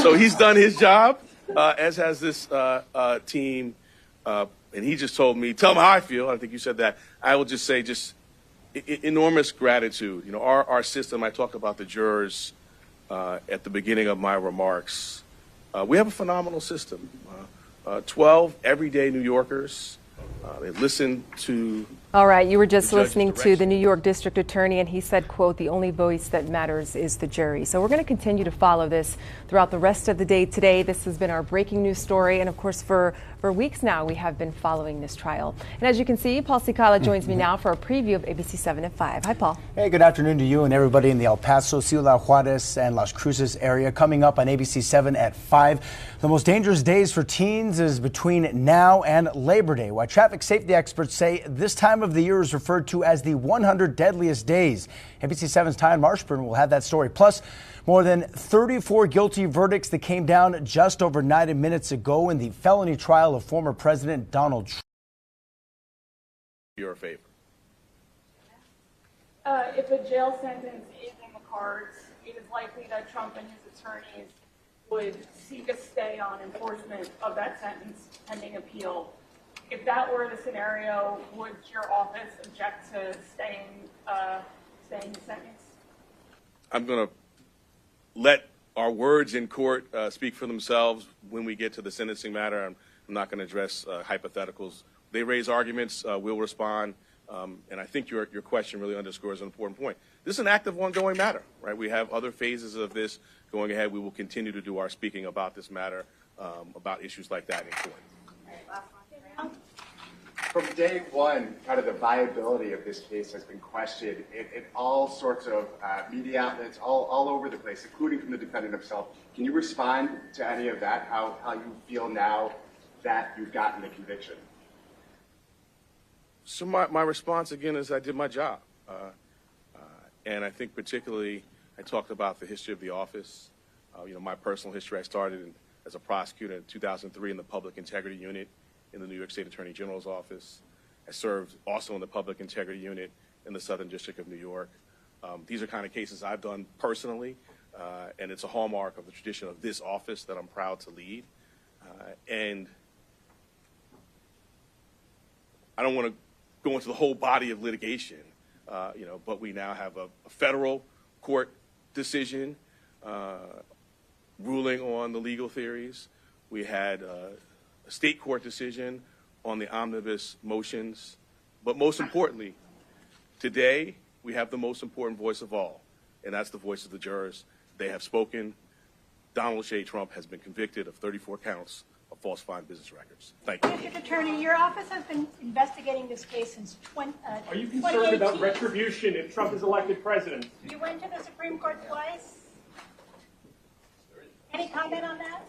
So he's done his job, as has this team. And he just told me, tell him how I feel. I think you said that. I will just say just enormous gratitude. You know, our system, I talked about the jurors at the beginning of my remarks. We have a phenomenal system. 12 everyday New Yorkers. They listen to... All right, you were just listening to the New York District Attorney, and he said, quote, the only voice that matters is the jury. So we're going to continue to follow this throughout the rest of the day today. This has been our breaking news story, and of course, for weeks now, we have been following this trial. And as you can see, Paul Cicala joins me now for a preview of ABC 7 at 5. Hi, Paul. Hey, good afternoon to you and everybody in the El Paso, Ciudad Juarez, and Las Cruces area. Coming up on ABC 7 at 5, the most dangerous days for teens is between now and Labor Day. Why traffic safety experts say this time of the year is referred to as the 100 deadliest days. ABC 7's Ty Marshburn will have that story. Plus, more than 34 guilty verdicts that came down just over 90 minutes ago in the felony trial of former President Donald Trump. Your favor. If a jail sentence is in the cards, it is likely that Trump and his attorneys would seek a stay on enforcement of that sentence pending appeal. If that were the scenario, would your office object to staying the sentence? I'm going to let our words in court speak for themselves when we get to the sentencing matter. I'm not going to address hypotheticals. They raise arguments, we'll respond. And I think your question really underscores an important point. This is an active, ongoing matter, right? We have other phases of this going ahead. We will continue to do our speaking about this matter, about issues like that in court. From day one, kind of the viability of this case has been questioned in all sorts of media outlets, all over the place, including from the defendant himself. Can you respond to any of that, how you feel now that you've gotten the conviction? So my response, again, is I did my job. And I think particularly I talked about the history of the office. You know, my personal history, I started as a prosecutor in 2003 in the Public Integrity Unit in the New York State Attorney General's office. I served also in the Public Integrity Unit in the Southern District of New York. These are kind of cases I've done personally, and it's a hallmark of the tradition of this office that I'm proud to lead. And I don't want to go into the whole body of litigation, you know, but we now have a federal court decision ruling on the legal theories. We had a state court decision on the omnibus motions. But most importantly, today we have the most important voice of all, and that's the voice of the jurors. They have spoken. Donald J. Trump has been convicted of 34 counts of falsifying business records. Thank you. District Attorney, your office has been investigating this case since 2018. Are you concerned about retribution if Trump is elected president? You went to the Supreme Court twice. Any comment on that?